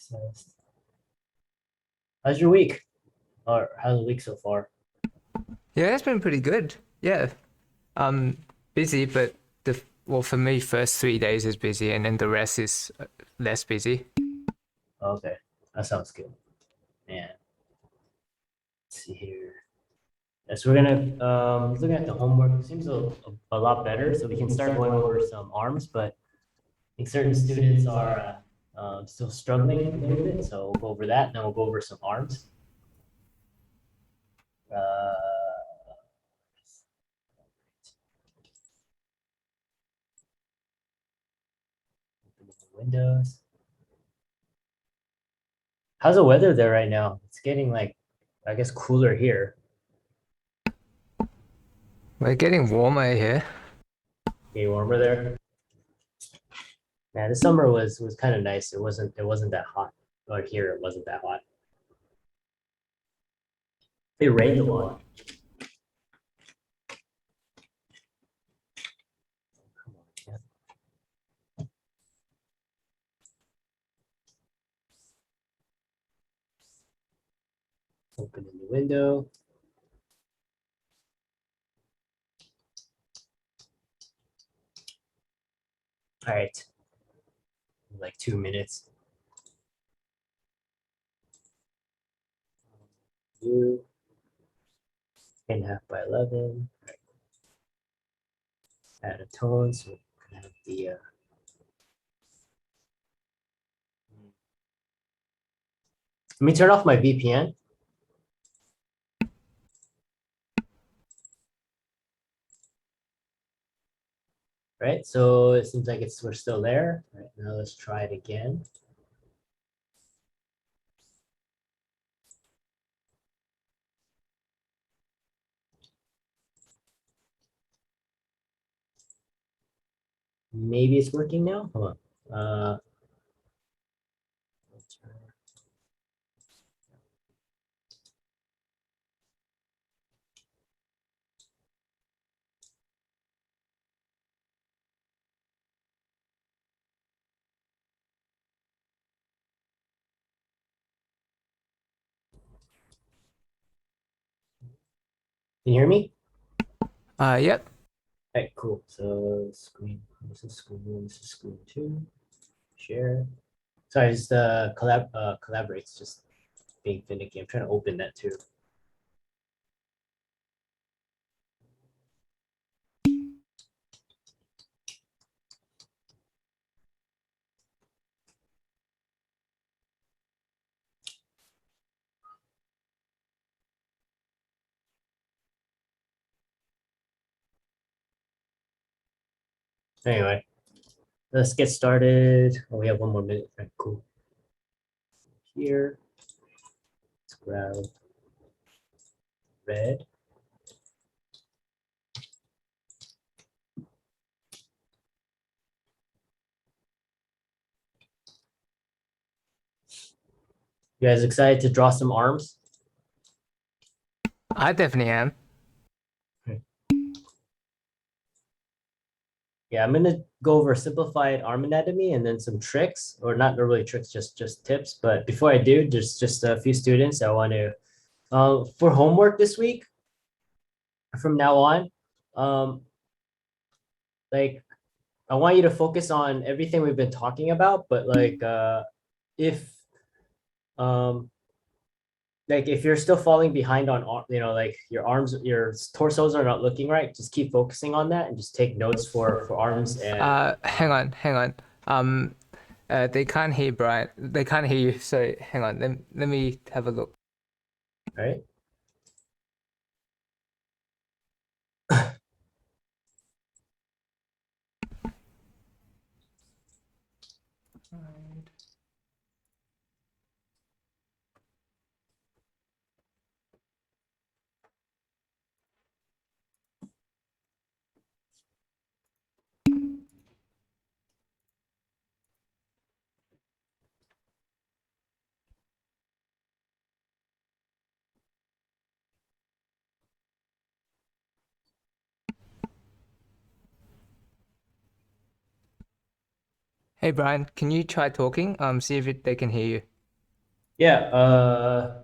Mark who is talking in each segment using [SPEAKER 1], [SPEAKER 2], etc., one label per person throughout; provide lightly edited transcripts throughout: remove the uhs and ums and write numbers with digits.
[SPEAKER 1] Access. How's your week? Or how's the week so far?
[SPEAKER 2] Yeah, it's been pretty good. Yeah. Um, busy, but well, for me, first 3 days is busy, and then the rest is less busy.
[SPEAKER 1] Okay, that sounds good. Man, let's see here. Yes, we're gonna looking at the homework. It seems a lot better, so we can start going over some arms. But I think certain students are still struggling a little bit, so we'll go over that. And then we'll go over some arms. Uh, Windows. How's the weather there right now? It's getting like, I guess, cooler here.
[SPEAKER 2] We're getting warmer here.
[SPEAKER 1] Getting warmer there. Yeah, the summer was kind of nice. It wasn't that hot. Or here it wasn't that hot. It rained a lot. Come on, man. Open in the window. All right, like 2 minutes. You 10.5 by 11. Right. Add a tone, so we're gonna have the. Let me turn off my VPN. Right, so it seems like we're still there. All right, now let's try it again. Maybe it's working now. Hold on. Can you hear me?
[SPEAKER 2] Yep.
[SPEAKER 1] All right, cool. So screen. This is screen one. This is screen two. Share. Sorry, just collaborates. Just being finicky. I'm trying to open that too. Anyway, let's get started. Oh, we have 1 more minute. Right, cool. Here, let's grab red. You guys excited to draw some arms?
[SPEAKER 2] I definitely am.
[SPEAKER 1] Yeah, I'm gonna go over simplified arm anatomy and then some tricks, or not really tricks, just tips. But before I do, there's just a few students I want to, for homework this week, from now on, um, like I want you to focus on everything we've been talking about, but if um like if you're still falling behind on like your arms, your torsos are not looking right, just keep focusing on that and just take notes for arms and
[SPEAKER 2] Hang on, hang on. Um, they can't hear Brian. They can't hear you. So hang on. Let me have a look.
[SPEAKER 1] right.
[SPEAKER 2] Hey Brian, can you try talking? See if they can hear you.
[SPEAKER 1] Yeah,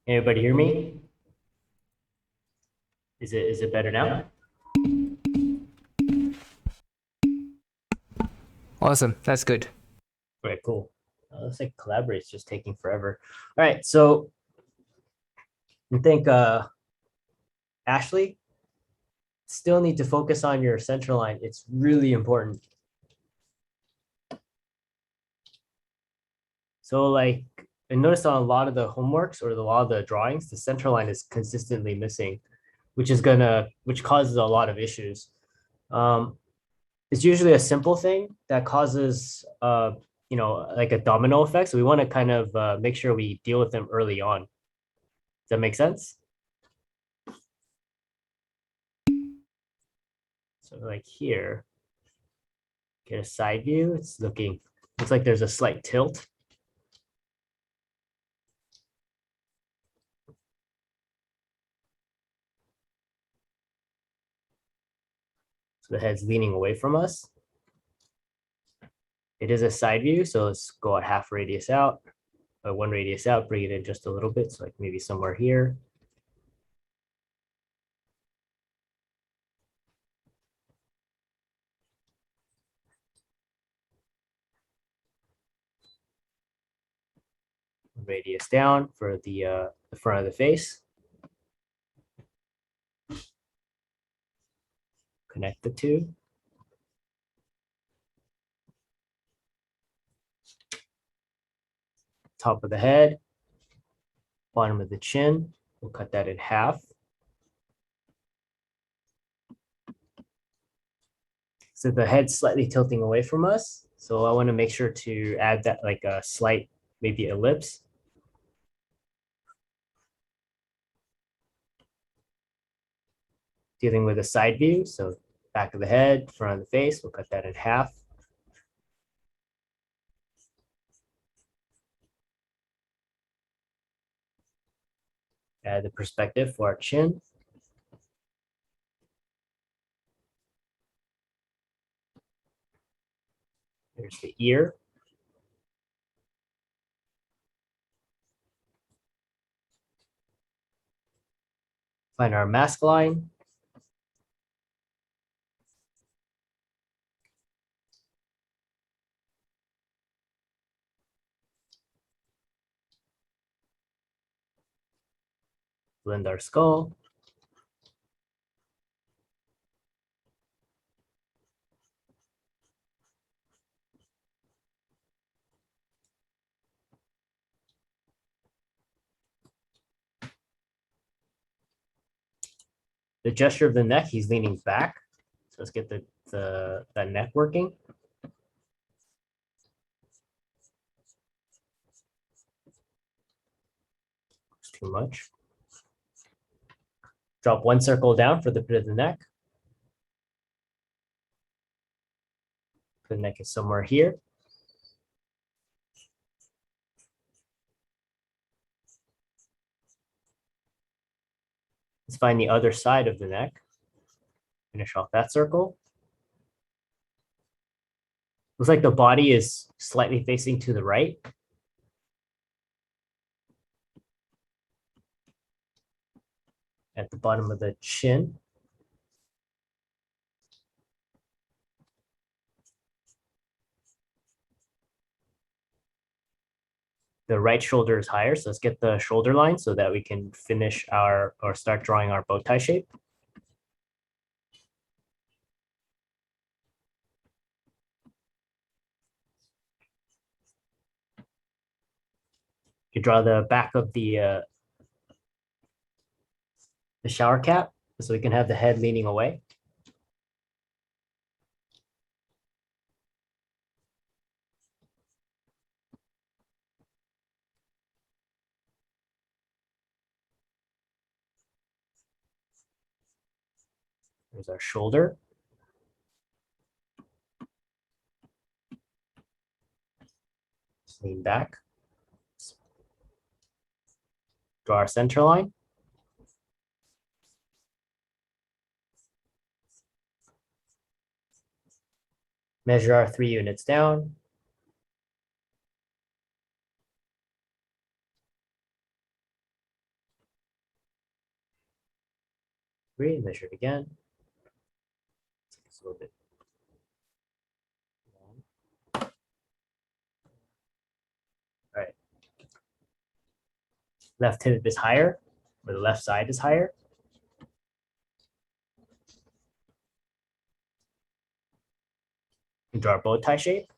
[SPEAKER 1] anybody hear me? Is it better now?
[SPEAKER 2] Awesome. That's good.
[SPEAKER 1] Right, cool. Looks like Collaborate's just taking forever. All right, so I think Ashley, still need to focus on your center line. It's really important. So like I noticed on a lot of the homeworks or a lot of the drawings, the center line is consistently missing, which causes a lot of issues. Um, it's usually a simple thing that causes like a domino effect. So we want to kind of make sure we deal with them early on. Does that make sense? So like here, get a side view. Looks like there's a slight tilt. So the head's leaning away from us. It is a side view, so let's go a half radius out, or one radius out, bring it in just a little bit, so like maybe somewhere here. Radius down for the front of the face. Connect the two. Top of the head, bottom of the chin. We'll cut that in half. So the head's slightly tilting away from us. So I want to make sure to add that like a slight, maybe ellipse. Dealing with a side view. So back of the head, front of the face, we'll cut that in half. Add the perspective for our chin. There's the ear. Find our mask line. Blend our skull. The gesture of the neck, he's leaning back. So let's get the neck working. It's too much. Drop one circle down for the pit of the neck. The neck is somewhere here. Let's find the other side of the neck. Finish off that circle. Looks like the body is slightly facing to the right. At the bottom of the chin. The right shoulder is higher, so let's get the shoulder line so that we can finish or start drawing our bow tie shape. You draw the back of the shower cap so we can have the head leaning away. There's our shoulder. Just lean back. Draw our center line. Measure our 3 units down. 3, measure it again. It's a little bit long. All right. Left hip is higher, or the left side is higher. And draw a bow tie shape.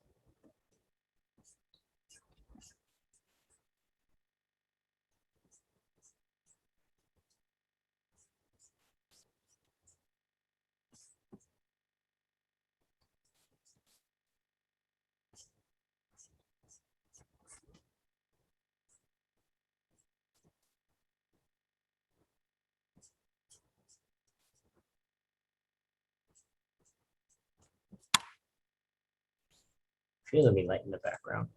[SPEAKER 1] Actually, let me lighten the background.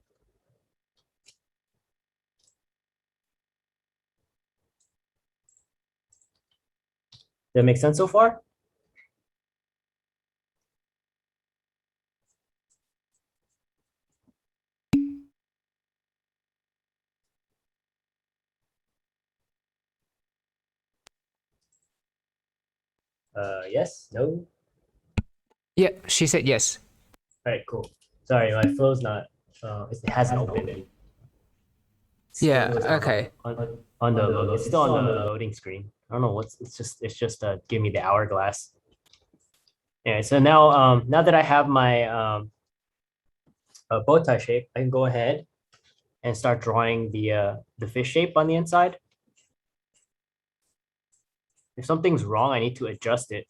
[SPEAKER 1] Does that make sense so far? Yes, no.
[SPEAKER 2] Yeah, she said yes.
[SPEAKER 1] All right, cool. Sorry, my flow's not. It hasn't opened.
[SPEAKER 2] Yeah,
[SPEAKER 1] Still
[SPEAKER 2] okay.
[SPEAKER 1] on the it's still on the loading screen. I don't know what's it's just give me the hourglass. Anyway, so now that I have my bow tie shape, I can go ahead and start drawing the fish shape on the inside. If something's wrong, I need to adjust it.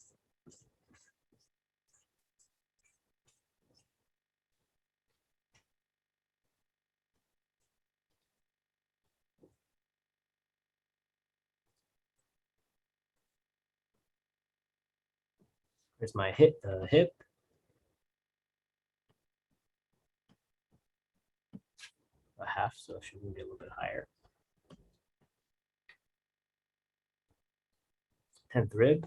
[SPEAKER 1] Here's my hip, a half, so it should be a little bit higher. 10th rib.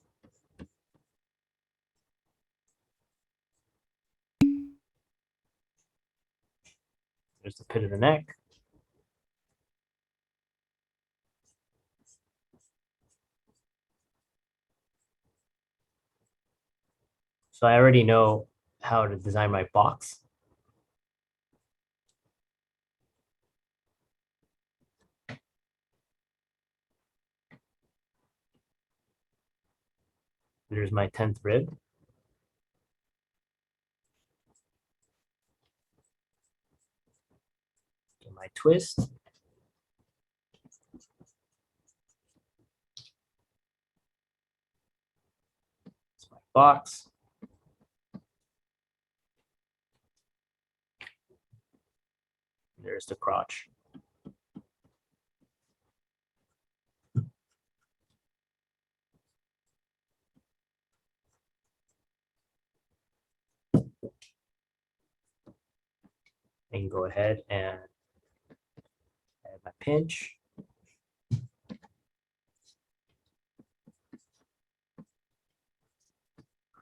[SPEAKER 1] There's the pit of the neck. So I already know how to design my box. There's my 10th rib. My twist. It's my box. There's the crotch. I can go ahead and add my pinch.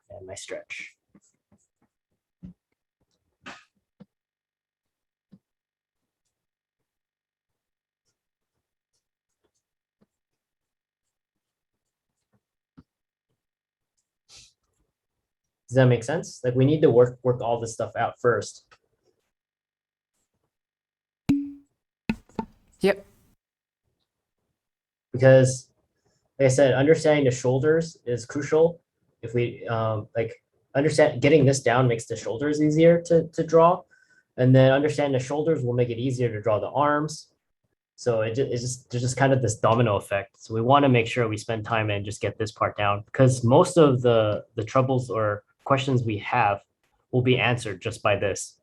[SPEAKER 1] And my stretch. Does that make sense? Like we need to work all this stuff out first.
[SPEAKER 2] Yep.
[SPEAKER 1] Because like I said, understanding the shoulders is crucial. If we like understand getting this down makes the shoulders easier to draw. And then understanding the shoulders will make it easier to draw the arms. So there's just kind of this domino effect. So we want to make sure we spend time and just get this part down because most of the troubles or questions we have will be answered just by this.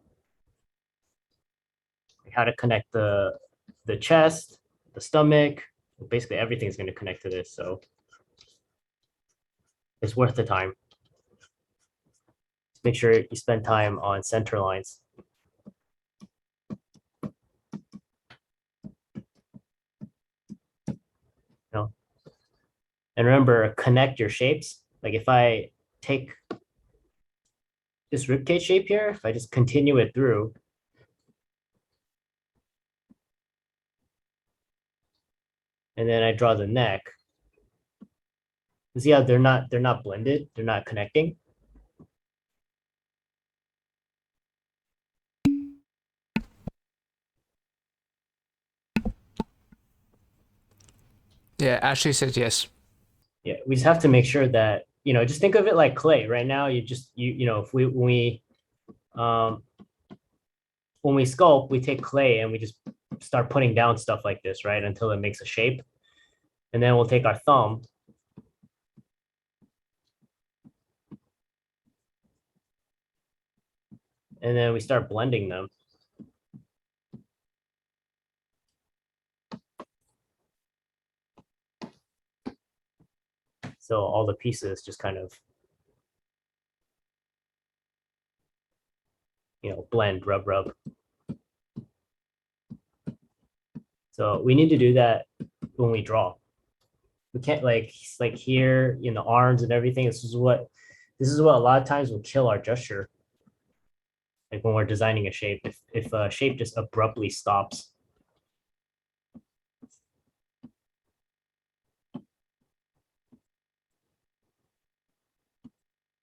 [SPEAKER 1] Like how to connect the chest, the stomach, basically everything's going to connect to this. So it's worth the time. Just make sure you spend time on center lines. No. And remember, connect your shapes. Like if I take this ribcage shape here, if I just continue it through, and then I draw the neck, See how they're not blended, they're not connecting.
[SPEAKER 2] Yeah, Ashley said yes.
[SPEAKER 1] Yeah, we just have to make sure that, just think of it like clay. Right now, if um when we sculpt, we take clay and we just start putting down stuff like this, right? Until it makes a shape. And then we'll take our thumb and then we start blending them. So all the pieces just kind of, blend, rub. So we need to do that when we draw. We can't like here in the arms and everything. This is what a lot of times will kill our gesture. Like when we're designing a shape, if a shape just abruptly stops.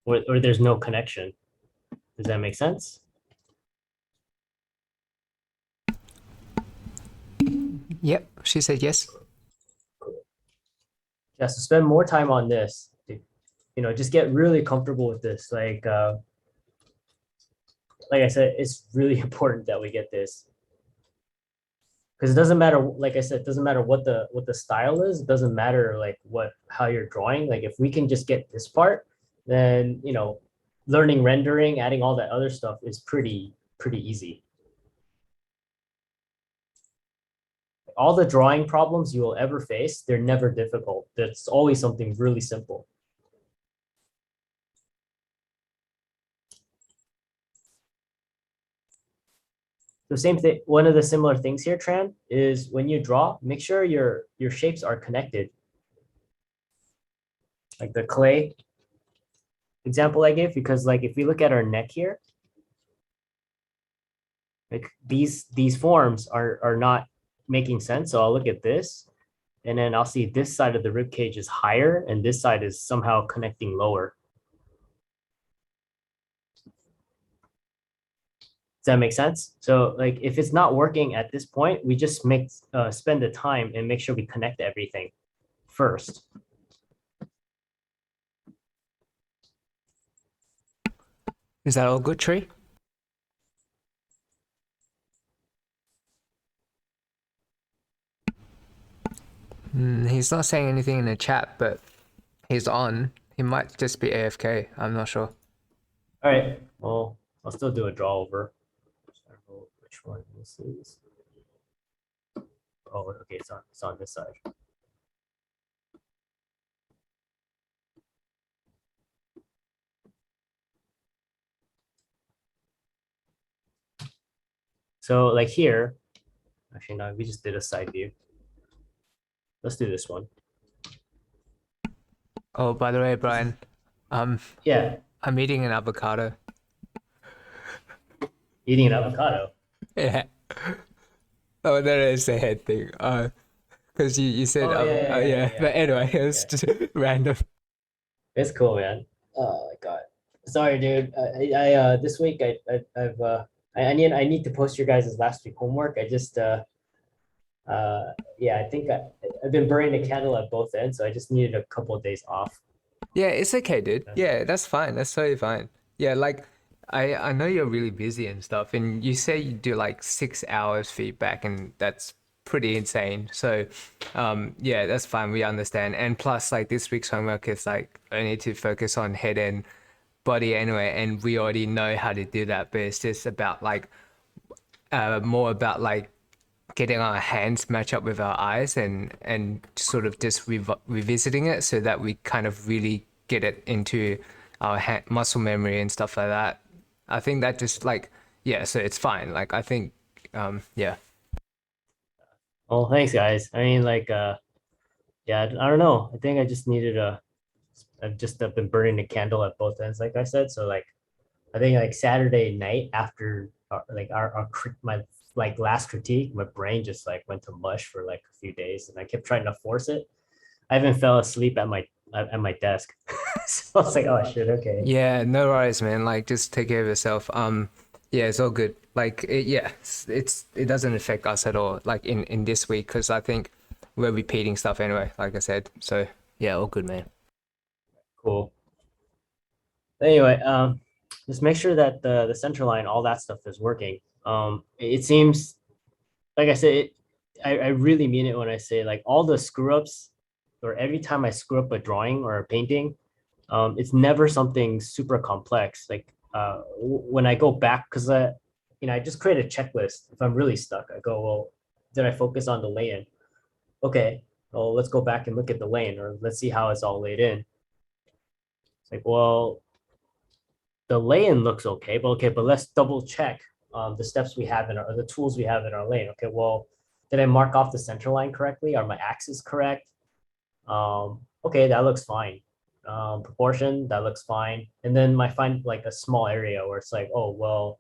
[SPEAKER 1] Or there's no connection. Does that make sense?
[SPEAKER 2] Yep, she said yes.
[SPEAKER 1] Yeah, so spend more time on this. Just get really comfortable with this. Like I said, it's really important that we get this. Because it doesn't matter, like I said, it doesn't matter what the style is. It doesn't matter like how you're drawing. Like if we can just get this part, then learning rendering, adding all that other stuff is pretty easy. All the drawing problems you will ever face, they're never difficult. There's always something really simple. The same thing, one of the similar things here, Tran, is when you draw, make sure your shapes are connected. Like the clay example I gave, because like if we look at our neck here, like these forms are not making sense. So I'll look at this and then I'll see this side of the rib cage is higher and this side is somehow connecting lower. Does that make sense? So like if it's not working at this point, we just spend the time and make sure we connect everything first.
[SPEAKER 2] Is that all good, Tree? He's not saying anything in the chat, but he's on. He might just be AFK. I'm not sure.
[SPEAKER 1] All right, well, I'll still do a draw over. I don't know which one this is. Oh, okay, it's on this side. So like here, actually no, we just did a side view. Let's do this one.
[SPEAKER 2] Oh, by the way, Brian,
[SPEAKER 1] Yeah,
[SPEAKER 2] I'm eating an avocado.
[SPEAKER 1] eating an avocado.
[SPEAKER 2] Yeah. Oh, that is the head thing. Because you said,
[SPEAKER 1] Oh,
[SPEAKER 2] yeah. But anyway, it was
[SPEAKER 1] yeah.
[SPEAKER 2] just random.
[SPEAKER 1] It's cool, man. Oh my god. Sorry, dude. This week I need to post your guys' last week homework. Yeah, I think I've been burning the candle at both ends, so I just needed a couple of days off.
[SPEAKER 2] Yeah, it's okay, dude. Yeah, that's fine. That's totally fine. Yeah, like I know you're really busy and stuff, and you say you do like 6 hours feedback, and that's pretty insane. So, yeah, that's fine. We understand. And plus, like this week's homework is like only to focus on head and body anyway, and we already know how to do that. But it's just about like more about like getting our hands match up with our eyes and sort of just revisiting it so that we kind of really get it into our muscle memory and stuff like that. I think that just like, yeah, so it's fine. Like I think yeah.
[SPEAKER 1] Well, thanks, guys. I mean, yeah, I don't know. I think I just needed I've been burning the candle at both ends, like I said. So like, I think like Saturday night after my like last critique, my brain just like went to mush for like a few days, and I kept trying to force it. I even fell asleep at my at my desk. So I was like, oh shit, okay.
[SPEAKER 2] Yeah, no worries, man. Like, just take care of yourself. Yeah, it's all good. Like, yeah, it doesn't affect us at all. Like in this week, because I think we're repeating stuff anyway. Like I said, so yeah, all good, man.
[SPEAKER 1] Cool. Anyway, just make sure that the center line, all that stuff is working. It seems like I said, I really mean it when I say like all the screw ups, or every time I screw up a drawing or a painting, it's never something super complex. Like when I go back, because I just create a checklist. If I'm really stuck, I go, well, did I focus on the lay-in? Okay, well, let's go back and look at the lane, or let's see how it's all laid in. It's like, well, the lane looks okay, but let's double check the steps we have in our, the tools we have in our lane. Okay, well, did I mark off the center line correctly? Are my axes correct? Okay, that looks fine. Proportion, that looks fine. And then I find like a small area where it's like, oh, well,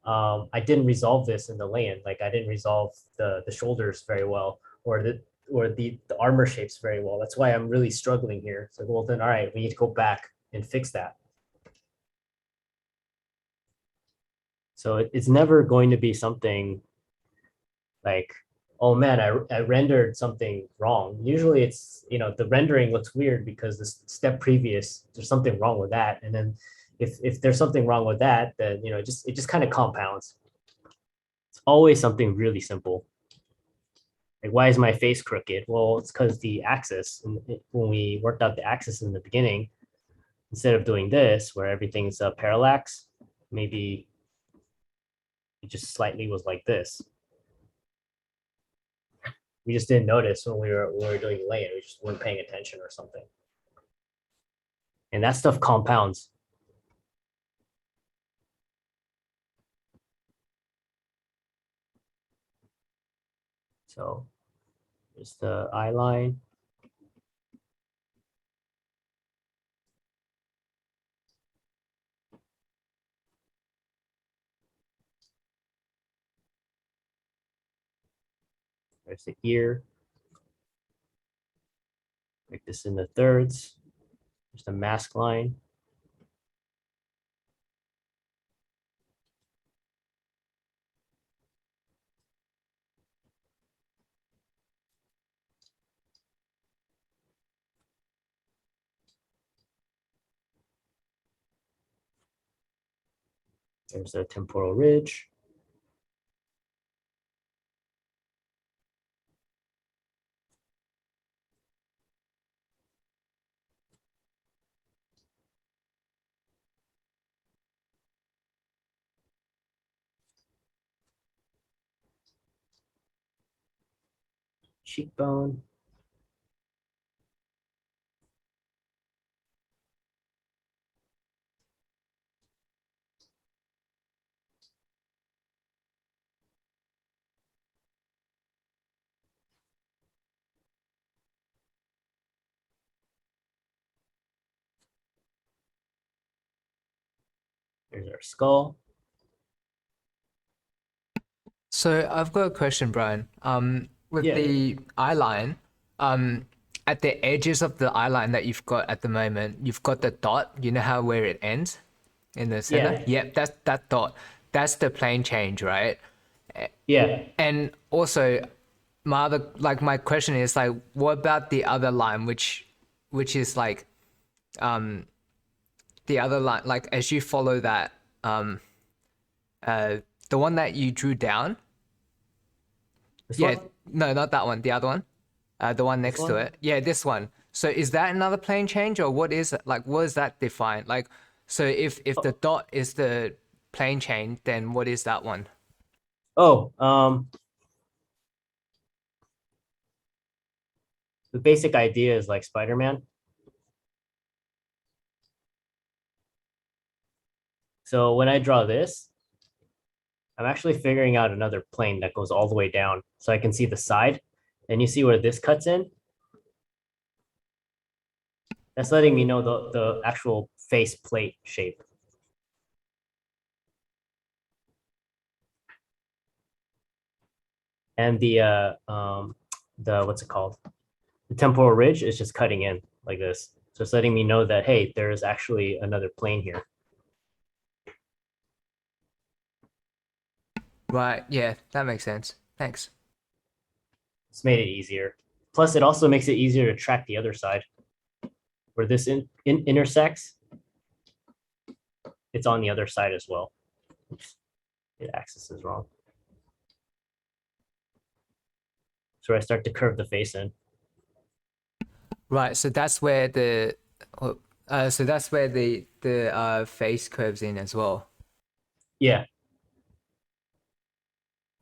[SPEAKER 1] I didn't resolve this in the lane. Like I didn't resolve the shoulders very well, or the armor shapes very well. That's why I'm really struggling here. So well, then all right, we need to go back and fix that. So it's never going to be something like, oh man, I rendered something wrong. Usually it's, the rendering looks weird because the step previous, there's something wrong with that. And then if there's something wrong with that, then, it just kind of compounds. It's always something really simple. Like, why is my face crooked? Well, it's because the axis, when we worked out the axis in the beginning, instead of doing this, where everything's parallax, maybe it just slightly was like this. We just didn't notice when we were doing the lay-in. We just weren't paying attention or something. And that stuff compounds. So there's the eye line. There's the ear. Like this in the thirds. There's the mask line. There's the temporal ridge. Cheekbone. There's our skull.
[SPEAKER 2] So I've got a question, Brian. With
[SPEAKER 1] Yeah.
[SPEAKER 2] the eye line, at the edges of the eye line that you've got at the moment, you've got the dot. You know how where it ends in the center?
[SPEAKER 1] Yeah.
[SPEAKER 2] Yep, that's that dot. That's the plane change, right?
[SPEAKER 1] Yeah.
[SPEAKER 2] And also, my question is like, what about the other line, which is like, the other line, like as you follow that, uh, the one that you drew down.
[SPEAKER 1] This
[SPEAKER 2] Yeah,
[SPEAKER 1] one?
[SPEAKER 2] no, not that one. The other one, the one
[SPEAKER 1] This
[SPEAKER 2] next to
[SPEAKER 1] one?
[SPEAKER 2] it. Yeah, this one. So is that another plane change, or what is it? Like, what is that defined? Like, so if the dot is the plane change, then what is that one?
[SPEAKER 1] Oh, the basic idea is like Spider-Man. So when I draw this, I'm actually figuring out another plane that goes all the way down so I can see the side. And you see where this cuts in? That's letting me know the actual face plate shape. And the what's it called? The temporal ridge is just cutting in like this. So it's letting me know that, hey, there is actually another plane here.
[SPEAKER 2] Right. Yeah, that makes sense. Thanks.
[SPEAKER 1] It's made it easier. Plus, it also makes it easier to track the other side. Where this intersects, it's on the other side as well. Oops, the axis is wrong. So I start to curve the face in.
[SPEAKER 2] Right. So that's where the face curves in as well.
[SPEAKER 1] Yeah.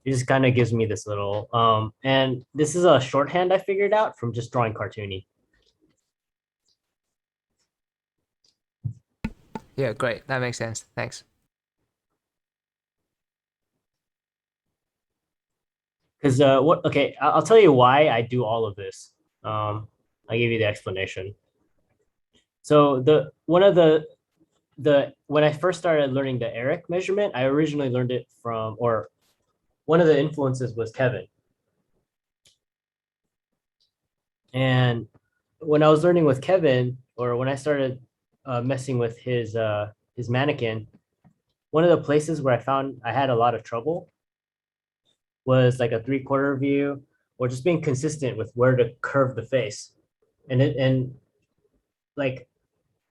[SPEAKER 1] It just kind of gives me this little, and this is a shorthand I figured out from just drawing cartoony.
[SPEAKER 2] Yeah, great. That makes sense. Thanks.
[SPEAKER 1] Because what? Okay, I'll tell you why I do all of this. I'll give you the explanation. So the one of the when I first started learning the Eric measurement, I originally learned it from, or one of the influences was Kevin. And when I was learning with Kevin, or when I started messing with his mannequin, one of the places where I found I had a lot of trouble was like a 3/4 view, or just being consistent with where to curve the face. And like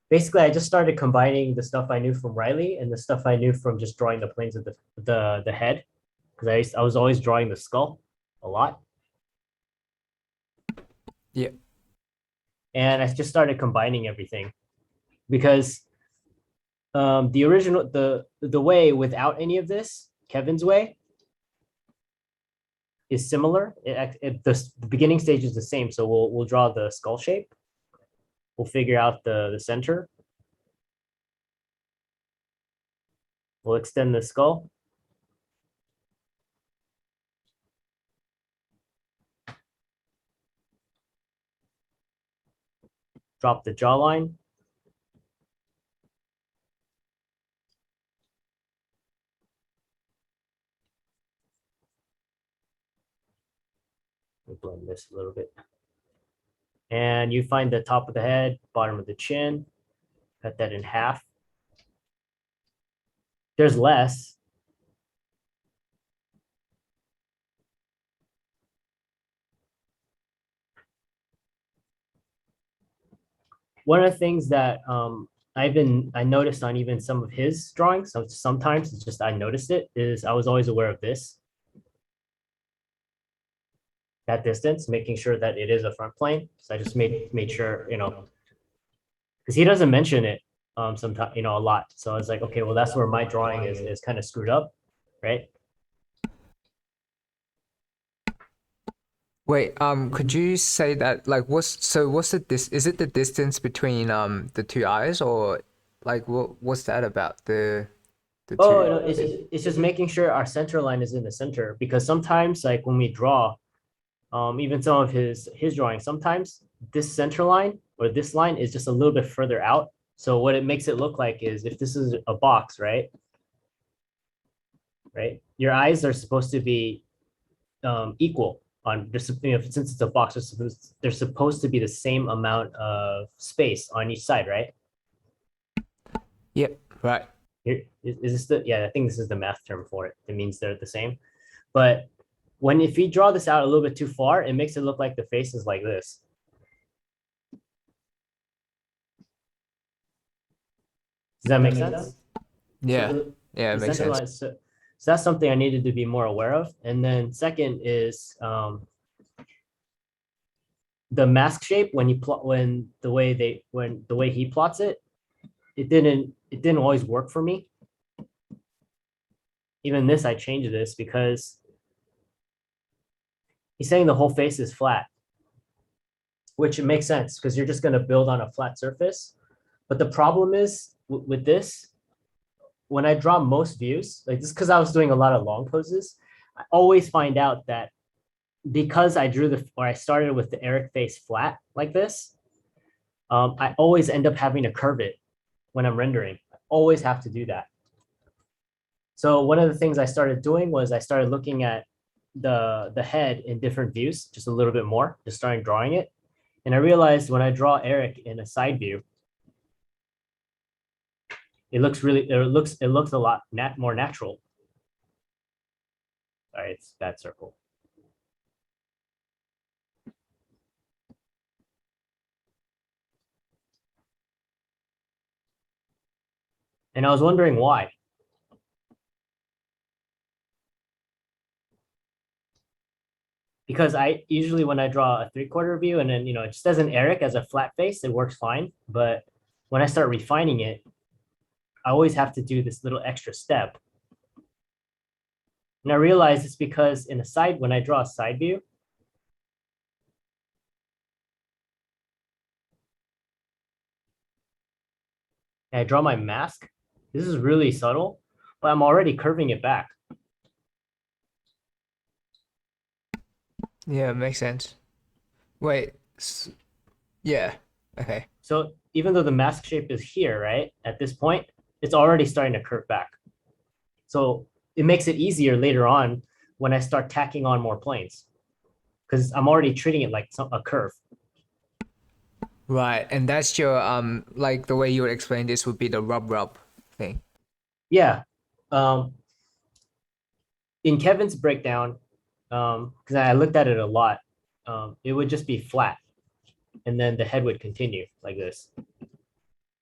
[SPEAKER 1] basically I just started combining the stuff I knew from Riley and the stuff I knew from just drawing the planes of the head, because I was always drawing the skull a lot.
[SPEAKER 2] Yeah.
[SPEAKER 1] And I just started combining everything because the original the way without any of this, Kevin's way, is similar. The beginning stage is the same. So we'll draw the skull shape. We'll figure out the center. We'll extend the skull. Drop the jawline. We'll blend this a little bit. And you find the top of the head, bottom of the chin, cut that in half. There's less. One of the things that I noticed on even some of his drawings, so sometimes it's just I noticed it, is I was always aware of this, that distance, making sure that it is a front plane. So I just made sure, because he doesn't mention it sometimes, a lot. So I was like, okay, well, that's where my drawing is kind of screwed up, right?
[SPEAKER 2] Wait, could you say that like what's is it the distance between the two eyes, or like what's that about the
[SPEAKER 1] Oh, no,
[SPEAKER 2] two?
[SPEAKER 1] it's just making sure our center line is in the center, because sometimes like when we draw, even some of his drawings, sometimes this center line or this line is just a little bit further out. So what it makes it look like is if this is a box, right? Right? Your eyes are supposed to be equal on just, since it's a box, they're supposed to be the same amount of space on each side, right?
[SPEAKER 2] Yep, right.
[SPEAKER 1] Here, is this yeah, I think this is the math term for it. It means they're the same. But if we draw this out a little bit too far, it makes it look like the face is like this. Does that make sense?
[SPEAKER 2] Yeah.
[SPEAKER 1] So
[SPEAKER 2] Yeah, it
[SPEAKER 1] the
[SPEAKER 2] makes
[SPEAKER 1] center
[SPEAKER 2] sense.
[SPEAKER 1] line, so that's something I needed to be more aware of. And then second is the mask shape. When you plot, when the way he plots it, it didn't always work for me. Even this, I changed this because he's saying the whole face is flat, which it makes sense because you're just going to build on a flat surface. But the problem is with this, when I draw most views, like this, because I was doing a lot of long poses, I always find out that because I started with the Eric face flat like this, I always end up having to curve it when I'm rendering. I always have to do that. So one of the things I started doing was I started looking at the head in different views, just a little bit more, just starting drawing it. And I realized when I draw Eric in a side view, it looks a lot more natural. Sorry, it's that circle. And I was wondering why. Because I usually when I draw a 3/4 view and then it just as an Eric as a flat face, it works fine. But when I start refining it, I always have to do this little extra step. And I realize it's because when I draw a side view, and I draw my mask, this is really subtle, but I'm already curving it back.
[SPEAKER 2] Yeah, makes sense. Wait, yeah, okay.
[SPEAKER 1] So even though the mask shape is here, right, at this point, it's already starting to curve back. So it makes it easier later on when I start tacking on more planes because I'm already treating it like a curve.
[SPEAKER 2] Right, and that's your like the way you would explain this would be the rub thing.
[SPEAKER 1] Yeah. Um, in Kevin's breakdown, because I looked at it a lot, it would just be flat, and then the head would continue like this,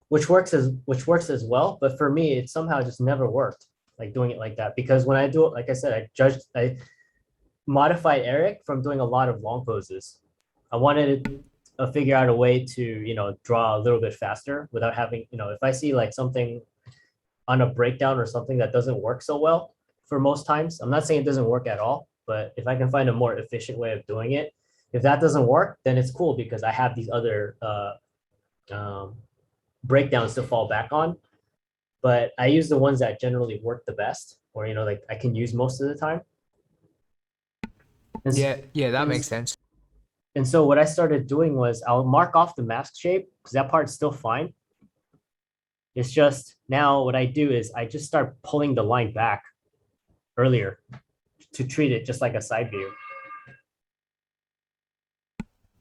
[SPEAKER 1] which works as well. But for me, it somehow just never worked, like doing it like that. Because when I do it, like I said, I modified Eric from doing a lot of long poses. I wanted to figure out a way to draw a little bit faster without having if I see like something on a breakdown or something that doesn't work so well for most times. I'm not saying it doesn't work at all, but if I can find a more efficient way of doing it, if that doesn't work, then it's cool because I have these other um, breakdowns to fall back on. But I use the ones that generally work the best, or like I can use most of the time. And,
[SPEAKER 2] Yeah, that
[SPEAKER 1] and,
[SPEAKER 2] makes sense.
[SPEAKER 1] and so what I started doing was I'll mark off the mask shape because that part's still fine. It's just now what I do is I just start pulling the line back earlier to treat it just like a side view.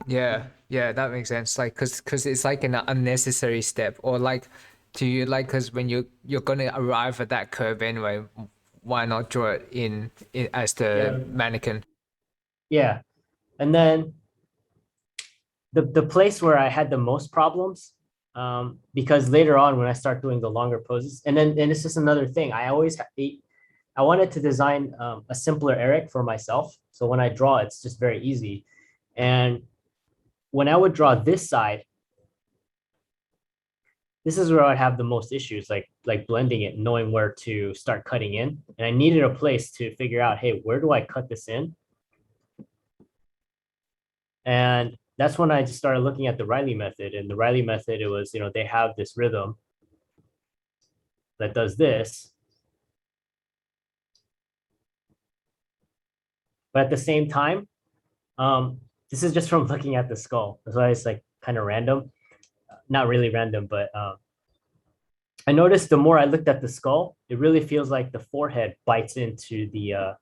[SPEAKER 2] Yeah, that makes sense. Like, cause it's like an unnecessary step, or like, do you like, cause when you're gonna arrive at that curve anyway, why not draw it in as the
[SPEAKER 1] Yeah.
[SPEAKER 2] mannequin?
[SPEAKER 1] Yeah. And then the place where I had the most problems, because later on when I start doing the longer poses, and it's just another thing. I wanted to design a simpler Eric for myself. So when I draw, it's just very easy. And when I would draw this side, this is where I'd have the most issues, like blending it, knowing where to start cutting in. And I needed a place to figure out, hey, where do I cut this in? And that's when I just started looking at the Riley method. And the Riley method, it was, they have this rhythm that does this. But at the same time, this is just from looking at the skull. That's why it's like kind of random. Not really random, but I noticed the more I looked at the skull, it really feels like the forehead bites into the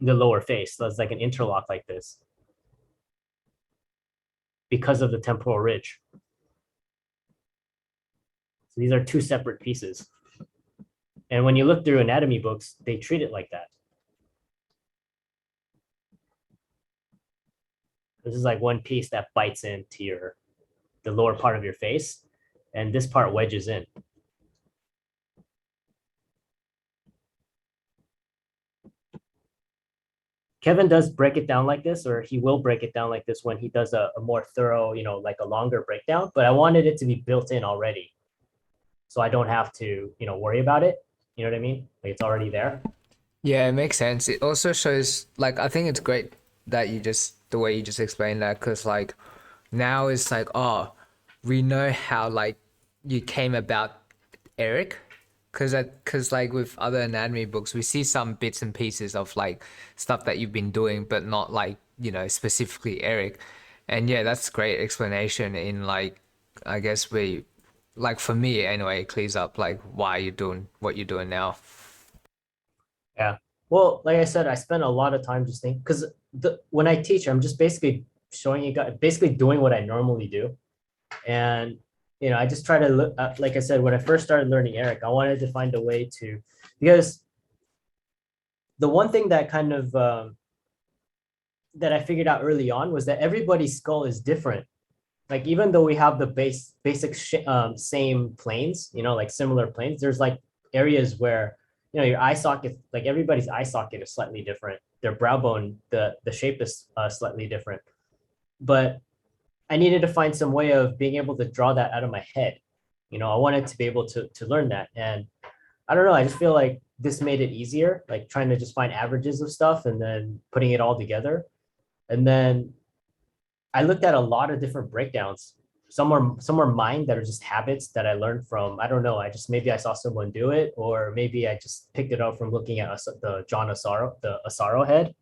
[SPEAKER 1] lower face. So it's like an interlock like this because of the temporal ridge. So these are two separate pieces. And when you look through anatomy books, they treat it like that. This is like one piece that bites into the lower part of your face, and this part wedges in. Kevin does break it down like this, or he will break it down like this when he does a more thorough, like a longer breakdown. But I wanted it to be built in already, so I don't have to, worry about it. You know what I mean? Like it's already there.
[SPEAKER 2] Yeah, it makes sense. It also shows, like, I think it's great that the way you just explained that, because like now it's like, oh, we know how like you came about Eric, because like with other anatomy books, we see some bits and pieces of like stuff that you've been doing, but not like, specifically Eric. And yeah, that's great explanation in like, I guess we, like for me anyway, it clears up like why you're doing what you're doing now.
[SPEAKER 1] Yeah. Well, like I said, I spent a lot of time just thinking because when I teach, I'm just basically showing you guys, basically doing what I normally do. And, I just try to look, like I said, when I first started learning Eric, I wanted to find a way to, because the one thing that kind of, that I figured out early on was that everybody's skull is different. Like, even though we have the basic same planes, like similar planes, there's like areas where, your eye socket, like everybody's eye socket is slightly different. Their brow bone, the shape is slightly different. But I needed to find some way of being able to draw that out of my head. I wanted to be able to learn that. And I don't know, I just feel like this made it easier, like trying to just find averages of stuff and then putting it all together. And then I looked at a lot of different breakdowns. Some are mine that are just habits that I learned from, I don't know, maybe I saw someone do it, or maybe I just picked it up from looking at the John Asaro, the Asaro head.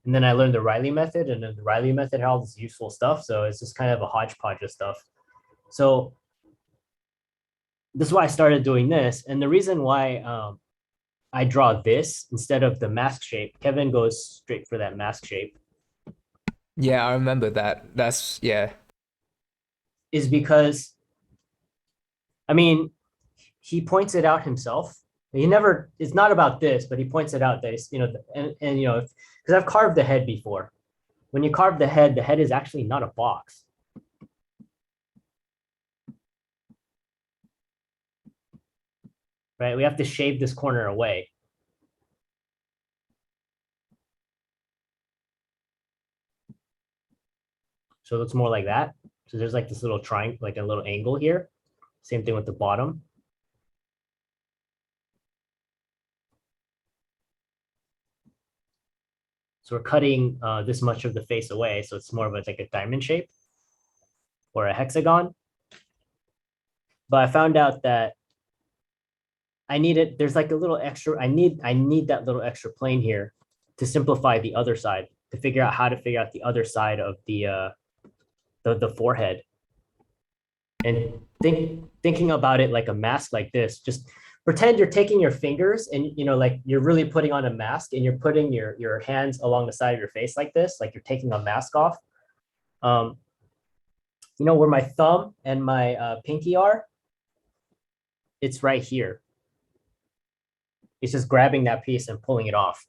[SPEAKER 1] And then I learned the Riley method, and then the Riley method had all this useful stuff. So it's just kind of a hodgepodge of stuff. So this is why I started doing this. And the reason why I draw this instead of the mask shape, Kevin goes straight for that mask shape,
[SPEAKER 2] Yeah, I remember that. That's yeah.
[SPEAKER 1] is because, I mean, he points it out himself. It's not about this, but he points it out that it's, and because I've carved the head before. When you carve the head is actually not a box. Right? We have to shave this corner away. So it looks more like that. So there's like this little triangle, like a little angle here. Same thing with the bottom. So we're cutting this much of the face away. So it's more of like a diamond shape or a hexagon. But I found out that there's like a little extra, I need that little extra plane here to simplify the other side, to figure out how to figure out the other side of the forehead. And thinking about it like a mask like this, just pretend you're taking your fingers and like you're really putting on a mask, and you're putting your hands along the side of your face like this, like you're taking a mask off. Um, where my thumb and my pinky are, it's right here. It's just grabbing that piece and pulling it off.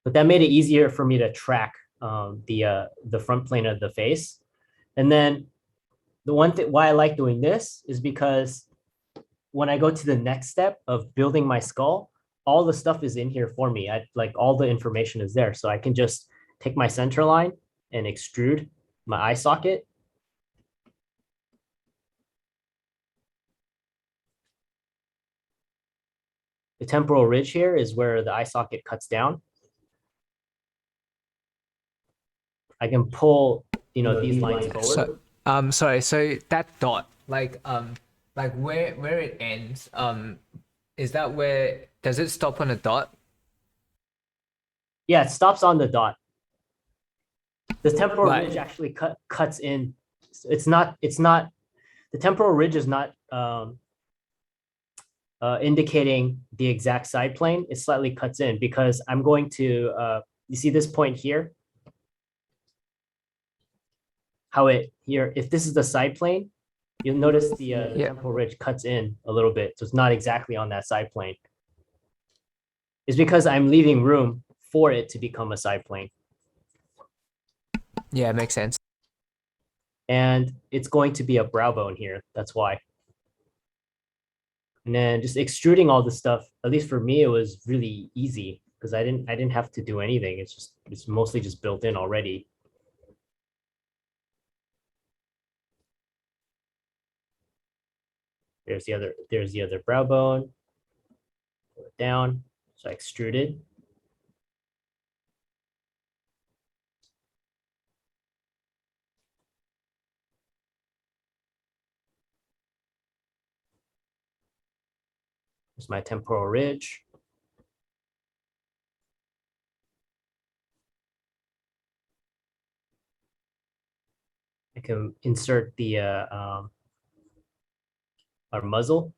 [SPEAKER 1] But that made it easier for me to track the front plane of the face. And then the one thing why I like doing this is because when I go to the next step of building my skull, all the stuff is in here for me. Like all the information is there. So I can just take my center line and extrude my eye socket. The temporal ridge here is where the eye socket cuts down. I can pull, these lines forward.
[SPEAKER 2] Sorry, so that dot, like where it ends, is that where does it stop on a dot?
[SPEAKER 1] Yeah, it stops on the dot. The temporal
[SPEAKER 2] Right.
[SPEAKER 1] ridge actually cuts in. It's not the temporal ridge is not indicating the exact side plane. It slightly cuts in because I'm going to you see this point here, how it here, if this is the side plane, you'll notice the
[SPEAKER 2] Yeah.
[SPEAKER 1] temporal ridge cuts in a little bit. So it's not exactly on that side plane. It's because I'm leaving room for it to become a side plane.
[SPEAKER 2] Yeah, makes sense.
[SPEAKER 1] And it's going to be a brow bone here. That's why. And then just extruding all this stuff, at least for me, it was really easy because I didn't have to do anything. It's mostly just built in already. There's the other brow bone. Pull it down. So I extruded. There's my temporal ridge. I can insert the our muzzle.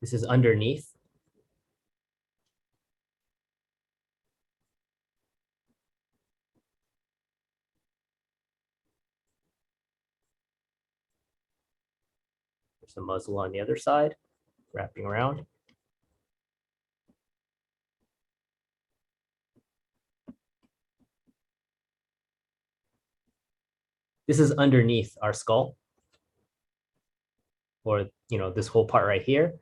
[SPEAKER 1] This is underneath. There's the muzzle on the other side, wrapping around. This is underneath our skull, or this whole part right here.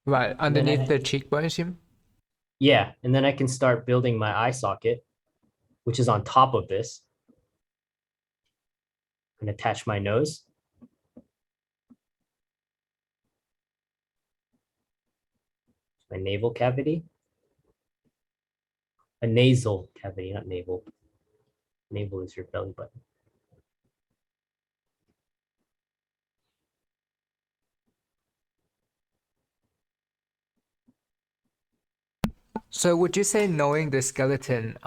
[SPEAKER 2] Right, underneath the cheekbones, you?
[SPEAKER 1] Yeah, and then I can start building my eye socket, which is on top of this. And attach my nose. My navel cavity. A nasal cavity, not navel. Navel is your belly button.
[SPEAKER 2] So would you say knowing the skeleton,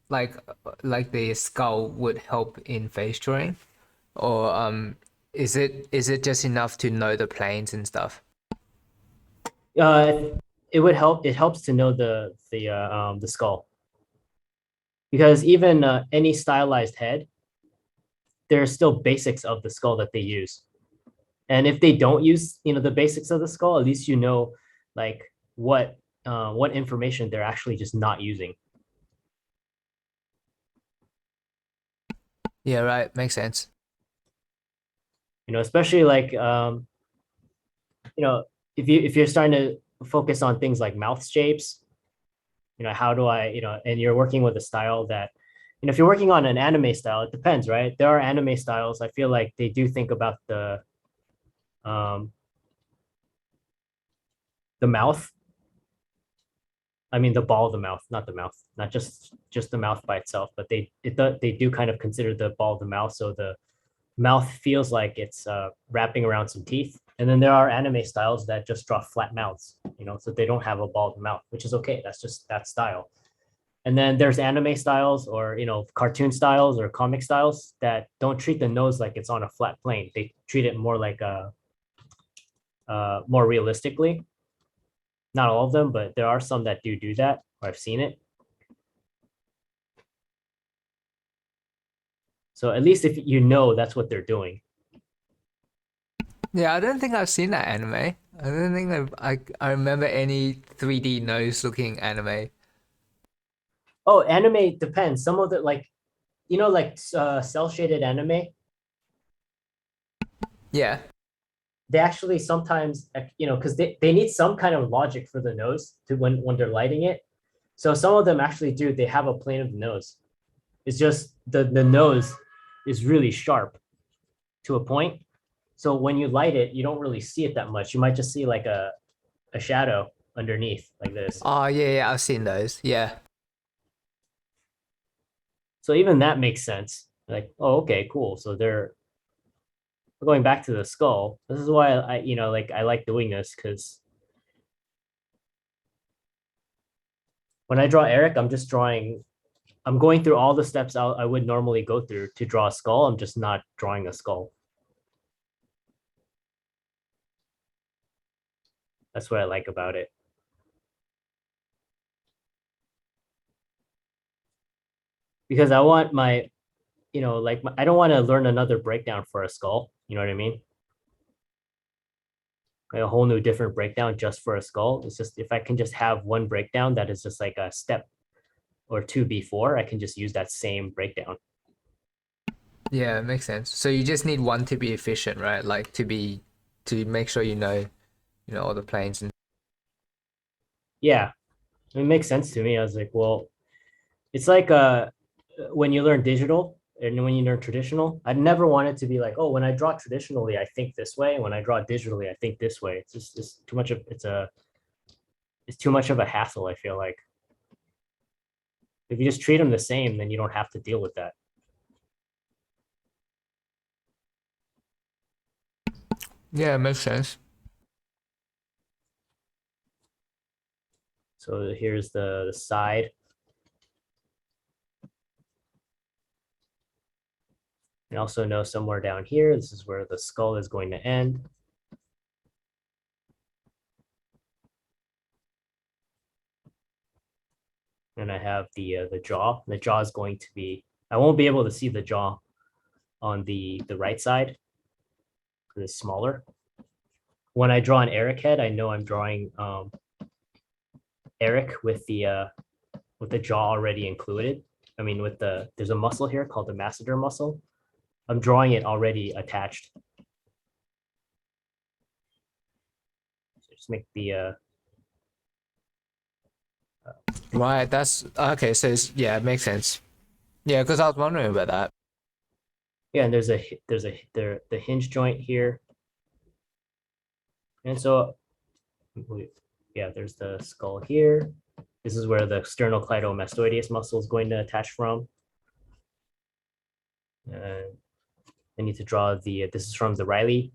[SPEAKER 2] like the skull would help in face drawing? Or is it just enough to know the planes and stuff?
[SPEAKER 1] Uh, it would help. It helps to know the skull, because even any stylized head, there are still basics of the skull that they use. And if they don't use the basics of the skull, at least like what information they're actually just not using.
[SPEAKER 2] Yeah, right. Makes sense.
[SPEAKER 1] Especially like if you're starting to focus on things like mouth shapes, how do I, and you're working with a style that, if you're working on an anime style, it depends, right? There are anime styles, I feel like they do think about um, the mouth. I mean, the ball of the mouth, not the mouth, not just the mouth by itself, but they do kind of consider the ball of the mouth. So the mouth feels like it's wrapping around some teeth. And then there are anime styles that just draw flat mouths, so they don't have a ball of the mouth, which is okay. That's just that style. And then there's anime styles, or cartoon styles or comic styles that don't treat the nose like it's on a flat plane. They treat it more like more realistically. Not all of them, but there are some that do that. Or I've seen it. So at least if that's what they're doing.
[SPEAKER 2] Yeah, I don't think I've seen that anime. I don't think I remember any 3D nose looking anime.
[SPEAKER 1] Oh, anime depends. Some of it, like like cell shaded anime,
[SPEAKER 2] Yeah.
[SPEAKER 1] they actually sometimes because they need some kind of logic for the nose to when they're lighting it. So some of them actually do. They have a plane of the nose. It's just the nose is really sharp to a point. So when you light it, you don't really see it that much. You might just see like a shadow underneath like this.
[SPEAKER 2] Oh, yeah, yeah, I've seen those. Yeah.
[SPEAKER 1] So even that makes sense. Like, oh, okay, cool. So they're going back to the skull. This is why like I like doing this, because when I draw Eric, I'm going through all the steps I would normally go through to draw a skull. I'm just not drawing a skull. That's what I like about it. Because I want I don't want to learn another breakdown for a skull. You know what I mean? Like a whole new different breakdown just for a skull. It's just, if I can just have one breakdown that is just like a step or two before, I can just use that same breakdown.
[SPEAKER 2] Yeah, it makes sense. So you just need one to be efficient, right? Like to make sure you know all the planes and
[SPEAKER 1] Yeah, it makes sense to me. I was like, well, it's like when you learn digital and when you learn traditional, I never wanted to be like, oh, when I draw traditionally, I think this way. When I draw digitally, I think this way. It's too much of it's too much of a hassle, I feel like. If you just treat them the same, then you don't have to deal with that.
[SPEAKER 2] yeah, it makes sense.
[SPEAKER 1] So here's the side. I also know somewhere down here, this is where the skull is going to end. and I have the jaw. The jaw is going to be, I won't be able to see the jaw on the right side because it's smaller. When I draw an Eric head, I know I'm drawing Eric with the jaw already included. I mean, there's a muscle here called the masseter muscle. I'm drawing it already attached. So just make the
[SPEAKER 2] Right, that's okay. So yeah, it makes sense. Yeah, because I was wondering about that.
[SPEAKER 1] yeah, and the hinge joint here, and so yeah, there's the skull here. This is where the sternocleidomastoideus muscle is going to attach from. And I need to draw this is from the Riley.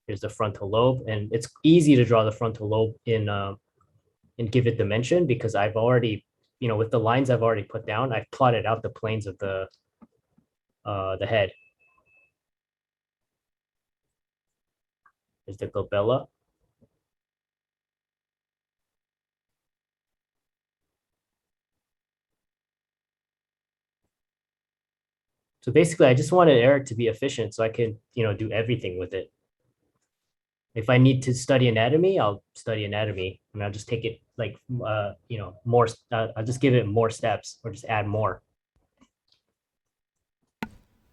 [SPEAKER 1] Here's the frontal lobe, and it's easy to draw the frontal lobe and give it dimension because I've already, with the lines I've already put down, I've plotted out the planes of the head. There's the glabella. So basically, I just wanted Eric to be efficient so I can, do everything with it. If I need to study anatomy, I'll study anatomy, and I'll just take it like, more. I'll just give it more steps or just add more.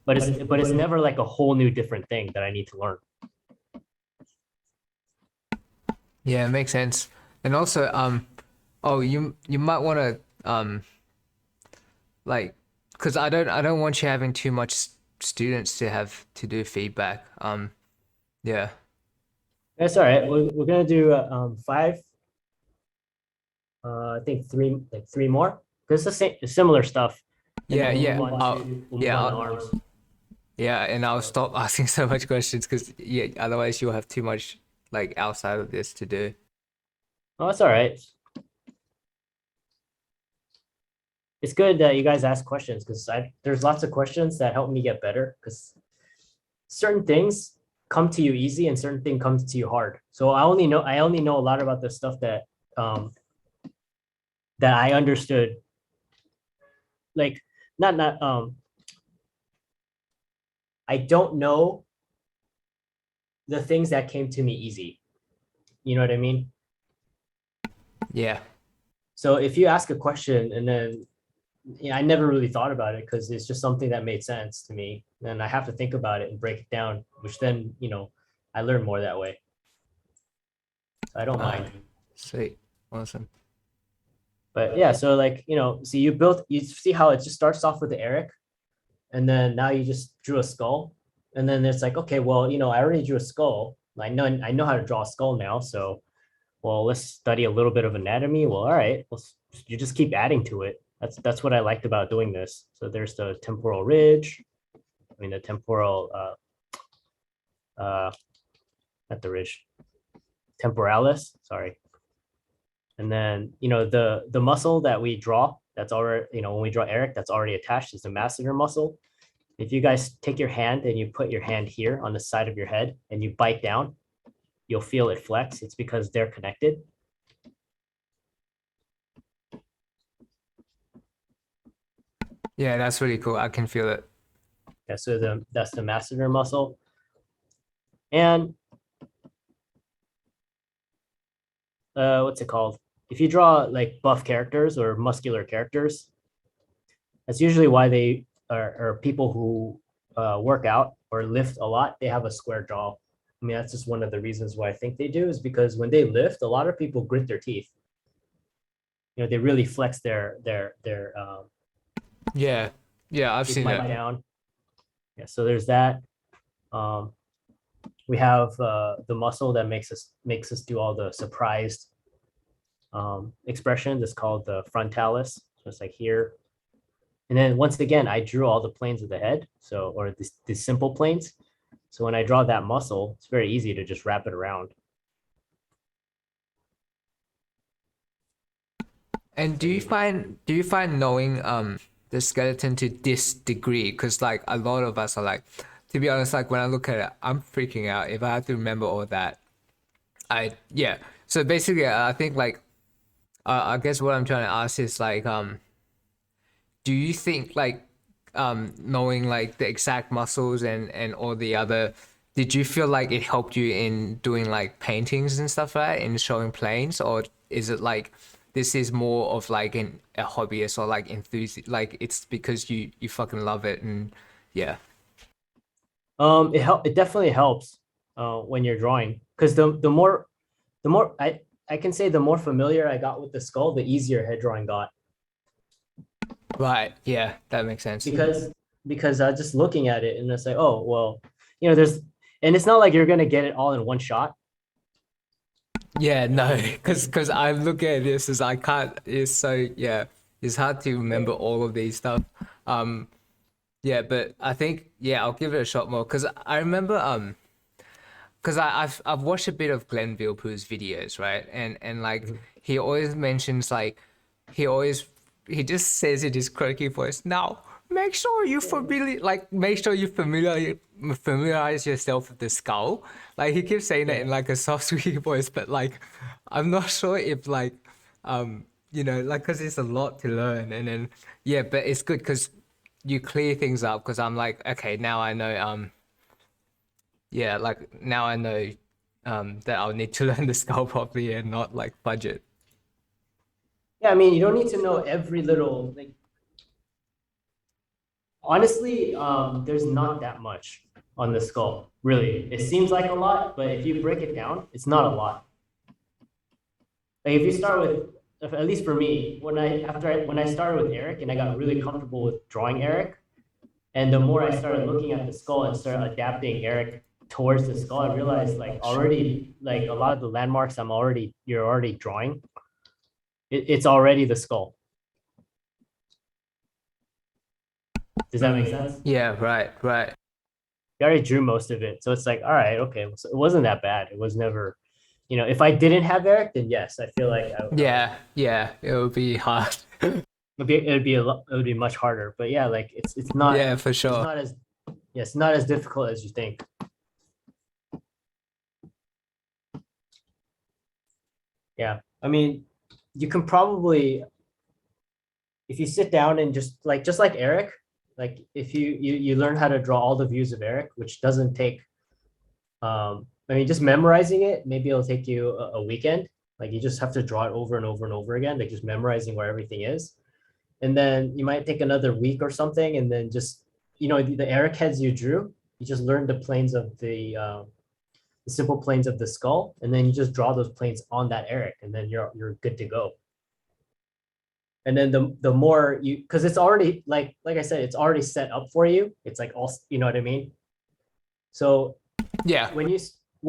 [SPEAKER 1] But it's never like a whole new different thing that I need to learn.
[SPEAKER 2] Yeah, it makes sense. And also, oh, you might want to like, because I don't want you having too much students to have to do feedback. Yeah.
[SPEAKER 1] That's all right. We're gonna do five. I think three more. Because it's the same, similar stuff. And
[SPEAKER 2] Yeah,
[SPEAKER 1] then
[SPEAKER 2] yeah.
[SPEAKER 1] we'll move on to arms.
[SPEAKER 2] Yeah, and I'll stop asking so much questions because yeah, otherwise you'll have too much like outside of this to do.
[SPEAKER 1] Oh, that's all right. It's good that you guys ask questions because there's lots of questions that help me get better because certain things come to you easy and certain thing comes to you hard. So I only know a lot about the stuff that I understood. Like not I don't know the things that came to me easy. You know what I mean?
[SPEAKER 2] Yeah.
[SPEAKER 1] So if you ask a question and then I never really thought about it because it's just something that made sense to me. And I have to think about it and break it down, which then, I learn more that way. So I don't mind.
[SPEAKER 2] Sweet. Awesome.
[SPEAKER 1] But yeah, so like, see you see how it just starts off with the Eric and then now you just drew a skull. And then it's like, okay, well, I already drew a skull. I know how to draw a skull now. So, well, let's study a little bit of anatomy. Well, all right, you just keep adding to it. That's what I liked about doing this. So there's the temporal ridge. I mean, the temporal, not the ridge, temporalis, sorry. And then, the muscle that we draw, that's already, when we draw Eric, that's already attached is the masseter muscle. If you guys take your hand and you put your hand here on the side of your head and you bite down, you'll feel it flex. It's because they're connected.
[SPEAKER 2] Yeah, that's really cool. I can feel it.
[SPEAKER 1] Yeah, so that's the masseter muscle. And what's it called? If you draw like buff characters or muscular characters, that's usually why they are people who work out or lift a lot, they have a square jaw. I mean, that's just one of the reasons why I think they do is because when they lift, a lot of people grit their teeth. They really flex their
[SPEAKER 2] Yeah. Yeah, I've seen
[SPEAKER 1] bite
[SPEAKER 2] it.
[SPEAKER 1] down. Yeah, so there's that. We have the muscle that makes us do all the surprised expressions. It's called the frontalis. So it's like here. And then once again, I drew all the planes of the head. So, or these simple planes. So when I draw that muscle, it's very easy to just wrap it around.
[SPEAKER 2] And do you find knowing the skeleton to this degree? Because like a lot of us are like, to be honest, like when I look at it, I'm freaking out if I have to remember all that. Yeah. So basically, I think like I guess what I'm trying to ask is like, do you think like, knowing like the exact muscles and all the other, did you feel like it helped you in doing like paintings and stuff like that, in showing planes, or is it like this is more of like a hobbyist or like enthusiast, like it's because you fucking love it and yeah.
[SPEAKER 1] It definitely helps when you're drawing because the more I can say the more familiar I got with the skull, the easier head drawing got
[SPEAKER 2] Right. Yeah, that makes sense.
[SPEAKER 1] because just looking at it and it's like, oh well, there's and it's not like you're gonna get it all in one shot.
[SPEAKER 2] Yeah, no, because I look at this as I can't. It's so yeah, it's hard to remember all of these stuff. Um, yeah, but I think yeah, I'll give it a shot more because I remember because I've watched a bit of Glenn Vilpoo's videos, right? And like he always mentions like he always he just says in his croaky voice, now make sure you make sure you familiarize yourself with the skull. Like he keeps saying it
[SPEAKER 1] Yeah.
[SPEAKER 2] in like a soft squeaky voice, but like I'm not sure if like like because it's a lot to learn and then yeah, but it's good because you clear things up because I'm like okay now I know yeah, like now I know that I'll need to learn the skull properly and not like budget.
[SPEAKER 1] Yeah, I mean, you don't need to know every little like honestly, there's not that much on the skull, really. It seems like a lot, but if you break it down, it's not a lot. Like if you start with, at least for me, when I started with Eric and I got really comfortable with drawing Eric, and the more I started looking at the skull and started adapting Eric towards the skull, I realized like already like a lot of the landmarks you're already drawing, it's already the skull. Does that make sense?
[SPEAKER 2] Yeah, right, right.
[SPEAKER 1] You already drew most of it. So it's like, all right, okay. So it wasn't that bad. It was never, if I didn't have Eric, then yes, I feel like
[SPEAKER 2] Yeah, yeah, it would be hard.
[SPEAKER 1] it would be much harder. But yeah, like
[SPEAKER 2] Yeah, for
[SPEAKER 1] it's
[SPEAKER 2] sure.
[SPEAKER 1] not as yeah, it's not as difficult as you think. Yeah. I mean, you can probably if you sit down and just like Eric, like if you learn how to draw all the views of Eric, which doesn't take I mean just memorizing it, maybe it'll take you a weekend. Like you just have to draw it over and over and over again, like just memorizing where everything is. And then you might take another week or something, and then just the Eric heads you drew, you just learn the planes of the simple planes of the skull, and then you just draw those planes on that Eric, and then you're good to go. And then the more you because it's already like I said, it's already set up for you. It's like all you know what I mean. So
[SPEAKER 2] Yeah.
[SPEAKER 1] when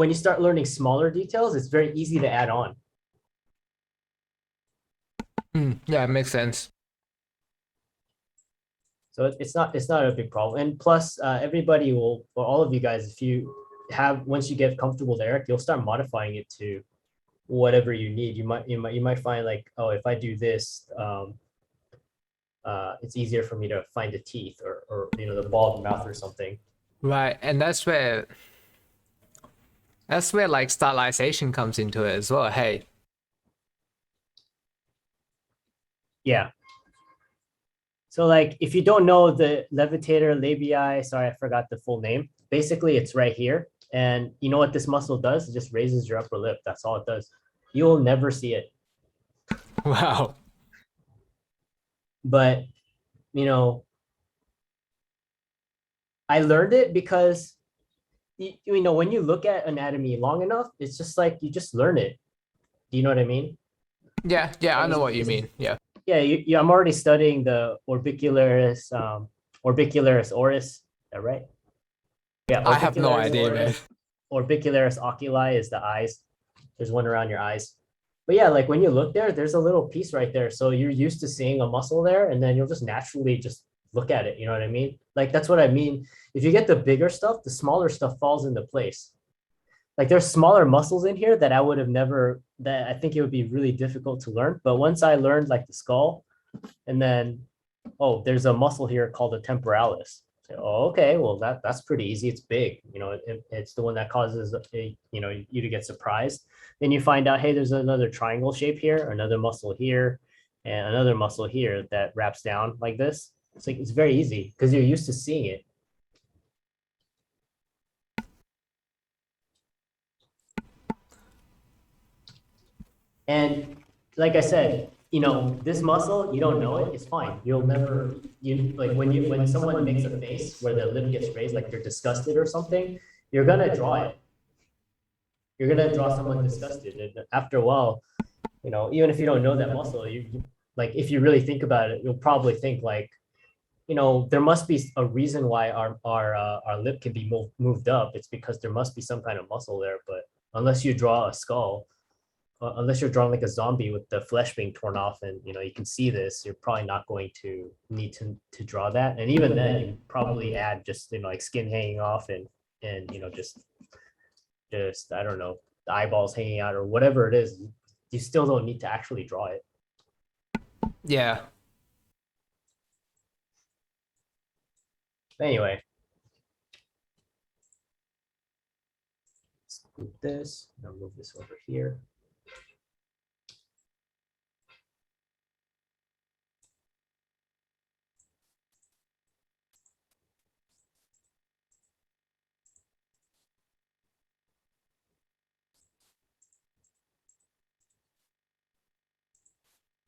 [SPEAKER 1] you start learning smaller details, it's very easy to add on.
[SPEAKER 2] Yeah, it makes sense.
[SPEAKER 1] So it's not a big problem. And plus, everybody will, or all of you guys, if you have once you get comfortable with Eric, you'll start modifying it to whatever you need. You might find like, oh, if I do this, it's easier for me to find the teeth or the ball of the mouth or something.
[SPEAKER 2] Right, and that's where like stylization comes into it as well. Hey,
[SPEAKER 1] Yeah. So like if you don't know the levitator labii, sorry, I forgot the full name. Basically, it's right here. And you know what this muscle does? It just raises your upper lip. That's all it does. You'll never see it.
[SPEAKER 2] wow.
[SPEAKER 1] But, you know, I learned it because when you look at anatomy long enough, it's just like you just learn it. Do you know what I mean?
[SPEAKER 2] Yeah, yeah, I
[SPEAKER 1] Like
[SPEAKER 2] know what you mean. Yeah.
[SPEAKER 1] yeah, I'm already studying the orbicularis oris. Is that right? Yeah,
[SPEAKER 2] I have no
[SPEAKER 1] orbicularis
[SPEAKER 2] idea, man.
[SPEAKER 1] oris, orbicularis oculi is the eyes. There's one around your eyes. But yeah, like when you look there, there's a little piece right there. So you're used to seeing a muscle there, and then you'll just naturally just look at it. You know what I mean? Like that's what I mean. If you get the bigger stuff, the smaller stuff falls into place. Like there's smaller muscles in here that I would have never, that I think it would be really difficult to learn. But once I learned like the skull, and then, oh, there's a muscle here called the temporalis. Say, oh, okay, well that's pretty easy. It's big, it's the one that causes you to get surprised. Then you find out, hey, there's another triangle shape here, another muscle here, and another muscle here that wraps down like this. It's like it's very easy because you're used to seeing it. And like I said, this muscle, you don't know it, it's fine. You'll never, you like when someone makes a face where the lip gets raised, like they're disgusted or something, you're gonna draw it. You're gonna draw someone disgusted. And after a while, even if you don't know that muscle, like if you really think about it, you'll probably think like, there must be a reason why our lip can be moved up. It's because there must be some kind of muscle there. But unless you draw a skull, unless you're drawing like a zombie with the flesh being torn off and you can see this, you're probably not going to need to draw that. And even then you probably add just like skin hanging off and just I don't know, the eyeballs hanging out or whatever it is. You still don't need to actually draw it.
[SPEAKER 2] Yeah.
[SPEAKER 1] Anyway, let's move this. I'll move this over here.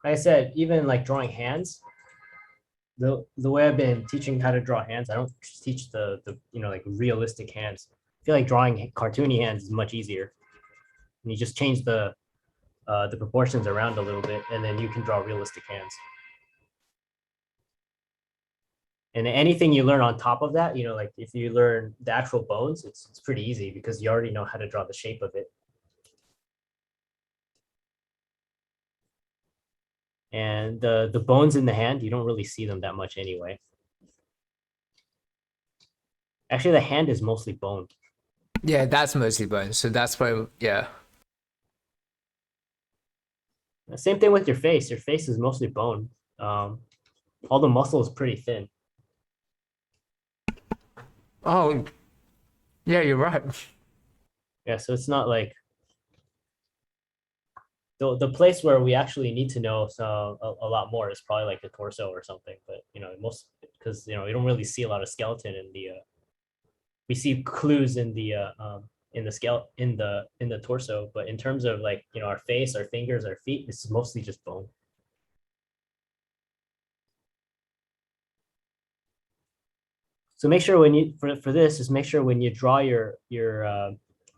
[SPEAKER 1] Like I said, even like drawing hands, the way I've been teaching how to draw hands, I don't teach the like realistic hands. I feel like drawing cartoony hands is much easier. And you just change the proportions around a little bit, and then you can draw realistic hands. And anything you learn on top of that, like if you learn the actual bones, it's pretty easy because you already know how to draw the shape of it. And the bones in the hand, you don't really see them that much anyway. Actually, the hand is mostly bone.
[SPEAKER 2] Yeah, that's mostly bones. So that's why, yeah.
[SPEAKER 1] Same thing with your face. Your face is mostly bone. All the muscle is pretty thin.
[SPEAKER 2] Oh, yeah, you're right.
[SPEAKER 1] Yeah, so it's not like the place where we actually need to know a lot more is probably like the torso or something. But most because we don't really see a lot of skeleton in the we see clues in the scale in the torso, but in terms of like our face, our fingers, our feet, this is mostly just bone. So make sure when you for this, just make sure when you draw your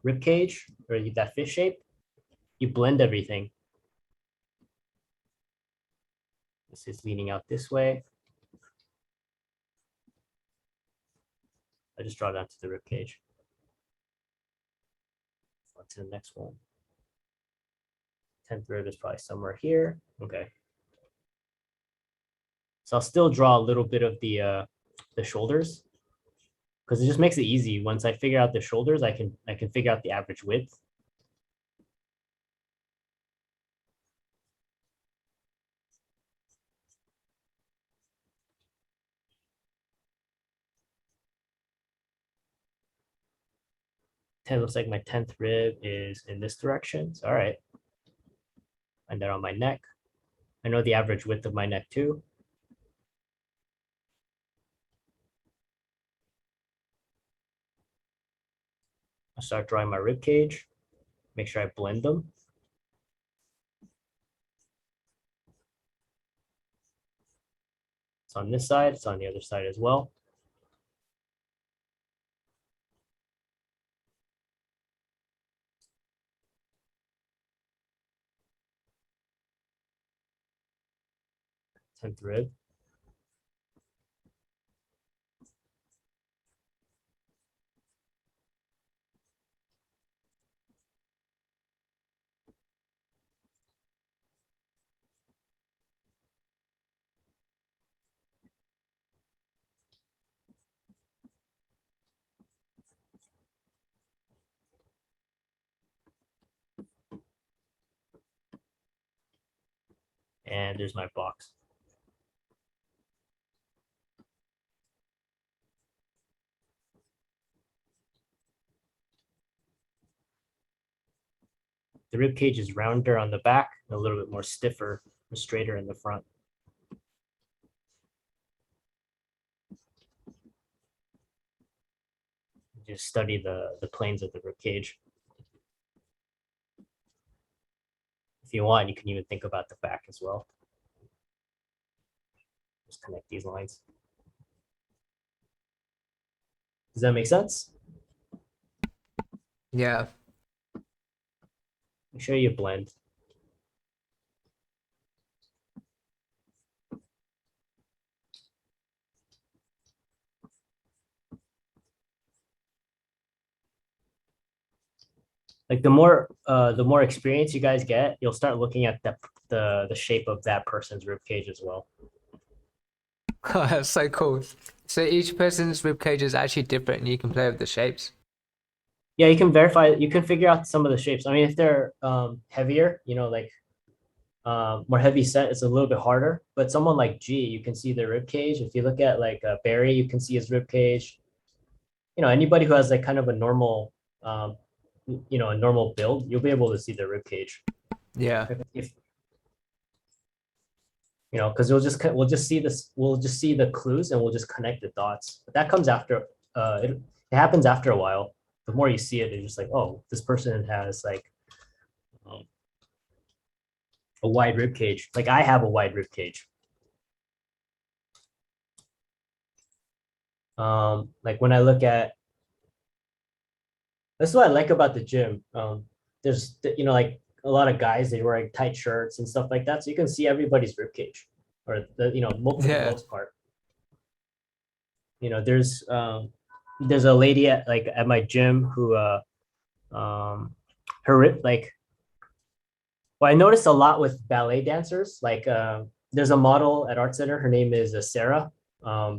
[SPEAKER 1] rib cage or that fish shape, you blend everything. This is leaning out this way. I just draw down to the rib cage. On to the next one. 10th rib is probably somewhere here. Okay. So I'll still draw a little bit of the shoulders because it just makes it easy. Once I figure out the shoulders, I can figure out the average width. Looks like my 10th rib is in this direction. So, all right. And then on my neck, I know the average width of my neck too. I'll start drawing my rib cage. Make sure I blend them. It's on this side. It's on the other side as well. Tenth rib. And there's my box. The rib cage is rounder on the back and a little bit more stiffer and straighter in the front. Just study the planes of the rib cage. If you want, you can even think about the back as well. Just connect these lines. Does that make sense?
[SPEAKER 2] Yeah.
[SPEAKER 1] Make sure you blend. Like the more experience you guys get, you'll start looking at the shape of that person's rib cage as well.
[SPEAKER 2] That's so cool. So each person's rib cage is actually different and you can play with the shapes.
[SPEAKER 1] Yeah, you can verify, you can figure out some of the shapes. I mean, if they're heavier, like more heavy set, it's a little bit harder. But someone like G, you can see their rib cage. If you look at like Barry, you can see his rib cage. Anybody who has like kind of a normal, a normal build, you'll be able to see their rib cage.
[SPEAKER 2] Yeah.
[SPEAKER 1] If because we'll just see this, we'll just see the clues and we'll just connect the dots. But that comes after. It happens after a while. The more you see it, it's just like, oh, this person has like a wide rib cage. Like I have a wide rib cage. Like when I look at, that's what I like about the gym. There's like a lot of guys, they wear like tight shirts and stuff like that, so you can see everybody's rib cage, or for the most part. There's a lady at my gym who her rib, like, well, I noticed a lot with ballet dancers. Like there's a model at Art Center, her name is Sarah.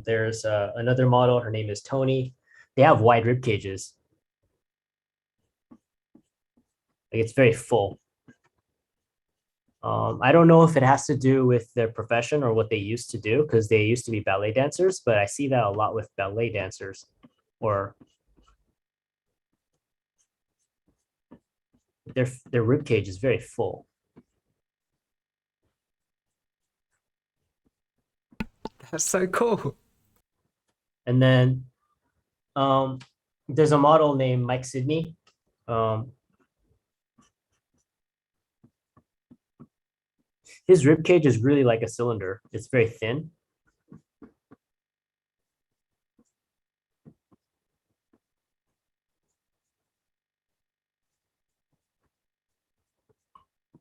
[SPEAKER 1] There's another model, her name is Tony. They have wide rib cages. Like it's very full. I don't know if it has to do with their profession or what they used to do, because they used to be ballet dancers, but I see that a lot with ballet dancers, or their rib cage is very full.
[SPEAKER 2] That's so cool.
[SPEAKER 1] And then there's a model named Mike Sidney. His rib cage is really like a cylinder. It's very thin.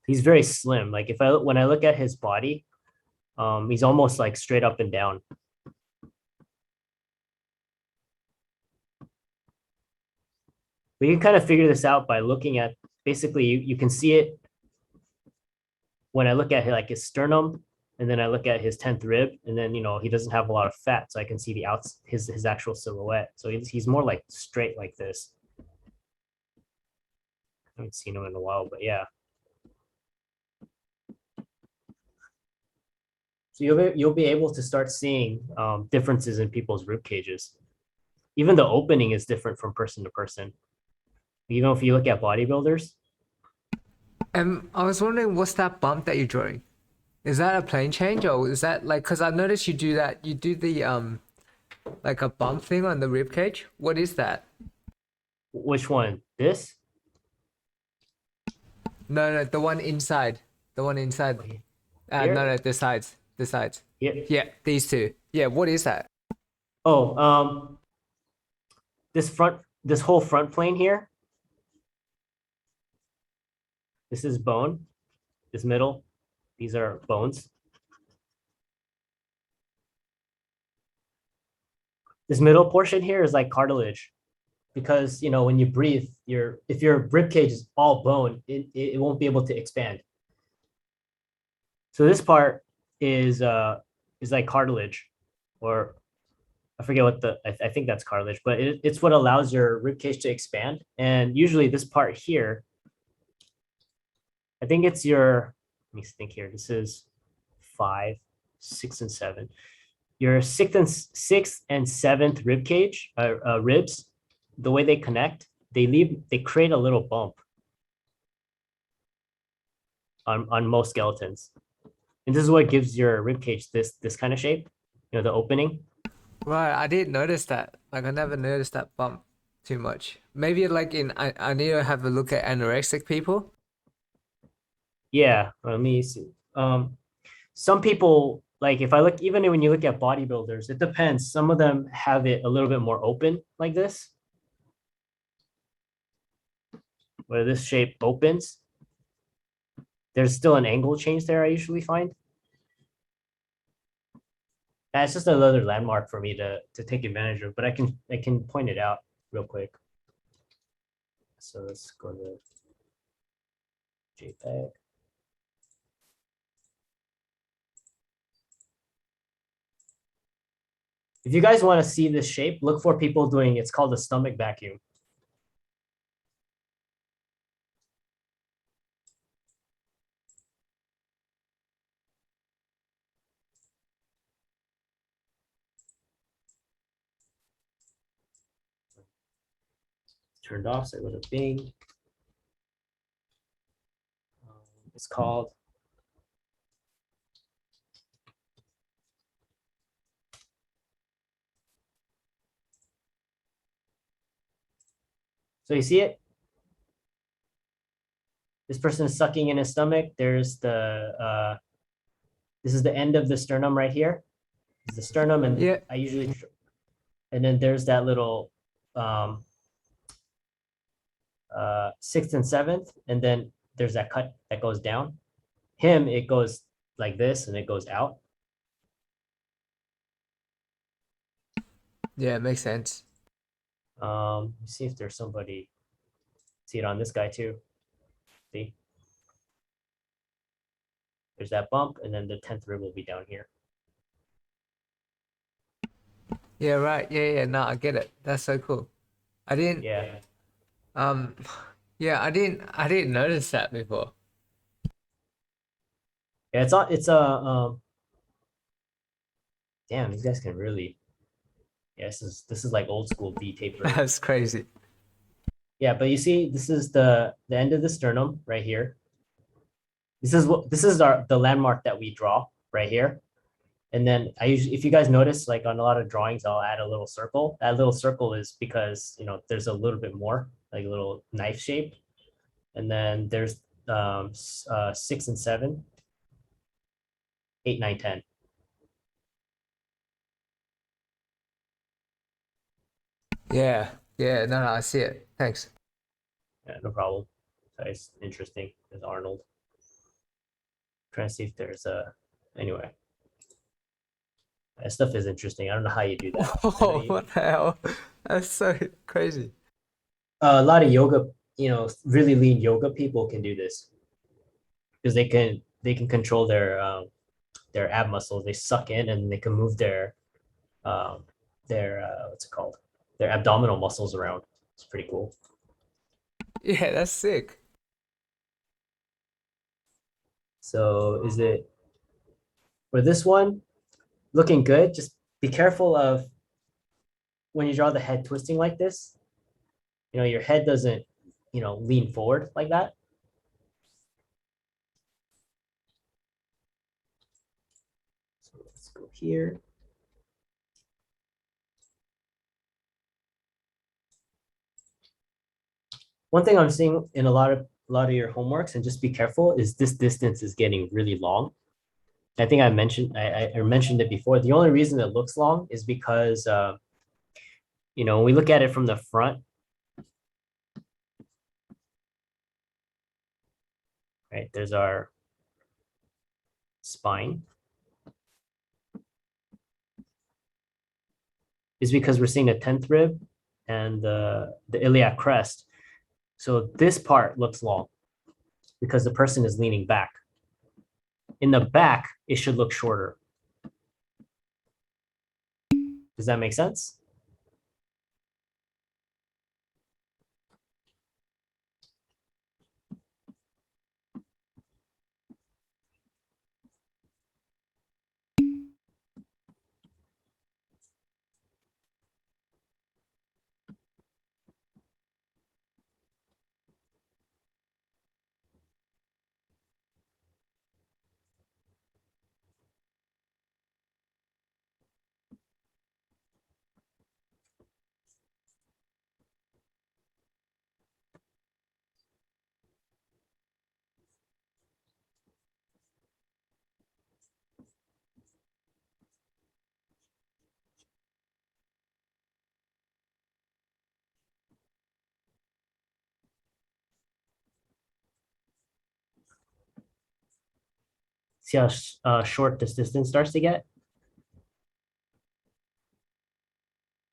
[SPEAKER 1] He's very slim. Like when I look at his body, he's almost like straight up and down. But you can kind of figure this out by looking at, basically you can see it when I look at like his sternum, and then I look at his 10th rib, and then he doesn't have a lot of fat, so I can see his actual silhouette. So he's more like straight like this. I haven't seen him in a while, but yeah. So you'll be able to start seeing differences in people's rib cages. Even the opening is different from person to person. Even if you look at bodybuilders.
[SPEAKER 2] I was wondering, what's that bump that you're drawing? Is that a plane change, or is that like, because I noticed you do that, you do the like a bump thing on the rib cage. What is that?
[SPEAKER 1] Which one? This?
[SPEAKER 2] No, the one inside. The one inside. No, the sides. The sides.
[SPEAKER 1] Yeah.
[SPEAKER 2] Yeah, these two. Yeah, what is that?
[SPEAKER 1] Oh, this whole front plane here. This is bone. This middle, these are bones. This middle portion here is like cartilage, because when you breathe, if your rib cage is all bone, it won't be able to expand. So this part is like cartilage, or I forget what I think that's cartilage, but it's what allows your rib cage to expand. And usually this part here, I think it's let me think here. This is 5, 6, and 7. Your sixth and seventh rib cage, ribs, the way they connect, they create a little bump. on most skeletons. And this is what gives your rib cage this kind of shape, the opening.
[SPEAKER 2] Right, I didn't notice that. Like I never noticed that bump too much. Maybe like I need to have a look at anorexic people.
[SPEAKER 1] Yeah, let me see. Some people like if I look even when you look at bodybuilders, it depends. Some of them have it a little bit more open like this, where this shape opens. There's still an angle change there I usually find. That's just another landmark for me to take advantage of, but I can point it out real quick. So let's go to JPEG. If you guys want to see this shape, look for people doing it's called a stomach vacuum. Turned off, so I go to Bing. It's called so you see it? This person is sucking in his stomach. There's this is the end of the sternum right here. This is the sternum, and
[SPEAKER 2] Yeah,
[SPEAKER 1] I usually and then there's that little um sixth and seventh, and then there's that cut that goes down. Him, it goes like this and it goes out.
[SPEAKER 2] yeah, it makes sense.
[SPEAKER 1] See if there's somebody see it on this guy too. See, there's that bump, and then the 10th rib will be down here.
[SPEAKER 2] Yeah, right. Yeah, yeah, no, I get it. That's so cool. I didn't
[SPEAKER 1] Yeah.
[SPEAKER 2] um yeah, I didn't notice that before.
[SPEAKER 1] Yeah, it's a damn, these guys can really yeah, this is like old school V tapering.
[SPEAKER 2] That's crazy.
[SPEAKER 1] Yeah, but you see, this is the end of the sternum right here. This is our the landmark that we draw right here. And then I usually, if you guys notice, like on a lot of drawings, I'll add a little circle. That little circle is because there's a little bit more, like a little knife shape. And then there's 6 and 7, 8, 9, 10.
[SPEAKER 2] Yeah. Yeah, no, no, I see it. Thanks.
[SPEAKER 1] Yeah, no problem. So it's interesting. There's Arnold. Trying to see if there's a anyway. That stuff is interesting. I don't know how you do that. I know
[SPEAKER 2] Whoa, what the hell? That's so crazy.
[SPEAKER 1] a lot of yoga, really lean yoga people can do this because they can control their ab muscles. They suck in and they can move um, their what's it called? Their abdominal muscles around. It's pretty cool.
[SPEAKER 2] Yeah, that's sick.
[SPEAKER 1] So is it for this one looking good? Just be careful of when you draw the head twisting like this. Your head doesn't lean forward like that. So let's go here. One thing I'm seeing in a lot of your homeworks, and just be careful, is this distance is getting really long. I think I mentioned it before. The only reason it looks long is because when we look at it from the front, right? There's our spine. Is because we're seeing the 10th rib and the iliac crest. So this part looks long because the person is leaning back. In the back, it should look shorter. Does that make sense? See how short this distance starts to get?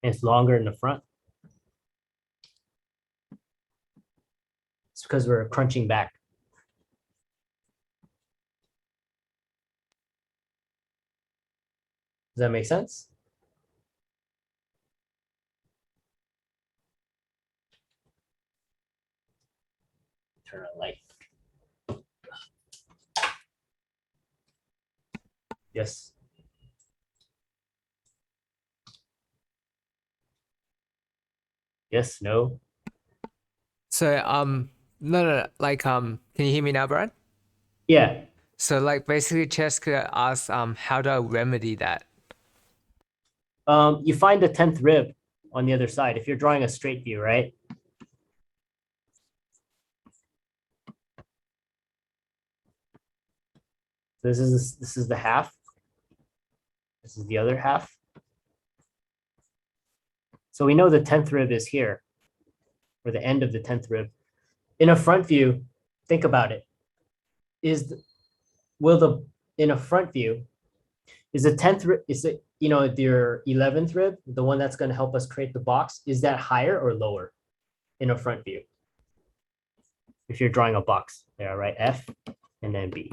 [SPEAKER 1] And it's longer in the front. It's because we're crunching back. Does that make sense? Turn on light. Yes. Yes, no.
[SPEAKER 2] So no, like can you hear me now, Brad?
[SPEAKER 1] Yeah.
[SPEAKER 2] So like basically Cheska asks how do I remedy that?
[SPEAKER 1] You find the 10th rib on the other side if you're drawing a straight view, right? This is the half. This is the other half. So we know the 10th rib is here, or the end of the 10th rib. In a front view, think about it. In a front view, is the 10th rib, is it, your 11th rib, the one that's going to help us create the box, is that higher or lower in a front view? If you're drawing a box there, right? F and then B.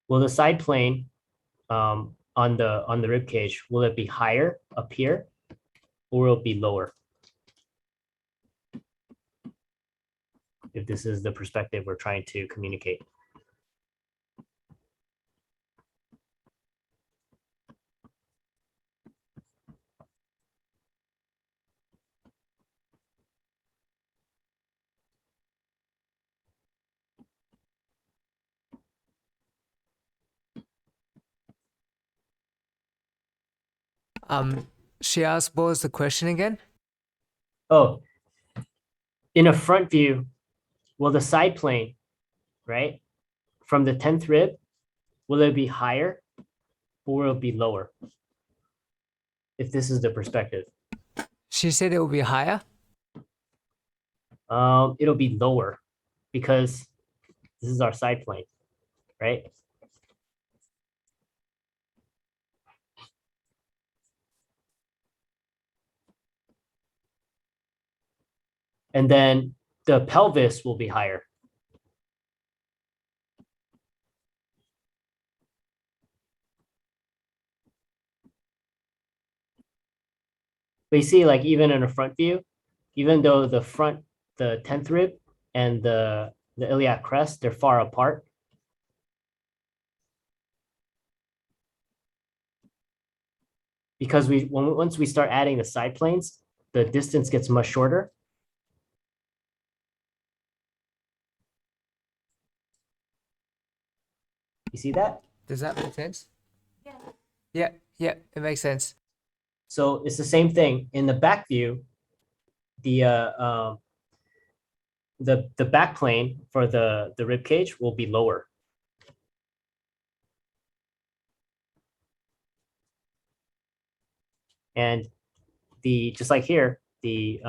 [SPEAKER 1] Will the side plane on the rib cage, will it be higher up here or will it be lower? If this is the perspective we're trying to communicate.
[SPEAKER 2] She asked what was the question again?
[SPEAKER 1] Oh, in a front view, will the side plane, right, from the 10th rib, will it be higher or will it be lower? If this is the perspective.
[SPEAKER 2] She said it will be higher.
[SPEAKER 1] It'll be lower because this is our side plane, right? And then the pelvis will be higher. But you see, like even in a front view, even though the 10th rib and the iliac crest, they're far apart. Because once we start adding the side planes, the distance gets much shorter. You see that?
[SPEAKER 2] Does that make sense? Yeah, it makes sense.
[SPEAKER 1] So it's the same thing in the back view. The back plane for the rib cage will be lower. And just like here, the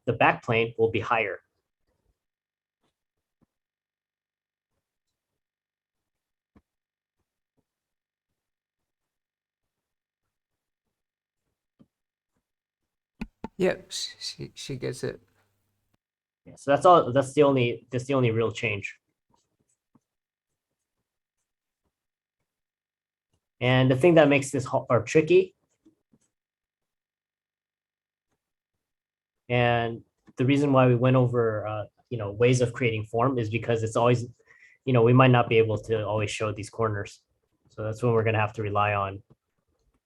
[SPEAKER 1] back plane will be higher.
[SPEAKER 2] Yep, she gets it.
[SPEAKER 1] Yeah, so that's all. That's the only real change. And the thing that makes this tricky, and the reason why we went over ways of creating form is because it's always, we might not be able to always show these corners. So that's when we're going to have to rely on,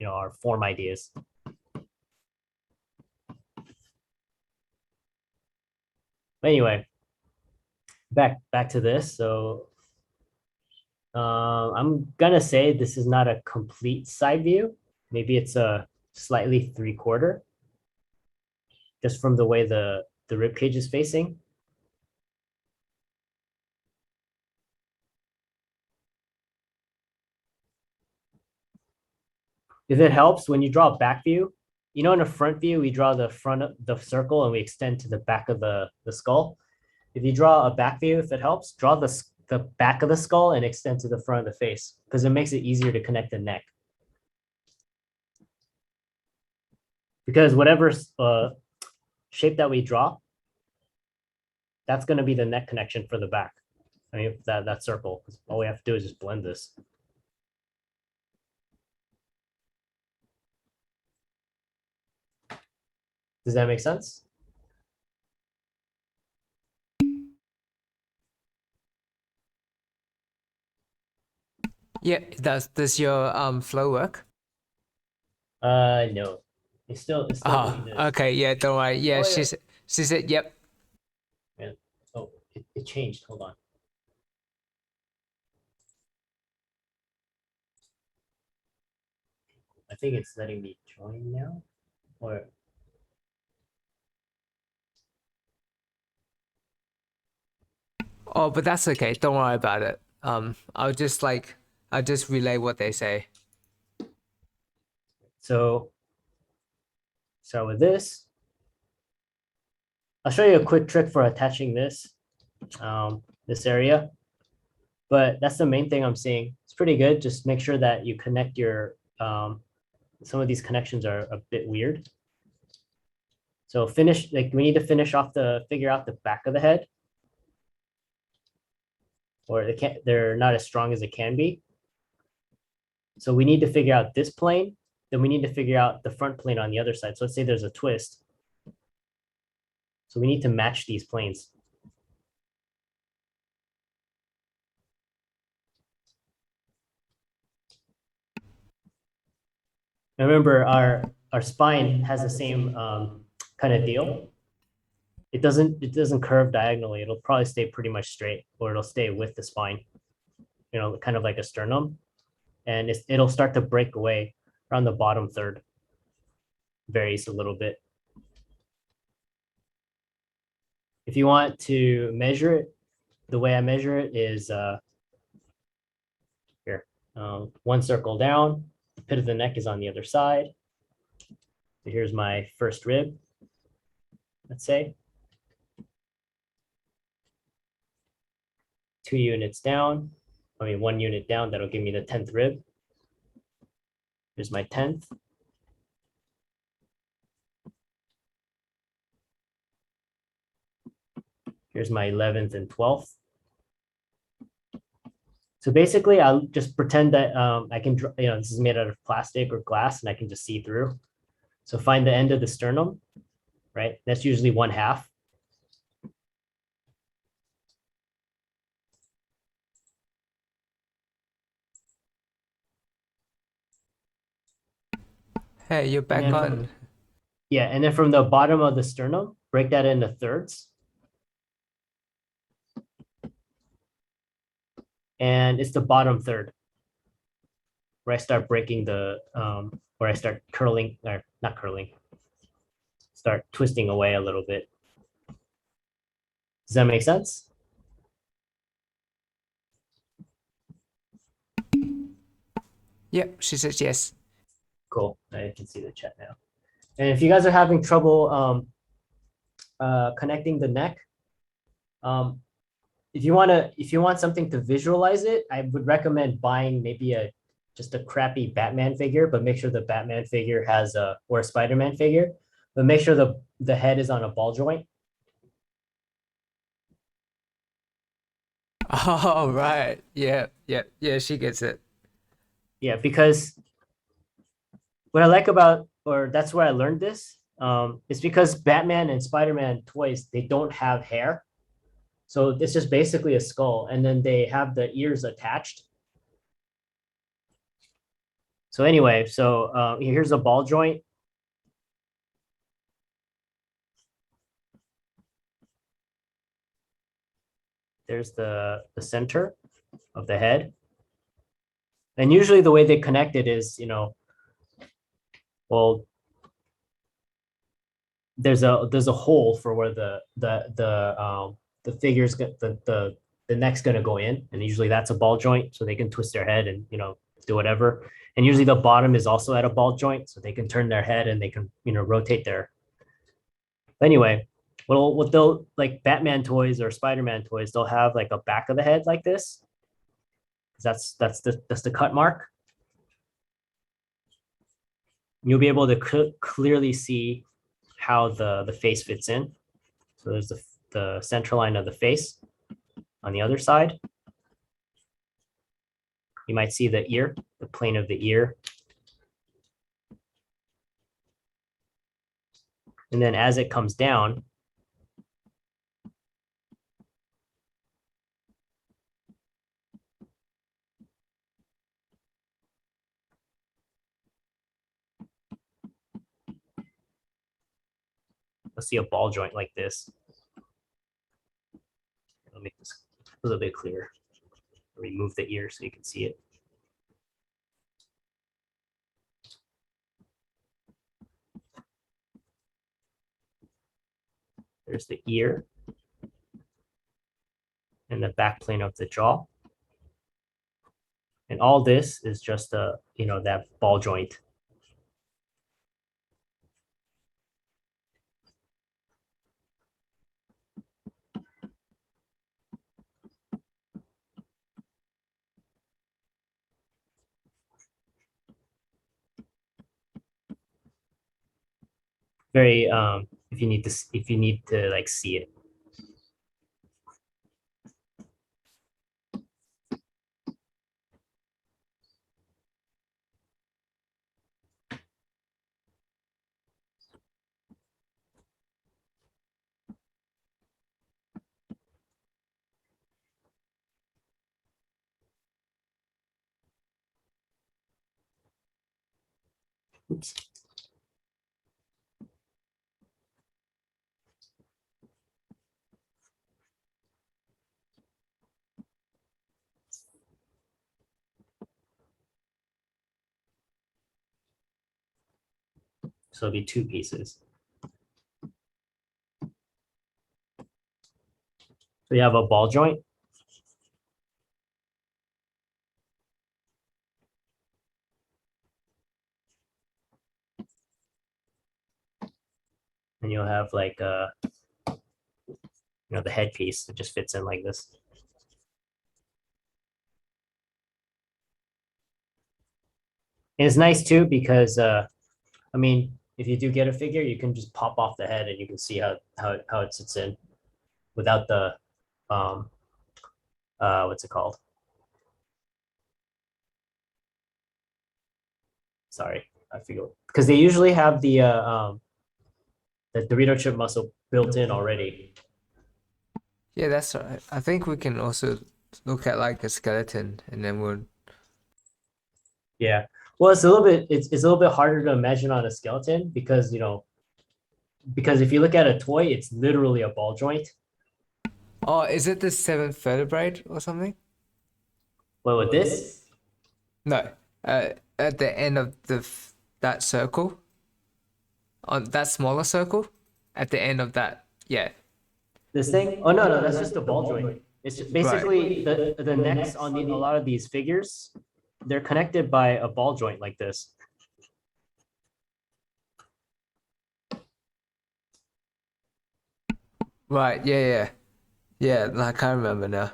[SPEAKER 1] our form ideas. Anyway, back to this. So I'm gonna say this is not a complete side view. Maybe it's a slightly 3/4, just from the way the rib cage is facing. If it helps, when you draw a back view, you know, in a front view, we draw the front of the circle and we extend to the back of the skull. If you draw a back view, if it helps, draw the back of the skull and extend to the front of the face because it makes it easier to connect the neck. Because whatever shape that we draw, that's going to be the neck connection for the back. I mean, that circle. All we have to do is just blend this. Does that make sense?
[SPEAKER 2] Yeah, does your flow work?
[SPEAKER 1] No. It's still
[SPEAKER 2] Oh,
[SPEAKER 1] doing this.
[SPEAKER 2] okay, yeah, don't worry. Yeah,
[SPEAKER 1] Oh, yeah.
[SPEAKER 2] she said, yep.
[SPEAKER 1] Yeah. Oh, it changed. Hold on. I think it's letting me join now. Or
[SPEAKER 2] Oh, but that's okay. Don't worry about it. I'll just relay what they say.
[SPEAKER 1] so start with this. I'll show you a quick trick for attaching this, this area. But that's the main thing I'm seeing. It's pretty good. Just make sure that you connect your, some of these connections are a bit weird. So finish, like we need to finish off figure out the back of the head. Or they're not as strong as it can be. So we need to figure out this plane, then we need to figure out the front plane on the other side. So let's say there's a twist. So we need to match these planes. Remember, our spine has the same kind of deal. It doesn't curve diagonally. It'll probably stay pretty much straight, or it'll stay with the spine, you know, kind of like a sternum. And it'll start to break away around the bottom third. Varies a little bit. If you want to measure it, the way I measure it is here. One circle down, the pit of the neck is on the other side. So here's my first rib, let's say. 2 units down, I mean 1 unit down, that'll give me the 10th rib. Here's my 10th. Here's my 11th and 12th. So basically, I'll just pretend that I can, you know, this is made out of plastic or glass and I can just see through. So find the end of the sternum, right? That's usually 1/2.
[SPEAKER 2] Hey, you're back on.
[SPEAKER 1] Yeah, and then from the bottom of the sternum, break that into thirds. And it's the bottom third where I start breaking where I start curling, or not curling, start twisting away a little bit. Does that make sense?
[SPEAKER 2] Yep, she says yes.
[SPEAKER 1] Cool, I can see the chat now. And if you guys are having trouble connecting the neck, if you want something to visualize it, I would recommend buying maybe just a crappy Batman figure, but make sure the Batman figure has or a Spider-Man figure, but make sure the head is on a ball joint.
[SPEAKER 2] Oh, right. Yeah, she gets it.
[SPEAKER 1] Yeah, because what I like about, or that's where I learned this, is because Batman and Spider-Man toys, they don't have hair. So it's just basically a skull, and then they have the ears attached. So anyway, so here's a ball joint. There's the center of the head. And usually the way they connect it is, you know, well, there's a hole for where the figures get the neck's gonna go in, and usually that's a ball joint, so they can twist their head and, you know, do whatever. And usually the bottom is also at a ball joint, so they can turn their head and they can, rotate their. Anyway, well, what they'll like Batman toys or Spider-Man toys, they'll have like a back of the head like this. That's the cut mark. You'll be able to clearly see how the face fits in. So there's the center line of the face on the other side. You might see the ear, the plane of the ear. And then as it comes down, you'll see a ball joint like this. I'll make this a little bit clearer. Remove the ear so you can see it. There's the ear and the back plane of the jaw. And all this is just that ball joint. Very if you need to like see it. Oops. So it'll be two pieces. So you have a ball joint. And you'll have like the headpiece that just fits in like this. And it's nice too because I mean, if you do get a figure, you can just pop off the head and you can see how it sits in without the what's it called? Sorry, I forget because they usually have the Dorito chip muscle built in already.
[SPEAKER 2] Yeah, that's right. I think we can also look at like a skeleton and then we'll.
[SPEAKER 1] Yeah. Well, it's a little bit harder to imagine on a skeleton because because if you look at a toy, it's literally a ball joint.
[SPEAKER 2] Oh, is it the seventh vertebrae or something?
[SPEAKER 1] But with this,
[SPEAKER 2] No. At the end of that circle, on that smaller circle, at the end of that, yeah.
[SPEAKER 1] this thing, oh no, that's just a ball joint. It's basically
[SPEAKER 2] Right.
[SPEAKER 1] the necks on a lot of these figures, they're connected by a ball joint like this.
[SPEAKER 2] Right, yeah. Yeah, I can't remember now.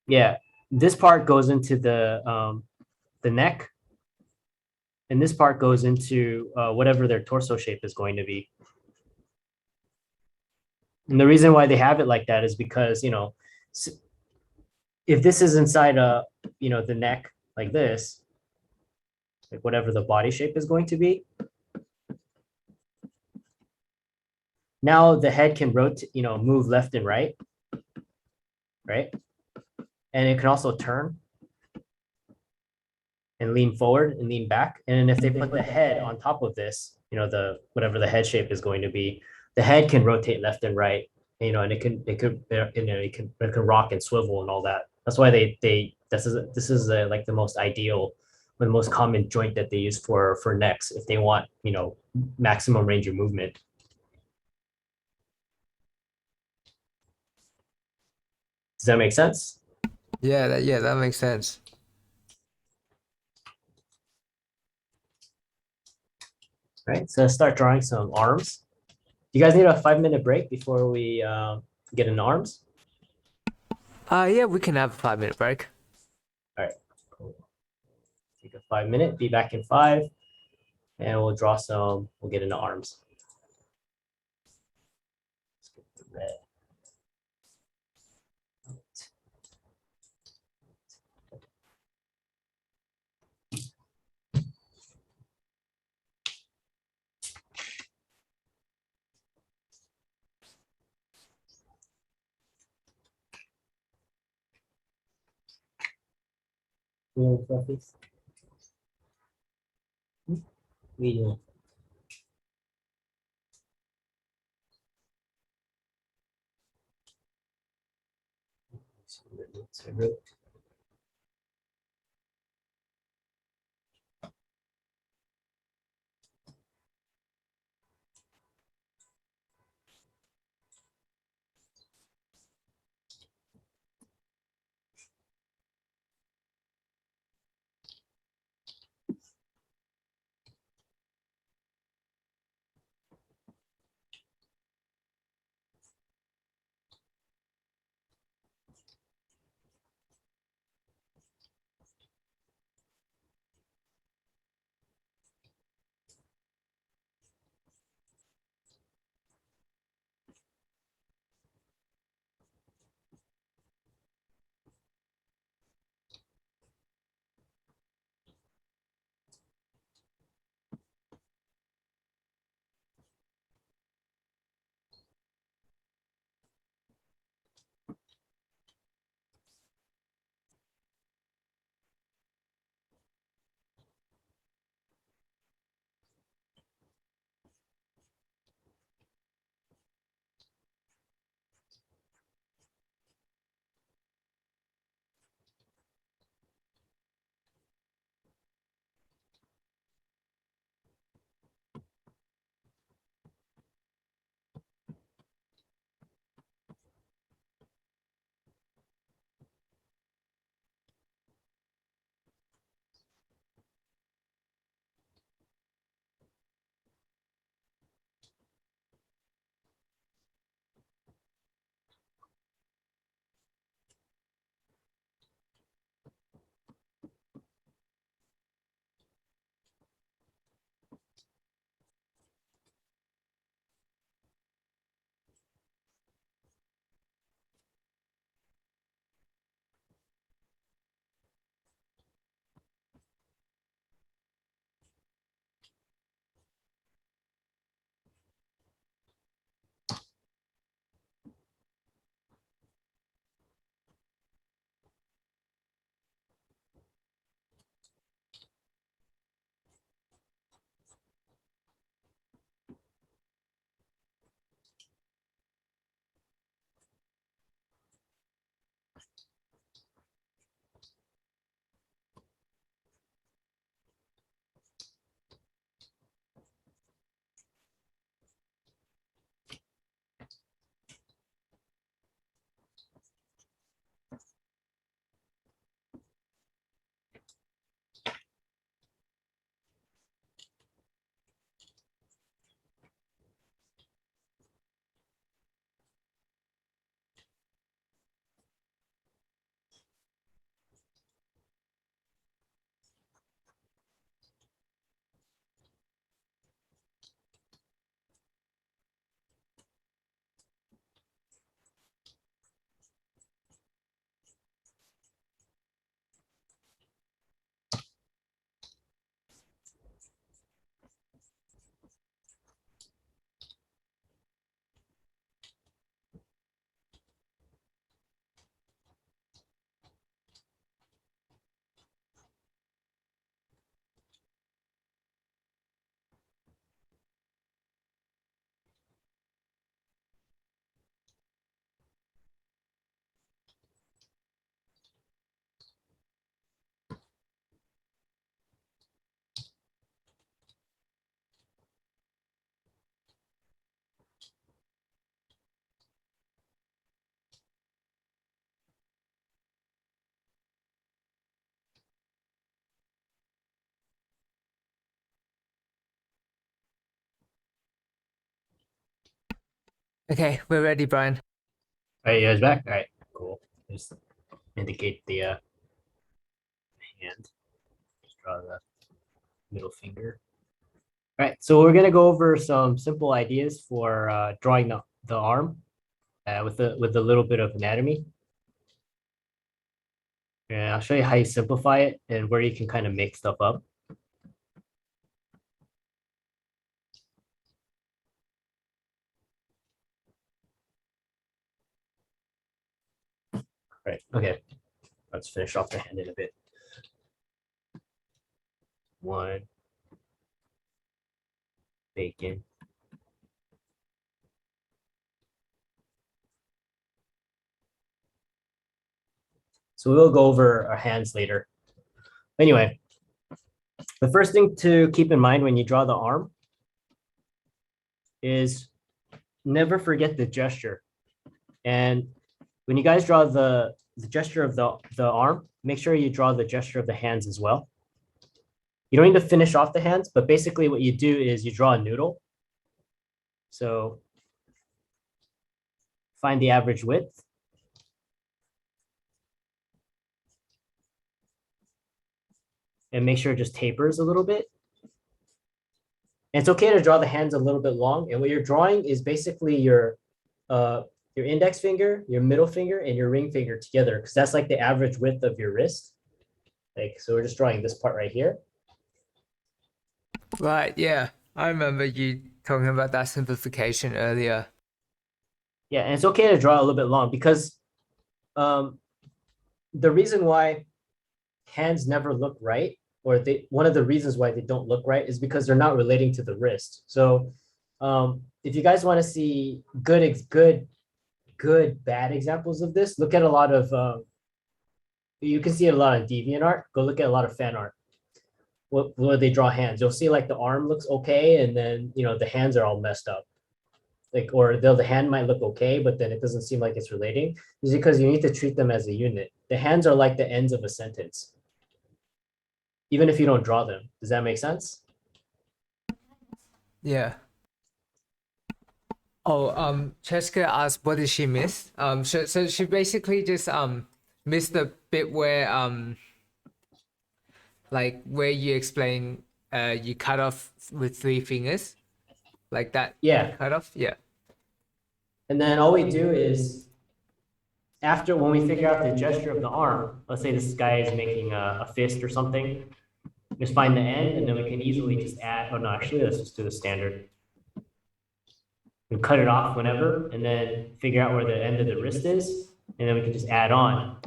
[SPEAKER 1] Yeah, this part goes into the neck, and this part goes into whatever their torso shape is going to be. And the reason why they have it like that is because if this is inside the neck like this, like whatever the body shape is going to be, now the head can rotate, move left and right, and it can also turn and lean forward and lean back. And if they put the head on top of this, the whatever the head shape is going to be, the head can rotate left and right, and it can rock and swivel and all that. That's why this is like the most ideal, the most common joint that they use for necks if they want maximum range of movement. Does that make sense?
[SPEAKER 2] Yeah, that makes sense.
[SPEAKER 1] right? So let's start drawing some arms. Do you guys need a 5 minute break before we get into arms?
[SPEAKER 2] Yeah, we can have a 5 minute break.
[SPEAKER 1] All right, cool. Take a 5 minute, be back in five, and we'll draw some, we'll get into arms. Let's get the red. Medium fluffies. Medium.
[SPEAKER 2] Okay, we're ready, Brian.
[SPEAKER 1] All right, you guys back? All right, cool. Just indicate the hand. Just draw the middle finger. All right, so we're gonna go over some simple ideas for drawing the arm with a little bit of anatomy. And I'll show you how you simplify it and where you can kind of make stuff up. Right, okay. Let's finish off the hand in a bit. One, bacon. So we'll go over our hands later. Anyway, the first thing to keep in mind when you draw the arm is never forget the gesture. And when you guys draw the gesture of the arm, make sure you draw the gesture of the hands as well. You don't need to finish off the hands, but basically what you do is you draw a noodle. So find the average width. And make sure it just tapers a little bit. And it's okay to draw the hands a little bit long. And what you're drawing is basically your index finger, your middle finger, and your ring finger together, because that's like the average width of your wrist. Like, so we're just drawing this part right here.
[SPEAKER 2] Right, yeah. I remember you talking about that simplification earlier.
[SPEAKER 1] Yeah, and it's okay to draw a little bit long because the reason why hands never look right, or one of the reasons why they don't look right is because they're not relating to the wrist. So if you guys want to see good, bad examples of this, look at a lot of, you can see a lot of DeviantArt. Go look at a lot of fan art. Where they draw hands, you'll see like the arm looks okay, and then the hands are all messed up. Like, or the hand might look okay, but then it doesn't seem like it's relating. Is because you need to treat them as a unit. The hands are like the ends of a sentence, even if you don't draw them. Does that make sense?
[SPEAKER 2] Yeah. Oh, Cheska asked what did she miss? So she basically just missed the bit where like where you explain you cut off with 3 fingers, like that
[SPEAKER 1] Yeah.
[SPEAKER 2] cut off. Yeah.
[SPEAKER 1] And then all we do is after when we figure out the gesture of the arm, let's say this guy is making a fist or something, just find the end, and then we can easily just add. Oh no, actually, let's just do the standard. We cut it off whenever, and then figure out where the end of the wrist is, and then we can just add on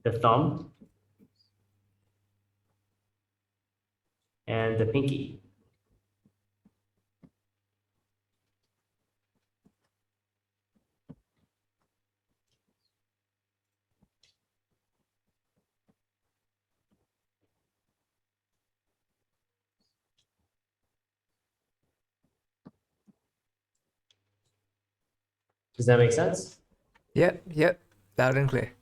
[SPEAKER 1] the thumb and the pinky. Does that make sense?
[SPEAKER 2] Yep. Loud and clear.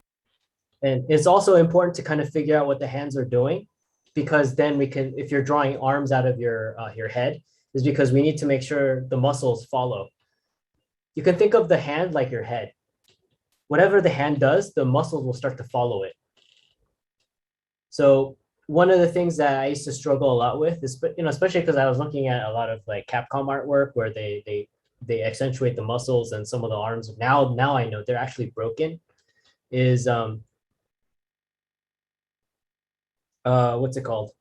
[SPEAKER 1] And it's also important to kind of figure out what the hands are doing, because then we can, if you're drawing arms out of your head, is because we need to make sure the muscles follow. You can think of the hand like your head. Whatever the hand does, the muscles will start to follow it. So one of the things that I used to struggle a lot with is, especially because I was looking at a lot of like Capcom artwork where they accentuate the muscles and some of the arms. Now I know they're actually broken. Is what's it called?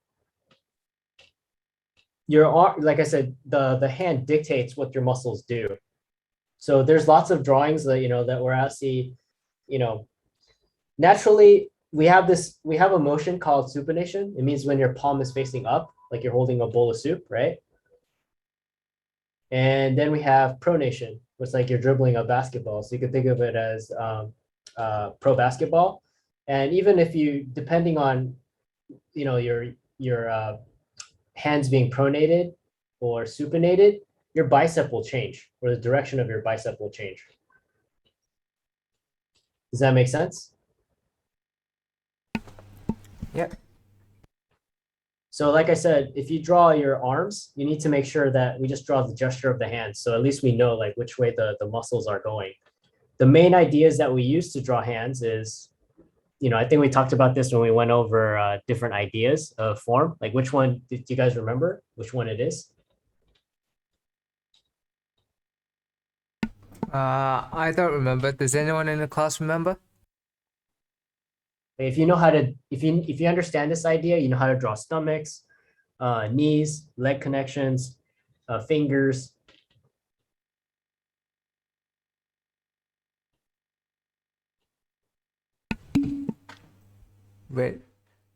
[SPEAKER 1] Your arm, like I said, the hand dictates what your muscles do. So there's lots of drawings that that we're at see, naturally we have a motion called supination. It means when your palm is facing up, like you're holding a bowl of soup, right? And then we have pronation, which is like you're dribbling a basketball. So you can think of it as pro basketball. And even if you, depending on your hands being pronated or supinated, your bicep will change, or the direction of your bicep will change. Does that make sense?
[SPEAKER 2] Yep.
[SPEAKER 1] So like I said, if you draw your arms, you need to make sure that we just draw the gesture of the hands. So at least we know like which way the muscles are going. The main ideas that we use to draw hands is, I think we talked about this when we went over different ideas of form. Like which one, do you guys remember which one it is?
[SPEAKER 2] I don't remember. Does anyone in the class remember?
[SPEAKER 1] If you know how to, if you understand this idea, you know how to draw stomachs, knees, leg connections, fingers.
[SPEAKER 2] Wait,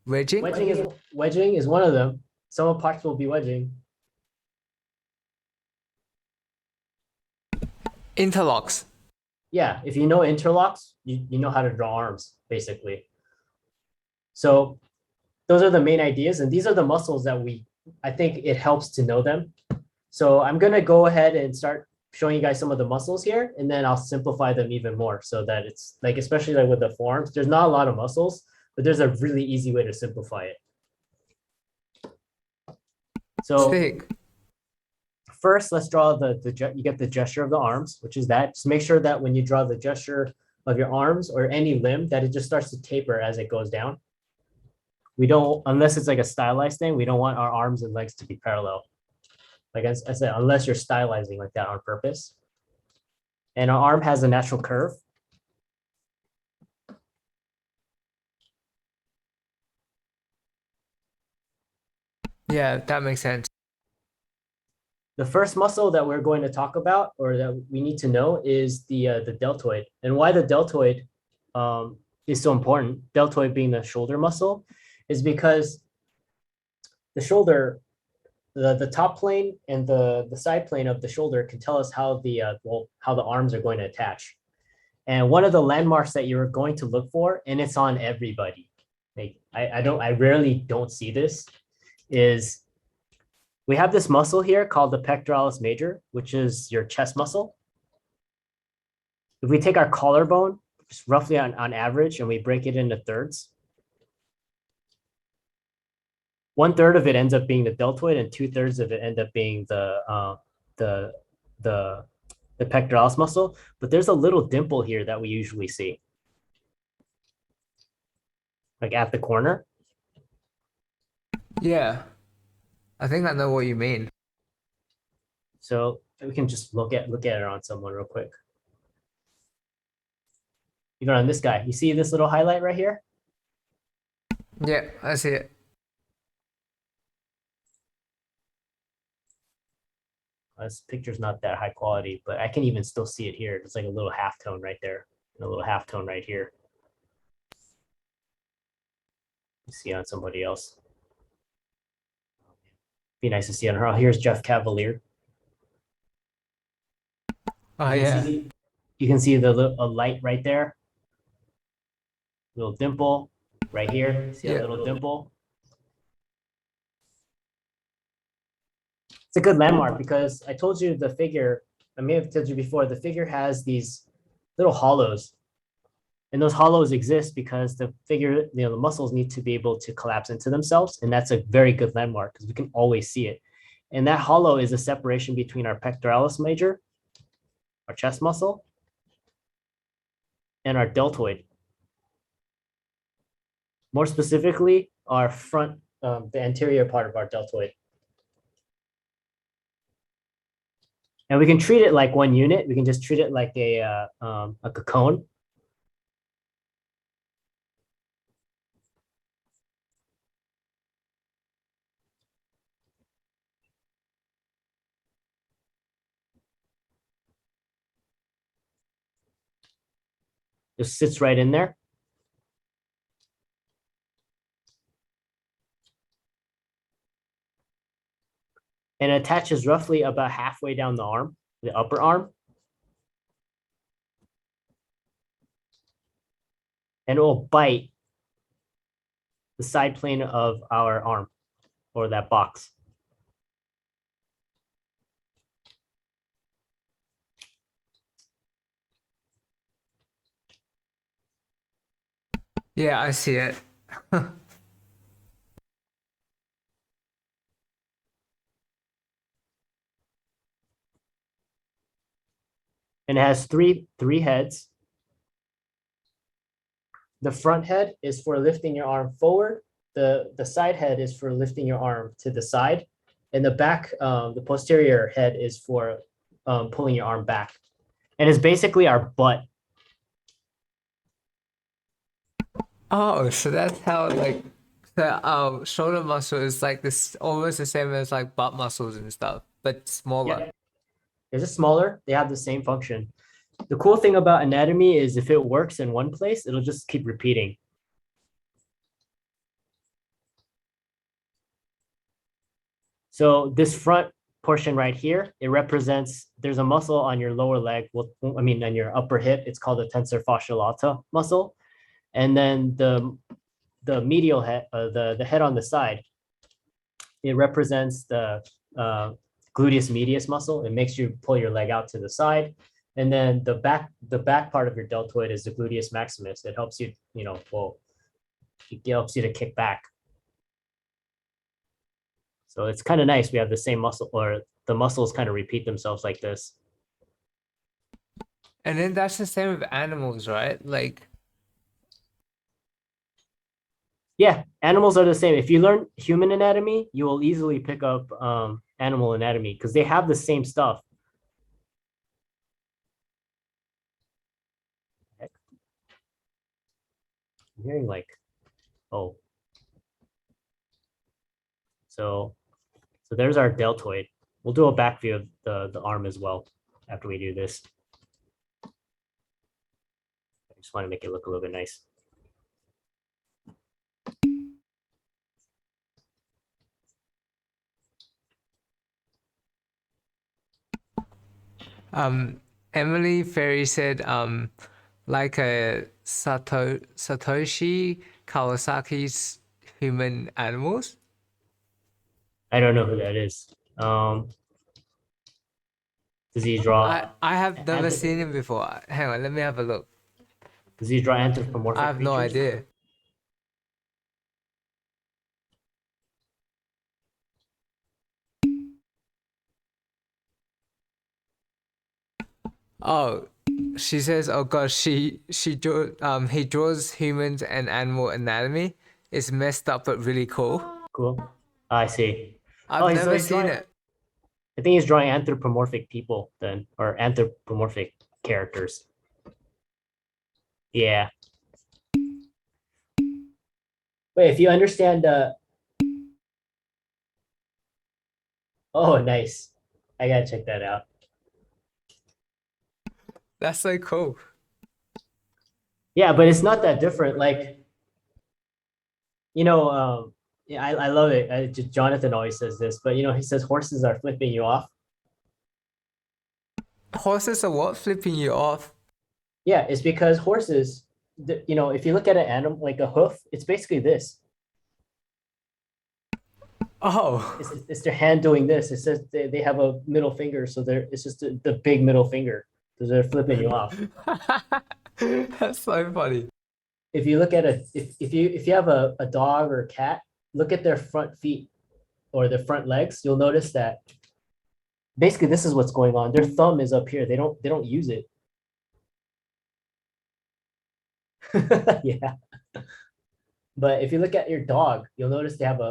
[SPEAKER 2] wedging?
[SPEAKER 1] Wedging is one of them. Some of parts will be wedging.
[SPEAKER 2] Interlocks.
[SPEAKER 1] Yeah, if you know interlocks, you know how to draw arms, basically. So those are the main ideas, and these are the muscles that I think it helps to know them. So I'm gonna go ahead and start showing you guys some of the muscles here, and then I'll simplify them even more so that it's like, especially like with the forearms, there's not a lot of muscles, but there's a really easy way to simplify it. So
[SPEAKER 2] Sick.
[SPEAKER 1] first, let's draw you get the gesture of the arms, which is that. Just make sure that when you draw the gesture of your arms or any limb, that it just starts to taper as it goes down. We don't, unless it's like a stylized thing, we don't want our arms and legs to be parallel. Like I said, unless you're stylizing like that on purpose. And our arm has a natural curve.
[SPEAKER 2] Yeah, that makes sense.
[SPEAKER 1] The first muscle that we're going to talk about, or that we need to know, is the deltoid. And why the deltoid is so important, deltoid being the shoulder muscle, is because the shoulder, the top plane and the side plane of the shoulder can tell us how how the arms are going to attach. And one of the landmarks that you're going to look for, and it's on everybody, like I rarely don't see this, is we have this muscle here called the pectoralis major, which is your chest muscle. If we take our collarbone, just roughly on average, and we break it into thirds, 1/3 of it ends up being the deltoid, and 2/3 of it end up being the the the pectoralis muscle. But there's a little dimple here that we usually see, like at the corner.
[SPEAKER 2] Yeah, I think I know what you mean.
[SPEAKER 1] So we can just look at it on someone real quick. Even on this guy, you see this little highlight right here?
[SPEAKER 2] Yeah, I see it.
[SPEAKER 1] This picture's not that high quality, but I can even still see it here. It's like a little halftone right there, and a little halftone right here. You see on somebody else. Be nice to see on her. Oh, here's Jeff Cavalier.
[SPEAKER 2] Oh
[SPEAKER 1] You can
[SPEAKER 2] yeah.
[SPEAKER 1] see you can see the a light right there, little dimple right here. See that
[SPEAKER 2] Yeah.
[SPEAKER 1] little dimple? It's a good landmark because I told you the figure, I may have told you before, the figure has these little hollows. And those hollows exist because the figure, the muscles need to be able to collapse into themselves. And that's a very good landmark because we can always see it. And that hollow is a separation between our pectoralis major, our chest muscle, and our deltoid. More specifically, our front, the anterior part of our deltoid. And we can treat it like one unit. We can just treat it like a cone. Just sits right in there. And it attaches roughly about halfway down the arm, the upper arm. And it will bite the side plane of our arm, or that box.
[SPEAKER 2] Yeah, I see it.
[SPEAKER 1] and it has three heads. The front head is for lifting your arm forward. The side head is for lifting your arm to the side, and the back, the posterior head is for pulling your arm back. And it's basically our butt.
[SPEAKER 2] Oh, so that's how like the shoulder muscle is like this almost the same as like butt muscles and stuff, but smaller.
[SPEAKER 1] Yeah, they're just smaller. They have the same function. The cool thing about anatomy is if it works in one place, it'll just keep repeating. So this front portion right here, it represents, there's a muscle on your lower leg, well, I mean, on your upper hip, it's called the tensor fasciae lata muscle. And then the medial head, the head on the side, it represents the gluteus medius muscle. It makes you pull your leg out to the side. And then the back part of your deltoid is the gluteus maximus. It helps you, well, it helps you to kick back. So it's kind of nice. We have the same muscle, or the muscles kind of repeat themselves like this.
[SPEAKER 2] And then that's the same with animals, right? Like,
[SPEAKER 1] Yeah, animals are the same. If you learn human anatomy, you will easily pick up animal anatomy because they have the same stuff. I'm hearing like, oh. So there's our deltoid. We'll do a back view of the arm as well after we do this. I just want to make it look a little bit nice.
[SPEAKER 2] Emily Ferry said, like a Satoshi Kawasaki's Human Animals.
[SPEAKER 1] I don't know who that is. Does he draw?
[SPEAKER 2] I have never seen him before. Hang on, let me have a look.
[SPEAKER 1] Does he draw anthropomorphic
[SPEAKER 2] I have no
[SPEAKER 1] features?
[SPEAKER 2] idea. Oh, she says, oh gosh, he draws humans and animal anatomy. It's messed up but really cool.
[SPEAKER 1] Cool. I see.
[SPEAKER 2] I've
[SPEAKER 1] he's
[SPEAKER 2] never
[SPEAKER 1] like
[SPEAKER 2] seen
[SPEAKER 1] drawing,
[SPEAKER 2] it.
[SPEAKER 1] I think he's drawing anthropomorphic people then, or anthropomorphic characters. Yeah. Wait, if you understand, oh, nice. I gotta check that out.
[SPEAKER 2] That's so cool.
[SPEAKER 1] Yeah, but it's not that different. Like, yeah, I love it. Jonathan always says this, but he says horses are flipping you off.
[SPEAKER 2] Horses are what? Flipping you off?
[SPEAKER 1] Yeah, it's because horses, if you look at an animal like a hoof, it's basically this.
[SPEAKER 2] Oh,
[SPEAKER 1] It's their hand doing this. It says they have a middle finger, so it's just the big middle finger. So they're flipping you off.
[SPEAKER 2] that's so funny.
[SPEAKER 1] If you look at if you have a dog or a cat, look at their front feet or their front legs, you'll notice that basically this is what's going on. Their thumb is up here. They don't use it. Yeah. But if you look at your dog, you'll notice they have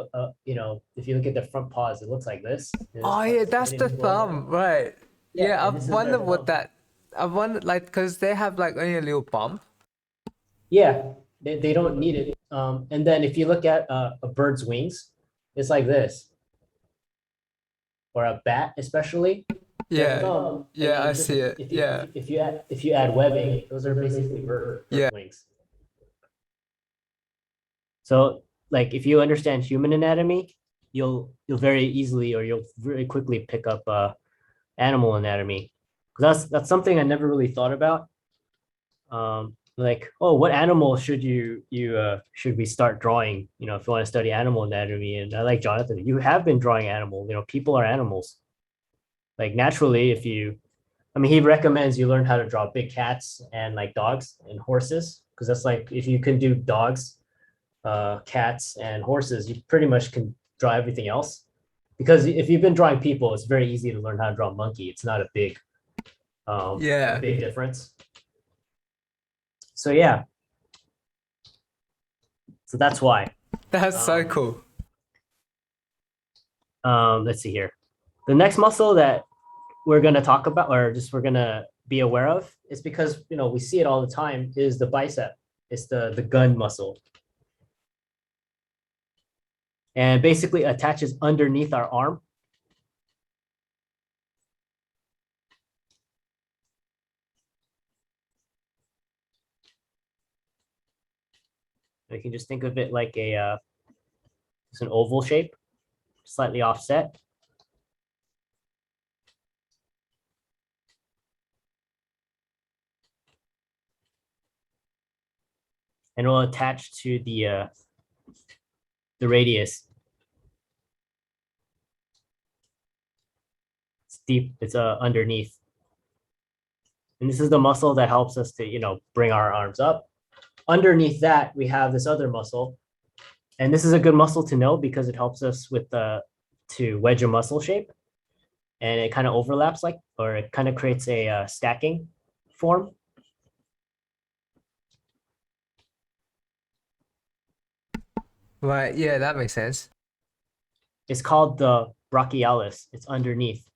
[SPEAKER 1] if you look at the front paws, it looks like this.
[SPEAKER 2] Oh yeah, that's the thumb, right? Yeah,
[SPEAKER 1] and this
[SPEAKER 2] I've
[SPEAKER 1] is their
[SPEAKER 2] wondered what
[SPEAKER 1] thumb.
[SPEAKER 2] that. I've wondered like because they have like only a little bump.
[SPEAKER 1] Yeah, they don't need it. And then if you look at a bird's wings, it's like this. Or a bat, especially. Their
[SPEAKER 2] Yeah,
[SPEAKER 1] thumb, and
[SPEAKER 2] yeah,
[SPEAKER 1] then
[SPEAKER 2] I see it. Yeah,
[SPEAKER 1] if you add webbing, those are basically bird
[SPEAKER 2] yeah.
[SPEAKER 1] wings. So like if you understand human anatomy, you'll very easily or you'll very quickly pick up animal anatomy. Because that's something I never really thought about. Like, oh, what animal should should we start drawing? If you want to study animal anatomy. And I like Jonathan, you have been drawing animal. People are animals. Like naturally, he recommends you learn how to draw big cats and like dogs and horses, because that's like if you can do dogs, cats and horses, you pretty much can draw everything else. Because if you've been drawing people, it's very easy to learn how to draw a monkey. It's not a big A
[SPEAKER 2] Yeah,
[SPEAKER 1] big difference. So yeah, so that's why.
[SPEAKER 2] that's so
[SPEAKER 1] Um,
[SPEAKER 2] cool.
[SPEAKER 1] let's see here. The next muscle that we're going to talk about, or just we're going to be aware of, is because we see it all the time, is the bicep. It's the gun muscle, and basically attaches underneath our arm. You can just think of it like it's an oval shape, slightly offset. And it will attach to the radius. It's deep, it's underneath. And this is the muscle that helps us to bring our arms up. Underneath that, we have this other muscle. And this is a good muscle to know because it helps us with to wedge a muscle shape. And it kind of overlaps or it kind of creates a stacking form.
[SPEAKER 2] Right, yeah, that makes sense.
[SPEAKER 1] It's called the brachialis. It's underneath.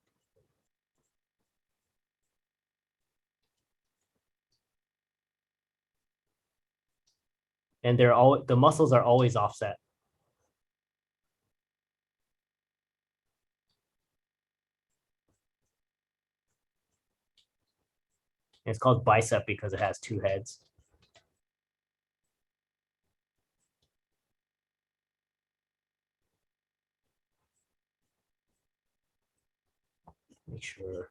[SPEAKER 1] And the muscles are always offset. And it's called bicep because it has two heads. Make sure.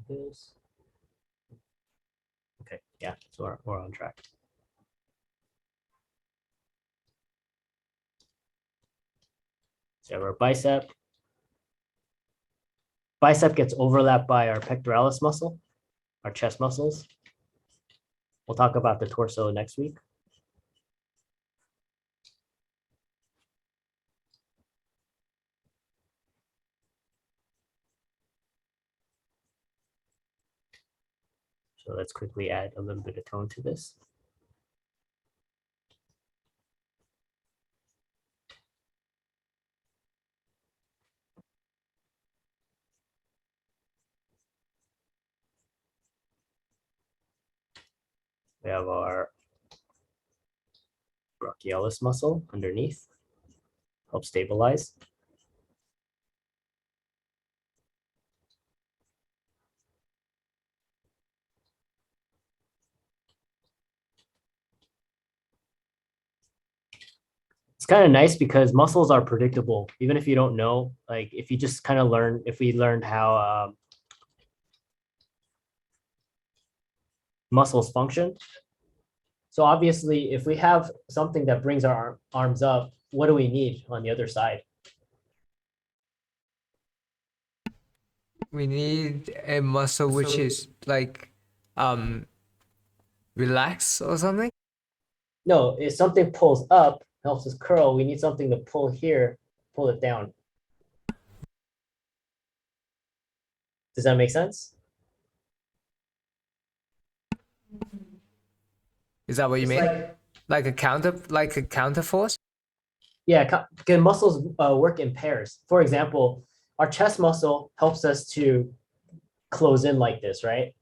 [SPEAKER 1] This. Okay, yeah, so we're on track. So we have our bicep. Bicep gets overlapped by our pectoralis muscle, our chest muscles. We'll talk about the torso next week. So let's quickly add a little bit of tone to this. We have our brachialis muscle underneath, help stabilize. It's kind of nice because muscles are predictable, even if you don't know. Like if you just kind of learn, if we learned how muscles function. So obviously, if we have something that brings our arms up, what do we need on the other side?
[SPEAKER 2] We need a muscle which is like um relax or something.
[SPEAKER 1] No, if something pulls up, helps us curl, we need something to pull here, pull it down. Does that make sense?
[SPEAKER 2] Is that what you
[SPEAKER 1] It's
[SPEAKER 2] mean?
[SPEAKER 1] like,
[SPEAKER 2] Like a counter force?
[SPEAKER 1] yeah, can muscles work in pairs? For example, our chest muscle helps us to close in like this, right?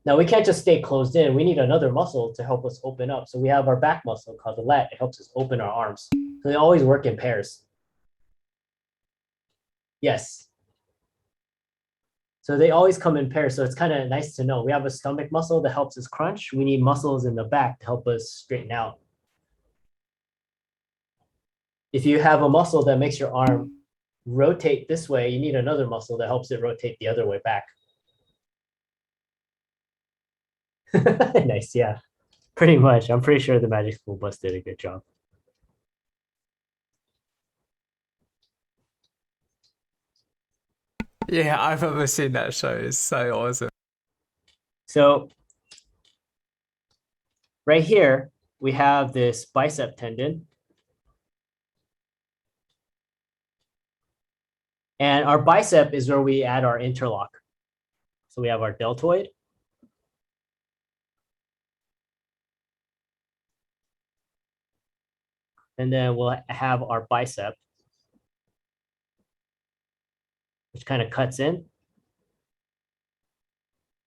[SPEAKER 1] Now we can't just stay closed in. We need another muscle to help us open up. So we have our back muscle called the lat. It helps us open our arms. So they always work in pairs. Yes. So they always come in pairs. So it's kind of nice to know. We have a stomach muscle that helps us crunch. We need muscles in the back to help us straighten out. If you have a muscle that makes your arm rotate this way, you need another muscle that helps it rotate the other way back. Nice, yeah. Pretty much. I'm pretty sure the Magic School Bus did a good job.
[SPEAKER 2] Yeah, I've ever seen that show. It's so awesome.
[SPEAKER 1] So right here, we have this bicep tendon. And our bicep is where we add our interlock. So we have our deltoid. And then we'll have our bicep, which kind of cuts in.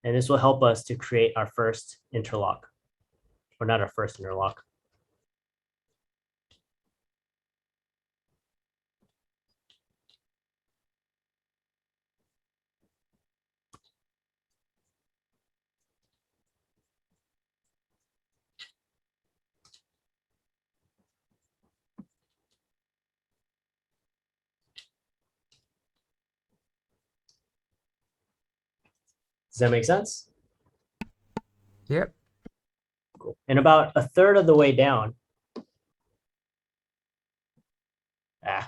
[SPEAKER 1] And this will help us to create our first interlock, or not our first interlock. Does that make sense?
[SPEAKER 2] Yep.
[SPEAKER 1] Cool. And about a third of the way down, a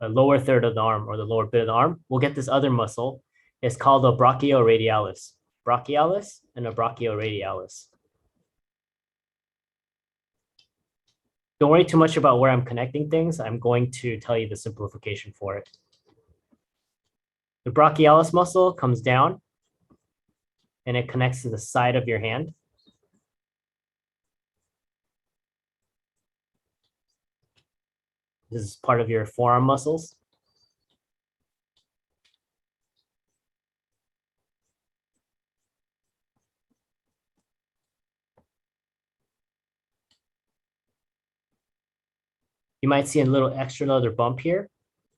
[SPEAKER 1] lower third of the arm or the lower bit of the arm, we'll get this other muscle. It's called a brachioradialis. Brachialis and a brachioradialis. Don't worry too much about where I'm connecting things. I'm going to tell you the simplification for it. The brachialis muscle comes down and it connects to the side of your hand. This is part of your forearm muscles. You might see a little extra bump here.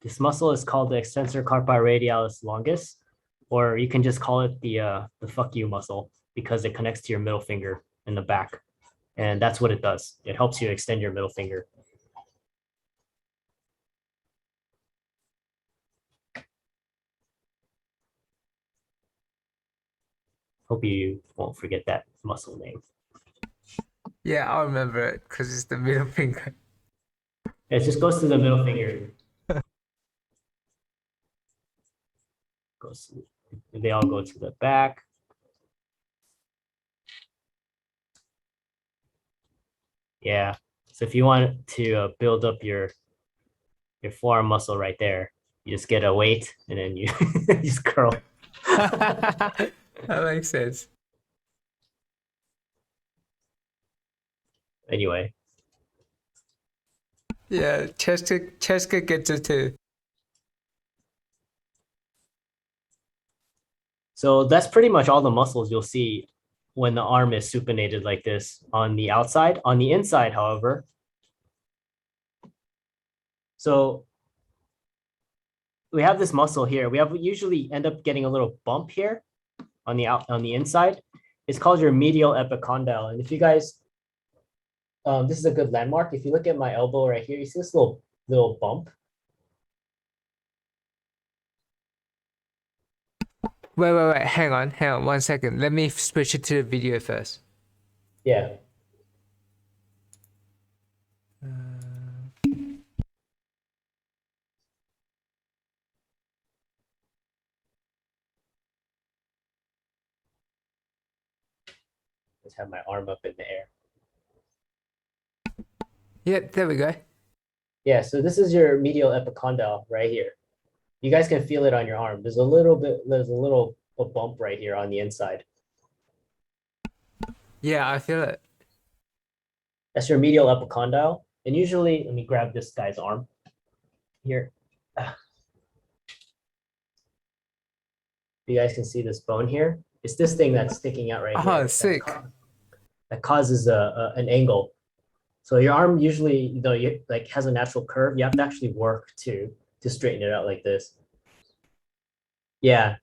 [SPEAKER 1] This muscle is called the extensor carpi radialis longus, or you can just call it the fuck you muscle because it connects to your middle finger in the back. And that's what it does. It helps you extend your middle finger. Hope you won't forget that muscle name.
[SPEAKER 2] Yeah, I'll remember it because it's the middle finger.
[SPEAKER 1] It just goes to the middle finger. They all go to the back. Yeah. So if you want to build up your forearm muscle right there, you just get a weight and then you just curl.
[SPEAKER 2] That makes sense.
[SPEAKER 1] Anyway.
[SPEAKER 2] Yeah, Cheska gets it too.
[SPEAKER 1] So that's pretty much all the muscles you'll see when the arm is supinated like this on the outside. On the inside, however, so we have this muscle here. We usually end up getting a little bump here on the inside. It's called your medial epicondyle. And if you guys, this is a good landmark. If you look at my elbow right here, you see this little bump.
[SPEAKER 2] Wait. Hang on 1 second. Let me switch it to the video first.
[SPEAKER 1] Yeah. Let's have my arm up in the air.
[SPEAKER 2] Yeah, there we go.
[SPEAKER 1] Yeah, so this is your medial epicondyle right here. You guys can feel it on your arm. There's a little bump right here on the inside.
[SPEAKER 2] Yeah, I feel it.
[SPEAKER 1] That's your medial epicondyle. And usually, let me grab this guy's arm here. You guys can see this bone here. It's this thing that's sticking out right here.
[SPEAKER 2] Oh, sick.
[SPEAKER 1] That causes an angle. So your arm usually, has a natural curve. You have to actually work to straighten it out like this. Yeah.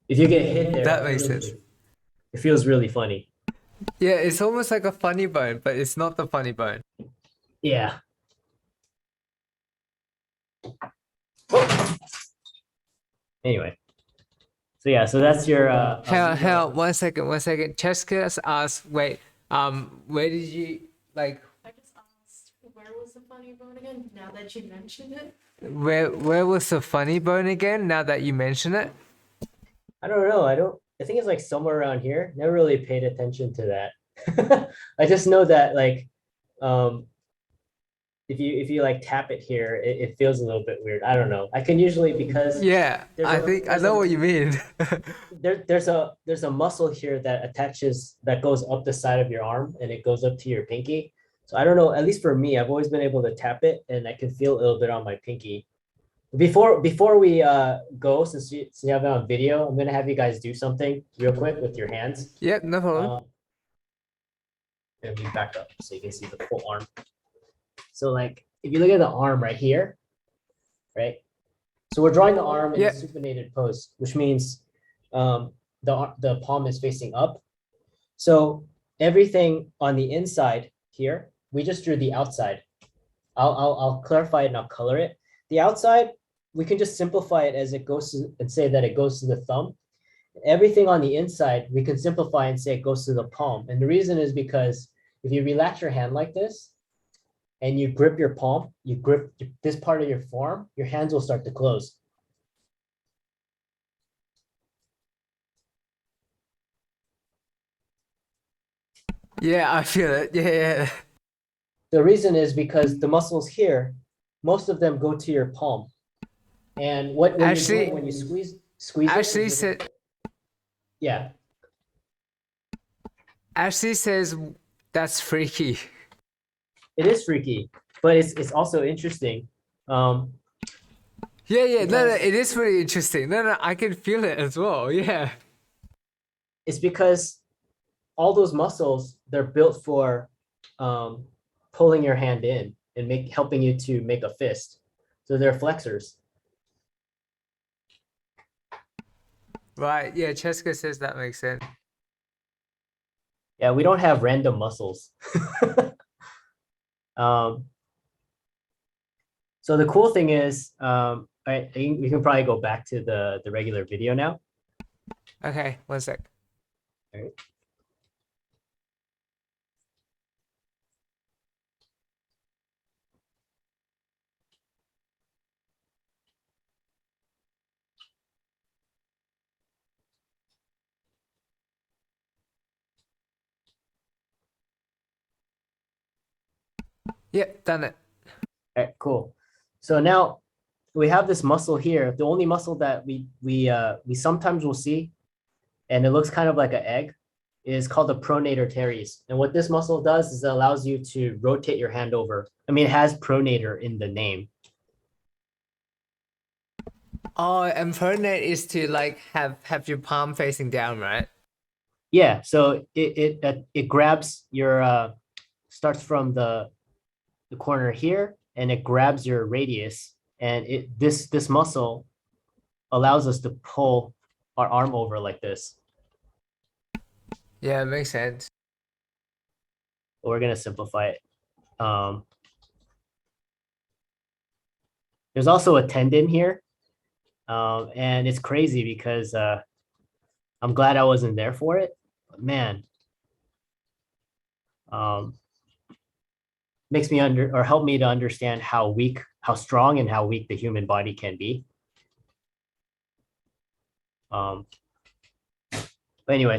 [SPEAKER 1] If you get hit there,
[SPEAKER 2] That makes sense.
[SPEAKER 1] It feels really funny.
[SPEAKER 2] Yeah, it's almost like a funny bone, but it's not the funny bone.
[SPEAKER 1] Yeah. Anyway. So yeah, so that's your
[SPEAKER 2] Hang on, 1 second. Cheska asked, wait, where did you like
[SPEAKER 3] I just asked, where was the funny bone again? Now that you mentioned it.
[SPEAKER 2] where was the funny bone again now that you mention it?
[SPEAKER 1] I don't know. I think it's like somewhere around here. Never really paid attention to that. I just know that if you like tap it here, it feels a little bit weird. I don't know. I can usually because
[SPEAKER 2] Yeah,
[SPEAKER 1] there's
[SPEAKER 2] I
[SPEAKER 1] a
[SPEAKER 2] think I
[SPEAKER 1] there's
[SPEAKER 2] know
[SPEAKER 1] a
[SPEAKER 2] what you mean.
[SPEAKER 1] there's a muscle here that attaches that goes up the side of your arm and it goes up to your pinky. So I don't know, at least for me, I've always been able to tap it and I can feel a little bit on my pinky. Before we go, since you have it on video, I'm gonna have you guys do something real quick with your hands.
[SPEAKER 2] Yep, no problem.
[SPEAKER 1] Let me back up so you can see the full arm. So like if you look at the arm right here, right? So we're drawing the arm in a
[SPEAKER 2] Yeah.
[SPEAKER 1] supinated pose, which means the palm is facing up. So everything on the inside here, we just drew the outside. I'll clarify it and I'll color it. The outside, we can just simplify it as it goes to, and say that it goes to the thumb. Everything on the inside, we can simplify and say it goes to the palm. And the reason is because if you relax your hand like this and you grip your palm, you grip this part of your forearm, your hands will start to close.
[SPEAKER 2] Yeah, I feel it. Yeah.
[SPEAKER 1] The reason is because the muscles here, most of them go to your palm. And what when
[SPEAKER 2] Actually-
[SPEAKER 1] when you squeeze it,
[SPEAKER 2] Ashley
[SPEAKER 1] is
[SPEAKER 2] said
[SPEAKER 1] yeah,
[SPEAKER 2] Ashley says that's freaky.
[SPEAKER 1] it is freaky, but it's also interesting.
[SPEAKER 2] Yeah, no,
[SPEAKER 1] Because-
[SPEAKER 2] it is pretty interesting. No, I can feel it as well. Yeah.
[SPEAKER 1] It's because all those muscles, they're built for pulling your hand in and helping you to make a fist. So they're flexors.
[SPEAKER 2] Right. Yeah, Cheska says that makes sense.
[SPEAKER 1] Yeah, we don't have random muscles. So the cool thing is, I think we can probably go back to the regular video now.
[SPEAKER 2] Okay, one sec.
[SPEAKER 1] Alright.
[SPEAKER 2] Yep, done it.
[SPEAKER 1] All right, cool. So now we have this muscle here. The only muscle that we sometimes will see, and it looks kind of like an egg, is called the pronator teres. And what this muscle does is it allows you to rotate your hand over. I mean, it has pronator in the name.
[SPEAKER 2] Oh, and pronate is to like have your palm facing down, right?
[SPEAKER 1] Yeah, so it grabs your starts from the corner here and it grabs your radius, and this muscle allows us to pull our arm over like this.
[SPEAKER 2] Yeah, it makes sense.
[SPEAKER 1] But we're gonna simplify it. There's also a tendon here, and it's crazy because I'm glad I wasn't there for it. But man, makes me help me to understand how strong and how weak the human body can be. But anyway,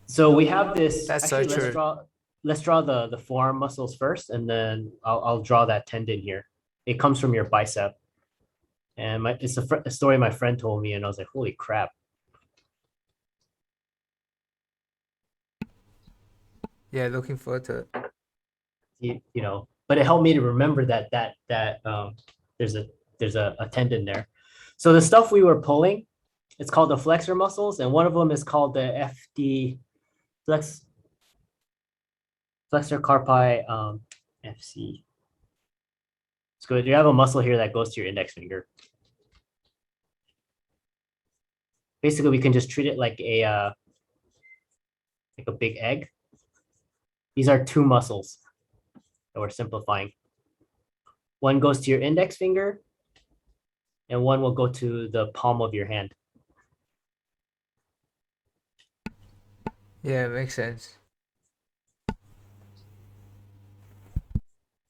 [SPEAKER 1] so we have this.
[SPEAKER 2] That's so
[SPEAKER 1] actually,
[SPEAKER 2] true.
[SPEAKER 1] Let's draw the forearm muscles first, and then I'll draw that tendon here. It comes from your bicep, and it's a story my friend told me, and I was like, holy crap.
[SPEAKER 2] Yeah, looking forward to it.
[SPEAKER 1] You know, but it helped me to remember that there's a tendon there. So the stuff we were pulling, it's called the flexor muscles, and one of them is called the FD flexor carpi FC. It's good. You have a muscle here that goes to your index finger. Basically, we can just treat it like a big egg. These are two muscles that we're simplifying. One goes to your index finger, and one will go to the palm of your hand.
[SPEAKER 2] Yeah, it makes sense.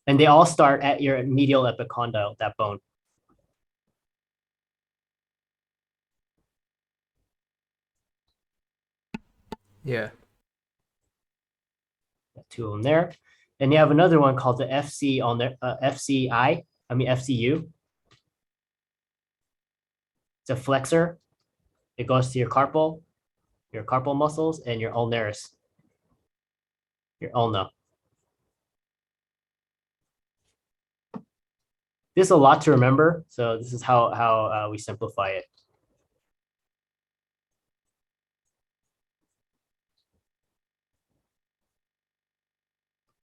[SPEAKER 1] And they all start at your medial epicondyle, that bone.
[SPEAKER 2] Yeah.
[SPEAKER 1] Two of them there. And you have another one called the FC on there, FCI, I mean FCU. It's a flexor. It goes to your carpal muscles, and your ulnaris, your ulna. This is a lot to remember, so this is how we simplify it.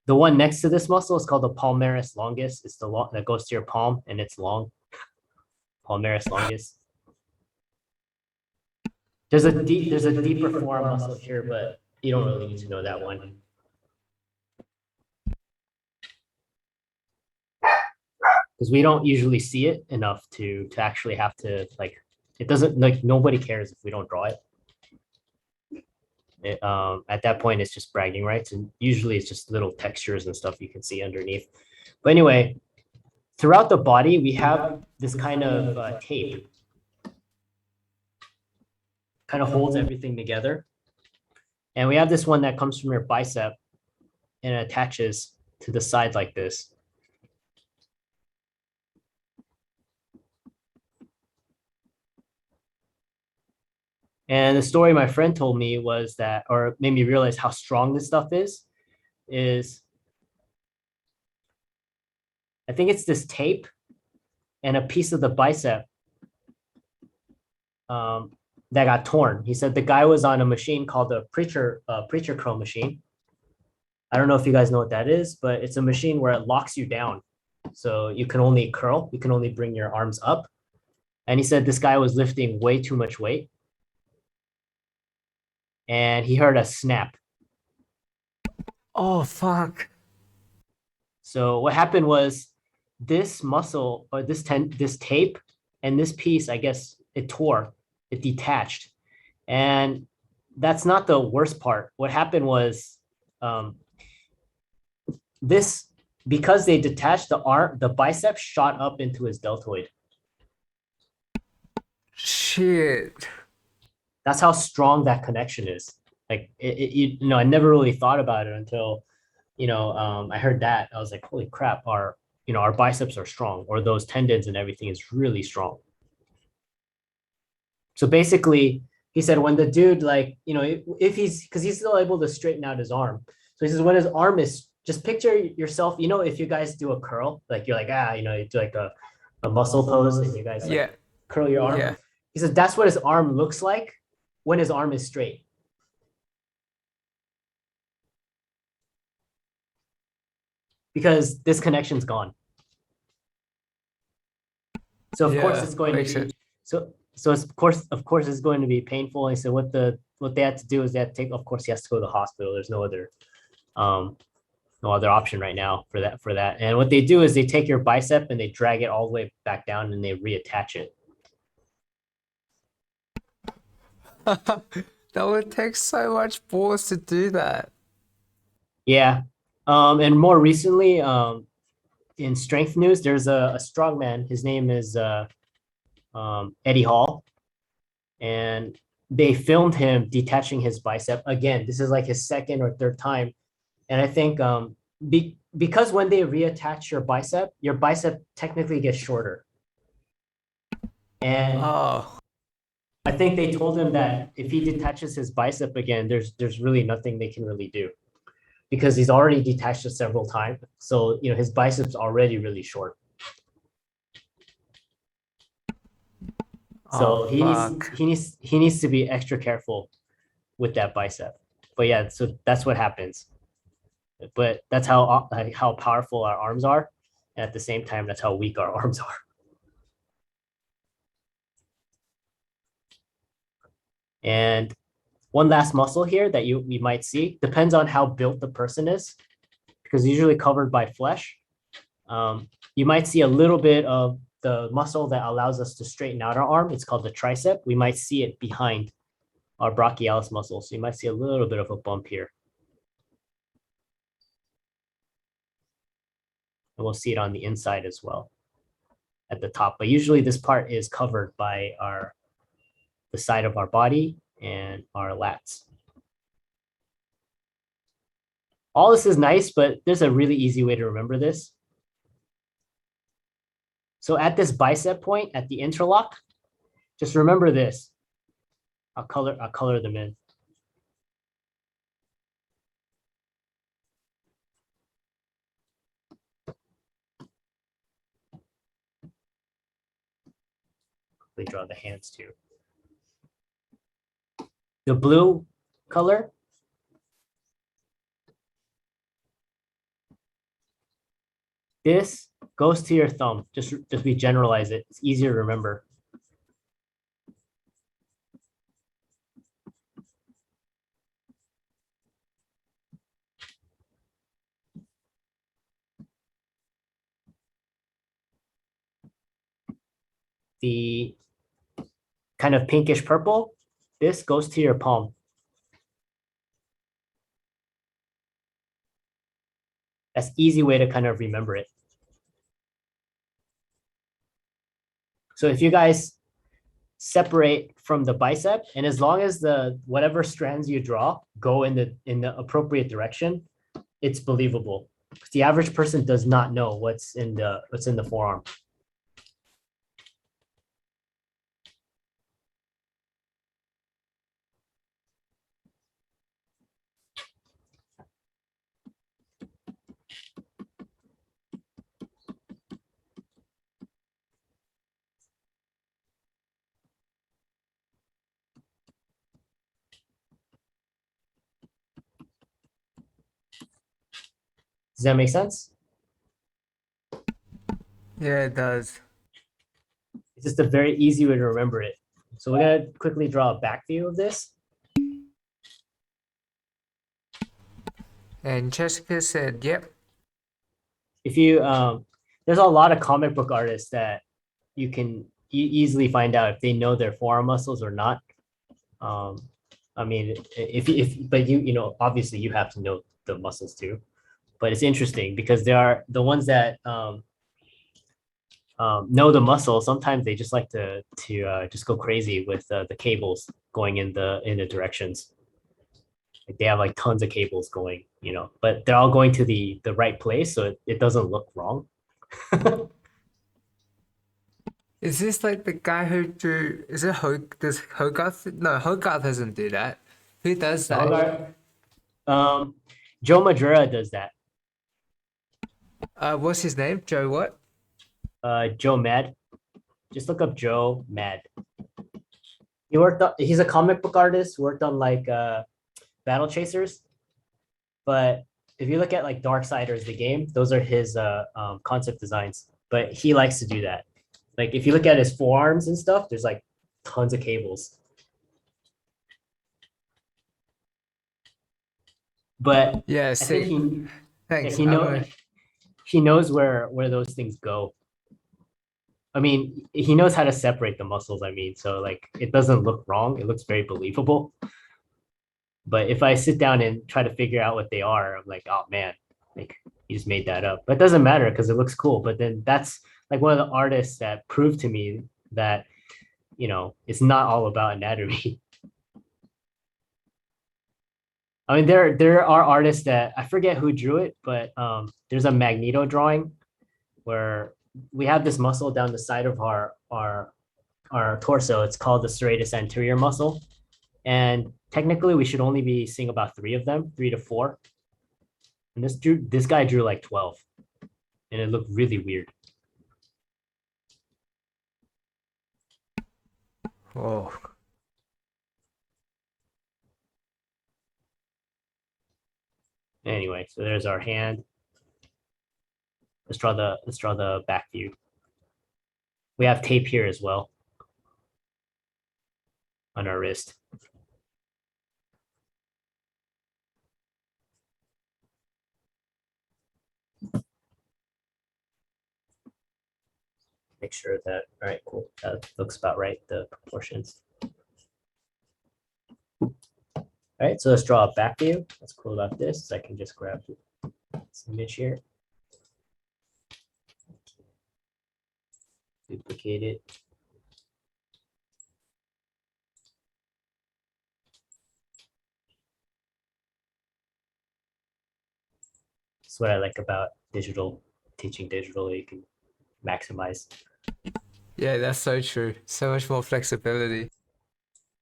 [SPEAKER 1] The one next to this muscle is called the palmaris longus. It's the long that goes to your palm and it's long. Palmaris longus. There's a deeper forearm muscle here, but you don't really need to know that one. Because we don't usually see it enough to actually have to, like, it doesn't, like, nobody cares if we don't draw it. At that point, it's just bragging rights, and usually it's just little textures and stuff you can see underneath. But anyway, throughout the body, we have this kind of tape, kind of holds everything together. And we have this one that comes from your bicep and it attaches to the side like this. And the story my friend told me was that, or made me realize how strong this stuff is I think it's this tape and a piece of the bicep that got torn. He said the guy was on a machine called the preacher curl machine. I don't know if you guys know what that is, but it's a machine where it locks you down. So you can only curl, you can only bring your arms up. And he said this guy was lifting way too much weight. And he heard a snap.
[SPEAKER 2] Oh, fuck.
[SPEAKER 1] So what happened was this muscle or this tape and this piece, I guess it tore, it detached. And that's not the worst part. What happened was because they detached the bicep shot up into his deltoid.
[SPEAKER 2] Shit.
[SPEAKER 1] That's how strong that connection is. Like, I never really thought about it until, I heard that. I was like, holy crap, our biceps are strong, or those tendons and everything is really strong. So basically, he said when the dude, like, if because he's still able to straighten out his arm. So he says when his arm is, just picture yourself, if you guys do a curl, like you're like, you do like a muscle pose and you guys like curl your arm.
[SPEAKER 2] Yeah.
[SPEAKER 1] He says that's what his arm looks like when his arm is straight. Because this connection's gone. So of course it's going to be so of course it's going to be painful. And so what they had to do is they had to take, of course he has to go to the hospital. There's no other option right now for that. And what they do is they take your bicep and they drag it all the way back down and they reattach it.
[SPEAKER 2] That would take so much force to do that.
[SPEAKER 1] Yeah. And more recently, in strength news, there's a strongman. His name is Eddie Hall. And they filmed him detaching his bicep. Again, this is like his second or third time. And I think because when they reattach your bicep technically gets shorter. And I think they told him that if he detaches his bicep again, there's really nothing they can really do, because he's already detached it several times. So, his bicep's already really short. So he needs to be extra careful with that bicep. But yeah, so that's what happens. But that's how powerful our arms are. And at the same time, that's how weak our arms are. And one last muscle here that we might see, depends on how built the person is, because it's usually covered by flesh. You might see a little bit of the muscle that allows us to straighten out our arm. It's called the tricep. We might see it behind our brachialis muscle. So you might see a little bit of a bump here. And we'll see it on the inside as well at the top. But usually this part is covered by the side of our body and our lats. All this is nice, but there's a really easy way to remember this. So at this bicep point, at the interlock, just remember this. I'll color them in. We draw the hands too. The blue color, this goes to your thumb. Just we generalize it. It's easier to remember. The kind of pinkish purple, this goes to your palm. That's easy way to kind of remember it. So if you guys separate from the bicep, and as long as the whatever strands you draw go in the appropriate direction, it's believable. The average person does not know what's in the forearm. Does that make sense?
[SPEAKER 2] Yeah, it does.
[SPEAKER 1] It's just a very easy way to remember it. So we're gonna quickly draw a back view of this.
[SPEAKER 2] And Jessica said, yep.
[SPEAKER 1] If you there's a lot of comic book artists that you can easily find out if they know their forearm muscles or not. I mean, if but you know obviously you have to know the muscles too. But it's interesting because there are the ones that know the muscle. Sometimes they just like to just go crazy with the cables going in the directions. Like they have like tons of cables going, you know, but they're all going to the right place, so it doesn't look wrong.
[SPEAKER 2] Is this like the guy who drew? Is it does Hogarth? No, Hogarth doesn't do that. Who does that?
[SPEAKER 1] Hogarth, Joe Madura does that.
[SPEAKER 2] What's his name? Joe what?
[SPEAKER 1] Joe Mad. Just look up Joe Mad. He's a comic book artist, worked on like Battle Chasers. But if you look at like Darksiders, the game, those are his concept designs. But he likes to do that. Like if you look at his forearms and stuff, there's like tons of cables. But
[SPEAKER 2] Yeah,
[SPEAKER 1] I think
[SPEAKER 2] see, thanks.
[SPEAKER 1] he knows where those things go. I mean, he knows how to separate the muscles, I mean, so like it doesn't look wrong. It looks very believable. But if I sit down and try to figure out what they are, I'm like, oh man, like you just made that up. But it doesn't matter because it looks cool. But then that's like one of the artists that proved to me that, you know, it's not all about anatomy. I mean, there are artists that I forget who drew it, but there's a Magneto drawing where we have this muscle down the side of our torso. It's called the serratus anterior muscle. And technically we should only be seeing about 3 of them, 3 to 4. And this guy drew like 12 and it looked really weird.
[SPEAKER 2] Whoa.
[SPEAKER 1] Anyway, so there's our hand. Let's draw the back view. We have tape here as well on our wrist. Make sure that, all right, cool. That looks about right, the proportions. All right, so let's draw a back view. What's cool about this is I can just grab this image here. Duplicate it. That's what I like about teaching digitally. You can maximize.
[SPEAKER 2] Yeah, that's so true. So much more flexibility.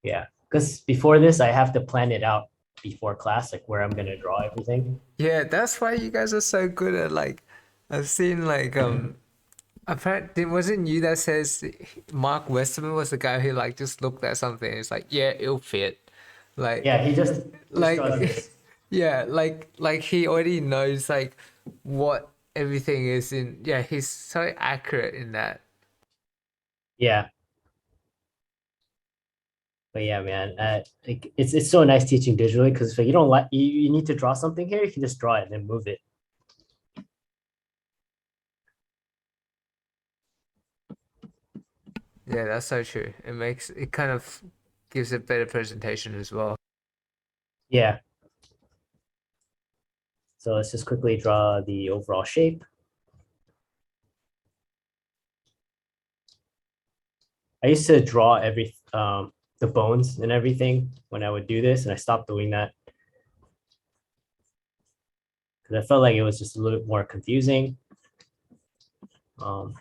[SPEAKER 1] Yeah, because before this, I have to plan it out before class, like where I'm gonna draw everything.
[SPEAKER 2] Yeah, that's why you guys are so good at like I've seen like apparently wasn't you that says Mark Westerman was the guy who like just looked at something and it's like, yeah, it'll fit. Like
[SPEAKER 1] Yeah, he just draws
[SPEAKER 2] like
[SPEAKER 1] this.
[SPEAKER 2] yeah, like he already knows like what everything is in yeah, he's so accurate in that.
[SPEAKER 1] Yeah, but yeah, man, like it's so nice teaching digitally because if you don't like you need to draw something here, you can just draw it and then move it.
[SPEAKER 2] Yeah, that's so true. It makes it kind of gives a better presentation as well.
[SPEAKER 1] Yeah. So let's just quickly draw the overall shape. I used to draw the bones and everything when I would do this, and I stopped doing that because I felt like it was just a little bit more confusing. And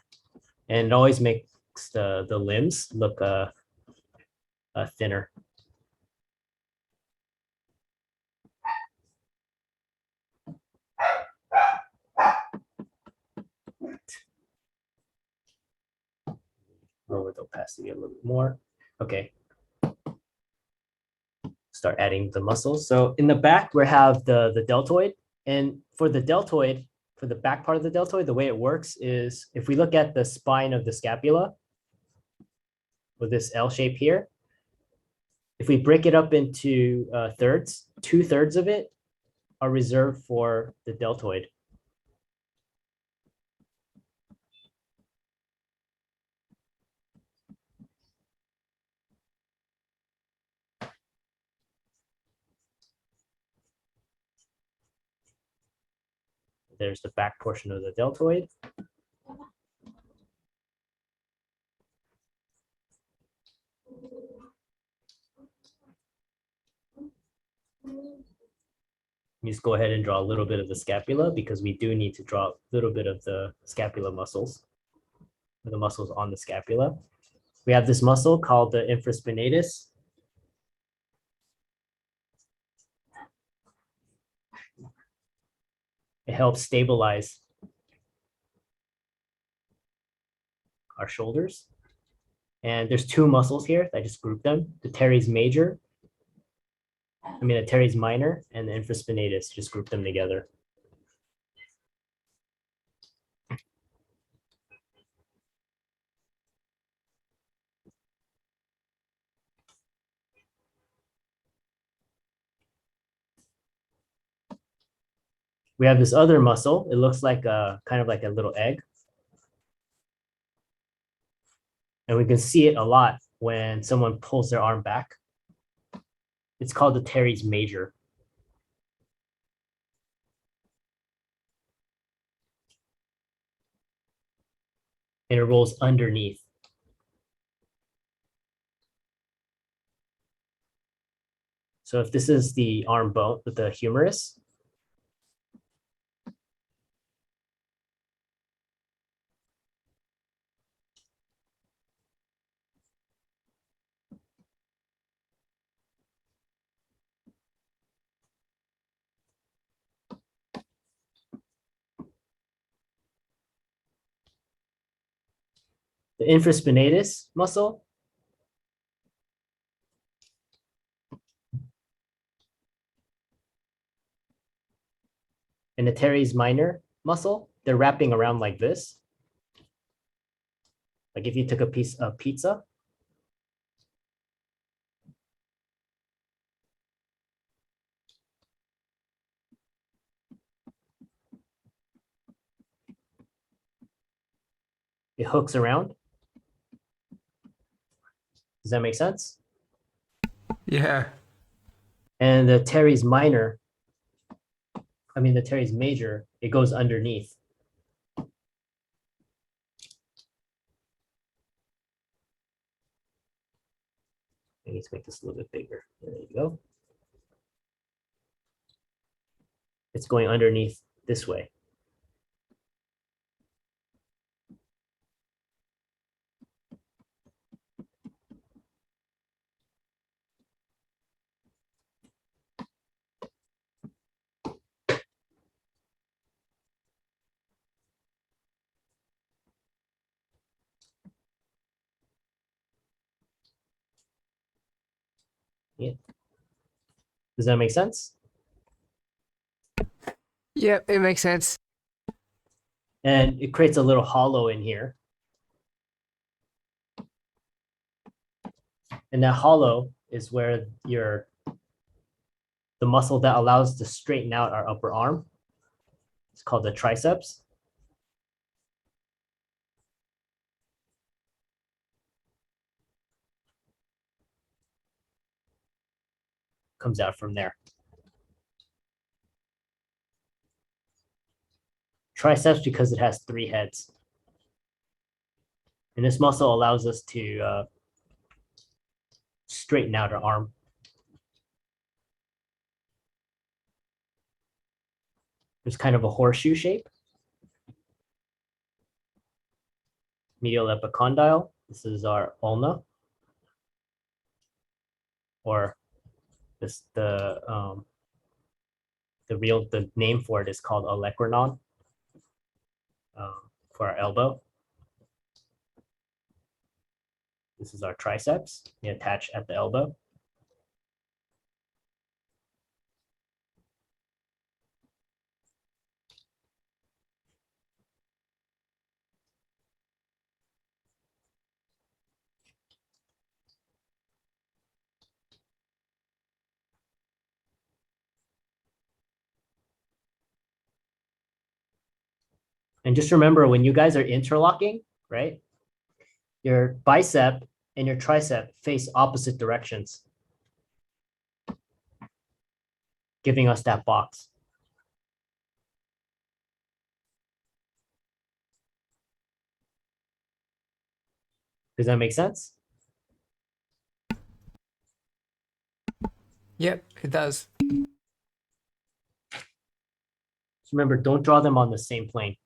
[SPEAKER 1] it always makes the limbs look thinner. Lower the opacity a little bit more. Okay. Start adding the muscles. So in the back, we have the deltoid. And for the deltoid, for the back part of the deltoid, the way it works is if we look at the spine of the scapula with this L shape here, if we break it up into thirds, 2/3 of it are reserved for the deltoid. There's the back portion of the deltoid. You just go ahead and draw a little bit of the scapula because we do need to draw a little bit of the scapula muscles, the muscles on the scapula. We have this muscle called the infraspinatus. It helps stabilize our shoulders. And there's two muscles here. I just grouped them. The teres minor and the infraspinatus, just group them together. We have this other muscle. It looks like kind of like a little egg. And we can see it a lot when someone pulls their arm back. It's called the teres major. And it rolls underneath. So if this is the arm bone with the humerus, the infraspinatus muscle and the teres minor muscle, they're wrapping around like this. Like if you took a piece of pizza, it hooks around. Does that make sense?
[SPEAKER 2] Yeah.
[SPEAKER 1] And the teres minor, the teres major, it goes underneath. I need to make this a little bit bigger. There you go. It's going underneath this way. Yeah. Does that make sense?
[SPEAKER 2] Yep, it makes sense.
[SPEAKER 1] And it creates a little hollow in here. And that hollow is where the muscle that allows us to straighten out our upper arm. It's called the triceps. Comes out from there. Triceps because it has 3 heads. And this muscle allows us to straighten out our arm. There's kind of a horseshoe shape. Medial epicondyle. This is our ulna. Or this the name for it is called olecranon for our elbow. This is our triceps. We attach at the elbow. And just remember when you guys are interlocking, right? Your bicep and your tricep face opposite directions, giving us that box. Does that make sense?
[SPEAKER 2] Yep, it does.
[SPEAKER 1] Just remember, don't draw them on the same plane.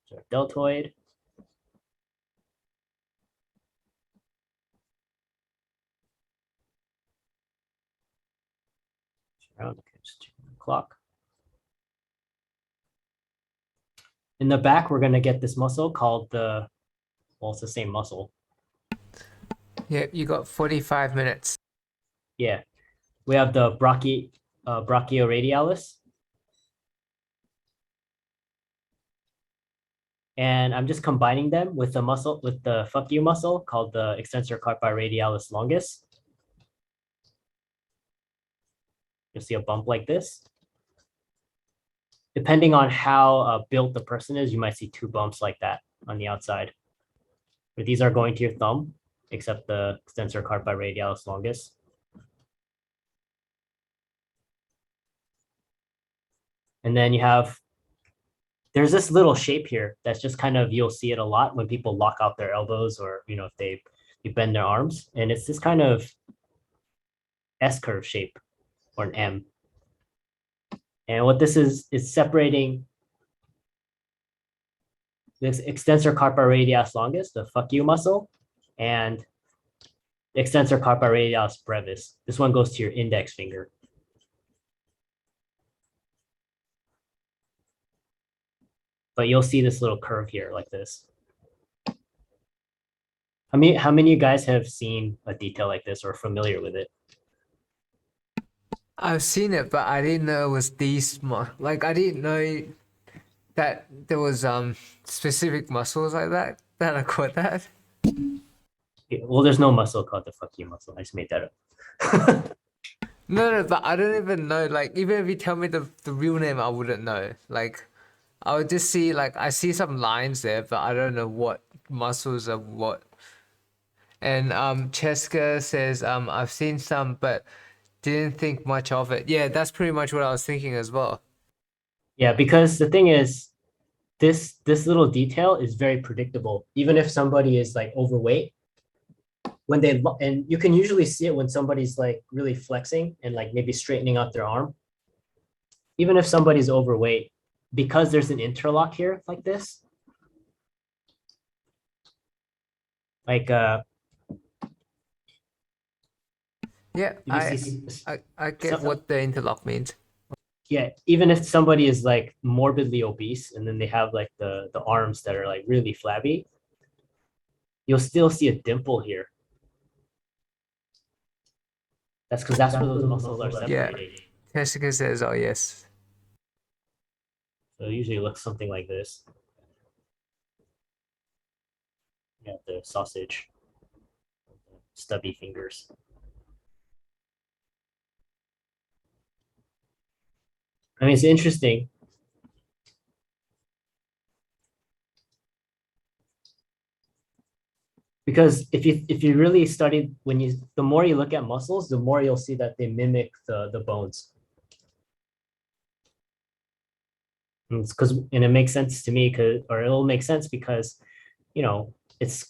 [SPEAKER 1] So deltoid. Around clock. In the back, we're going to get this muscle called well, it's the same muscle.
[SPEAKER 2] Yep, you got 45 minutes.
[SPEAKER 1] Yeah. We have the brachioradialis. And I'm just combining them with the fuck you muscle called the extensor carpi radialis longus. You'll see a bump like this. Depending on how built the person is, you might see 2 bumps like that on the outside. But these are going to your thumb, except the extensor carpi radialis longus. And then there's this little shape here that's just kind of, you'll see it a lot when people lock out their elbows or, if they bend their arms. And it's this kind of S-curve shape or an M. And what this is separating this extensor carpi radialis longus, the fuck you muscle, and the extensor carpi radialis brevis. This one goes to your index finger. But you'll see this little curve here like this. How many of you guys have seen a detail like this or familiar with it?
[SPEAKER 2] I've seen it, but I didn't know it was these small. Like, I didn't know that there was specific muscles like that I caught that.
[SPEAKER 1] Well, there's no muscle called the fuck you muscle. I just made that up.
[SPEAKER 2] No, but I don't even know. Like, even if you tell me the real name, I wouldn't know. Like, I would just see, like, I see some lines there, but I don't know what muscles are what. And Cheska says, I've seen some, but didn't think much of it. Yeah, that's pretty much what I was thinking as well.
[SPEAKER 1] Yeah, because the thing is, this little detail is very predictable. Even if somebody is like overweight, when and you can usually see it when somebody's like really flexing and like maybe straightening out their arm. Even if somebody's overweight, because there's an interlock here like this, like
[SPEAKER 2] Yeah,
[SPEAKER 1] if you
[SPEAKER 2] I get what the interlock means.
[SPEAKER 1] yeah, even if somebody is like morbidly obese and then they have like the arms that are like really flabby, you'll still see a dimple here. That's because that's where those muscles are
[SPEAKER 2] Yeah,
[SPEAKER 1] separating.
[SPEAKER 2] Jessica says, oh yes.
[SPEAKER 1] So it usually looks something like this. You have the sausage, stubby fingers. I mean, it's interesting. Because if you really study when you the more you look at muscles, the more you'll see that they mimic the bones. And it's because and it makes sense to me because or it'll make sense because you know it's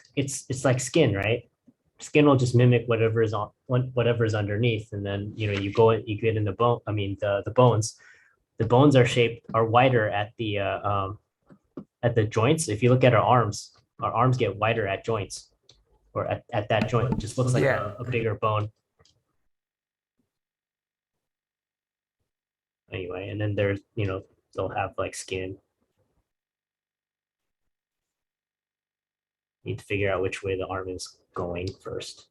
[SPEAKER 1] like skin, right? Skin will just mimic whatever is on whatever is underneath, and then you go in, you get in the bone. I mean the bones. The bones are wider at the joints. If you look at our arms get wider at joints or at that joint. It just looks like
[SPEAKER 2] Yeah.
[SPEAKER 1] a bigger bone. Anyway, and then there's they'll have like skin. Need to figure out which way the arm is going first.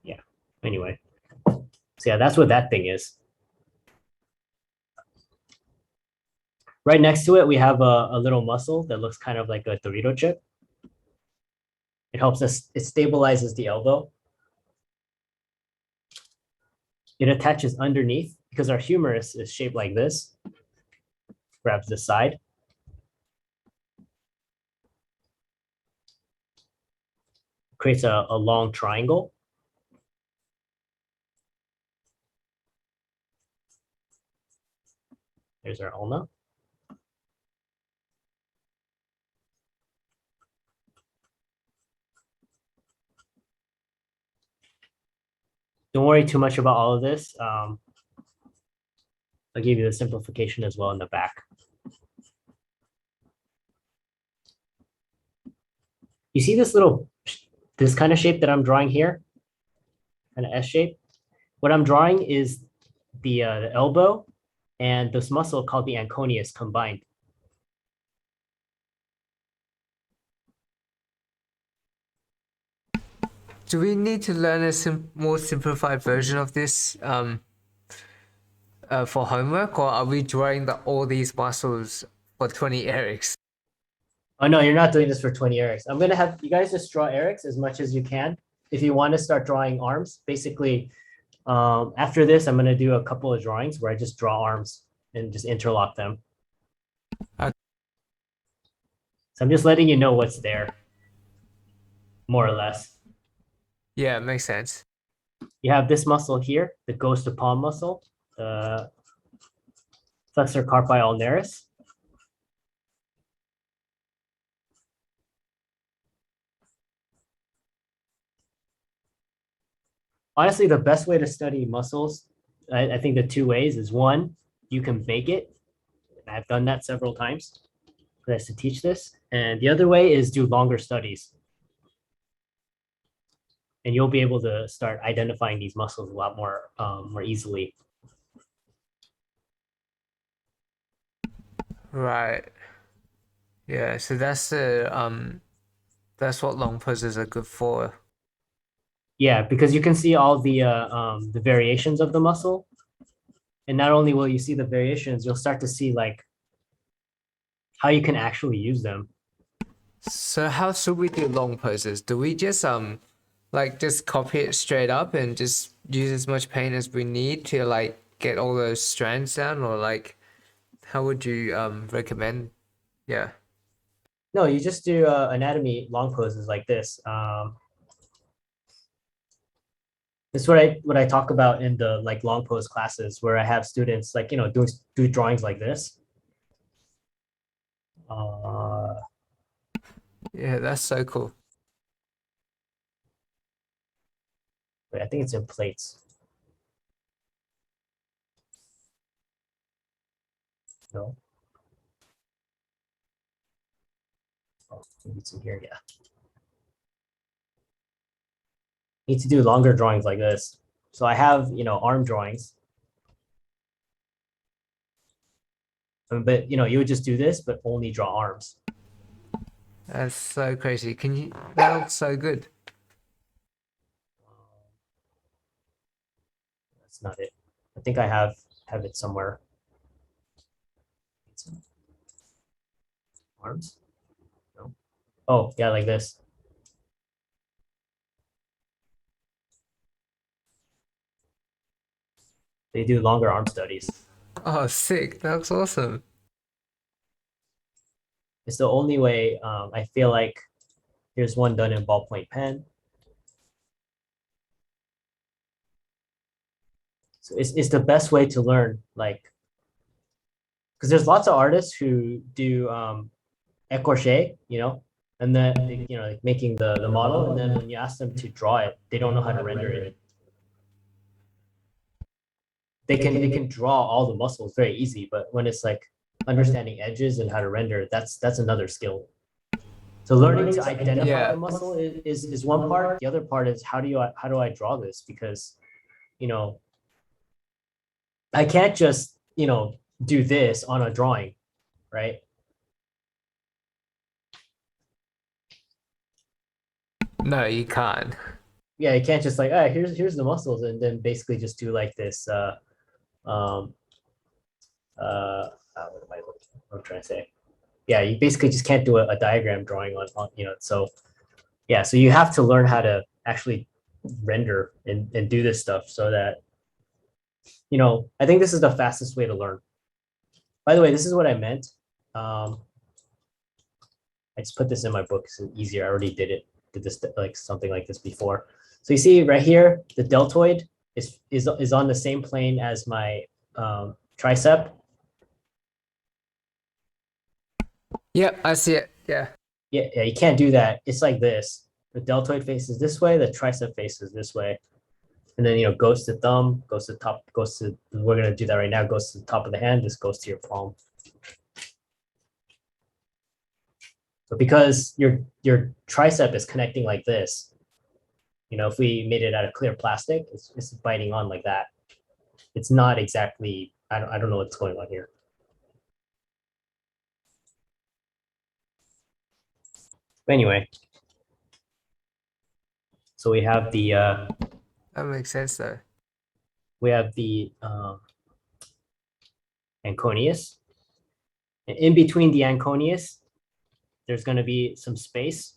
[SPEAKER 1] Yeah. Anyway, so yeah, that's what that thing is. Right next to it, we have a little muscle that looks kind of like a Dorito chip. It helps us, it stabilizes the elbow. It attaches underneath because our humerus is shaped like this. Grabs the side. Creates a long triangle. There's our ulna. Don't worry too much about all of this. I'll give you the simplification as well in the back. You see this kind of shape that I'm drawing here, kind of S shape. What I'm drawing is the elbow and this muscle called the anconeus combined.
[SPEAKER 2] Do we need to learn a more simplified version of this for homework, or are we drawing all these muscles for 20 Erics?
[SPEAKER 1] Oh no, you're not doing this for 20 Erics. I'm gonna have you guys just draw Erics as much as you can. If you want to start drawing arms, basically, after this, I'm gonna do a couple of drawings where I just draw arms and just interlock them.
[SPEAKER 2] Okay.
[SPEAKER 1] So I'm just letting you know what's there, more or less.
[SPEAKER 2] Yeah, makes sense.
[SPEAKER 1] You have this muscle here that goes to palm muscle, the flexor carpi ulnaris. Honestly, the best way to study muscles, I think the two ways is one, you can make it. I've done that several times. I used to teach this. And the other way is do longer studies. And you'll be able to start identifying these muscles a lot more easily.
[SPEAKER 2] Right. Yeah, so that's what long poses are good for.
[SPEAKER 1] Yeah, because you can see all the variations of the muscle. And not only will you see the variations, you'll start to see like how you can actually use them.
[SPEAKER 2] So how should we do long poses? Do we just like just copy it straight up and just use as much paint as we need to like get all those strands down, or like how would you recommend? Yeah.
[SPEAKER 1] No, you just do anatomy long poses like this. This is what I talk about in the like long pose classes where I have students like do drawings like this. Uh,
[SPEAKER 2] Yeah, that's so cool.
[SPEAKER 1] wait, I think it's in plates. No. Oh, maybe it's in here. Yeah. Need to do longer drawings like this. So I have, arm drawings. But you would just do this, but only draw arms.
[SPEAKER 2] That's so crazy. That looks so good.
[SPEAKER 1] That's not it. I think I have it somewhere. Arms? No. Oh, yeah, like this. They do longer arm studies.
[SPEAKER 2] Oh, sick. That looks awesome.
[SPEAKER 1] It's the only way. I feel like here's one done in ballpoint pen. So it's the best way to learn, like, because there's lots of artists who do écorché, and then like making the model, and then when you ask them to draw it, they don't know how to render it. They can draw all the muscles very easy, but when it's like understanding edges and how to render, that's another skill. So learning to identify
[SPEAKER 2] Yeah.
[SPEAKER 1] the muscle is one part. The other part is how do I draw this? Because you know I can't just do this on a drawing, right?
[SPEAKER 2] No, you can't.
[SPEAKER 1] Yeah, you can't just like, here's the muscles, and then basically just do like this. Um, what am I looking? What I'm trying to say? Yeah, you basically just can't do a diagram drawing on. So yeah, so you have to learn how to actually render and do this stuff so that I think this is the fastest way to learn. By the way, this is what I meant. I just put this in my book. It's easier. I already did this like something like this before. So you see right here, the deltoid is on the same plane as my tricep.
[SPEAKER 2] Yep, I see it. Yeah.
[SPEAKER 1] Yeah, you can't do that. It's like this. The deltoid faces this way, the tricep faces this way. And then, goes to thumb, goes to top, we're going to do that right now, goes to the top of the hand, this goes to your palm. So because your tricep is connecting like this, if we made it out of clear plastic, it's biting on like that. It's not exactly, I don't know what's going on here. But anyway, so we have the
[SPEAKER 2] That makes sense though.
[SPEAKER 1] Anconius. And in between the Anconius, there's going to be some space.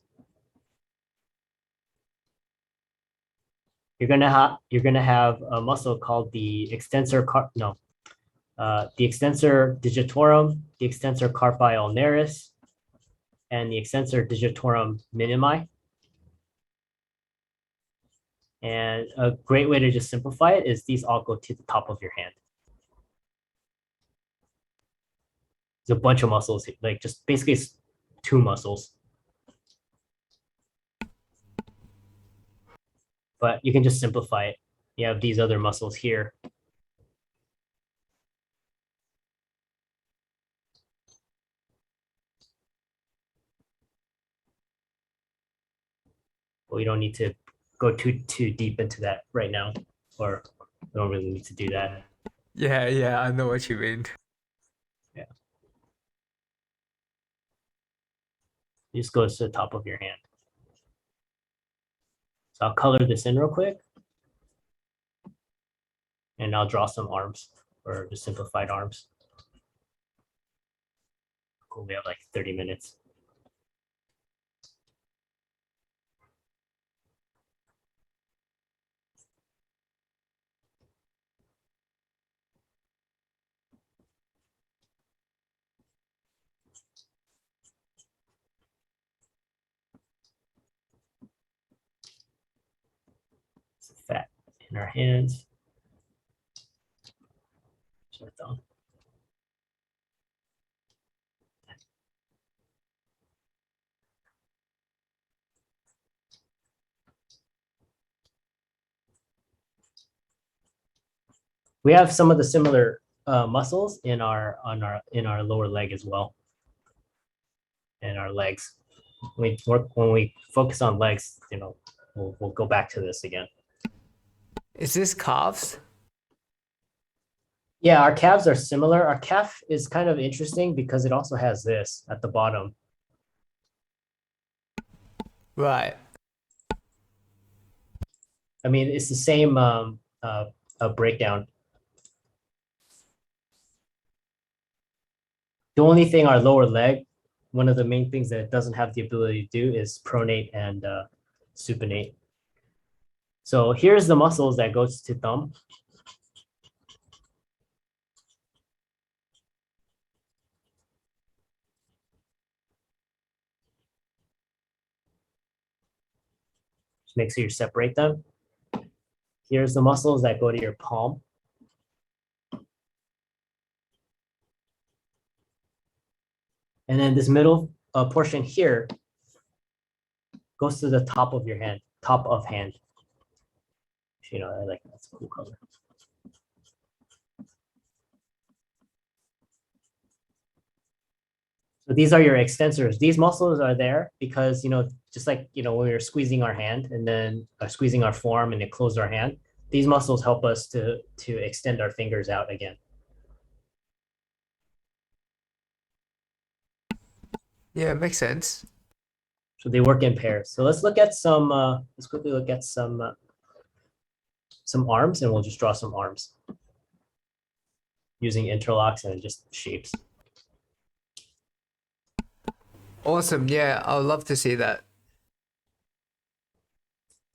[SPEAKER 1] You're gonna have a muscle called the extensor the extensor digitorum, the extensor carpi ulnaris, and the extensor digitorum minimi. And a great way to just simplify it is these all go to the top of your hand. There's a bunch of muscles, like just basically two muscles. But you can just simplify it. You have these other muscles here. But we don't need to go too deep into that right now, or we don't really need to do that.
[SPEAKER 2] Yeah, I know what you mean.
[SPEAKER 1] Yeah. It just goes to the top of your hand. So I'll color this in real quick. And I'll draw some arms, or just simplified arms. Cool, we have like 30 minutes. Fat in our hands. Our thumb. We have some of the similar muscles in our lower leg as well, and our legs. When we focus on legs, we'll go back to this again.
[SPEAKER 2] Is this calves?
[SPEAKER 1] Yeah, our calves are similar. Our calf is kind of interesting because it also has this at the bottom.
[SPEAKER 2] Right.
[SPEAKER 1] I mean, it's the same breakdown. The only thing our lower leg, one of the main things that it doesn't have the ability to do is pronate and supinate. So here's the muscles that goes to thumb. Just make sure you separate them. Here's the muscles that go to your palm. And then this middle portion here goes to the top of your hand, top of hand. I like that's a cool color. So these are your extensors. These muscles are there because, just like, when we're squeezing our hand and then squeezing our forearm and it closed our hand, these muscles help us to extend our fingers out again.
[SPEAKER 2] Yeah, it makes sense.
[SPEAKER 1] So they work in pairs. So let's look at let's quickly look at some arms, and we'll just draw some arms using interlocks and just shapes.
[SPEAKER 2] Awesome. Yeah, I would love to see that.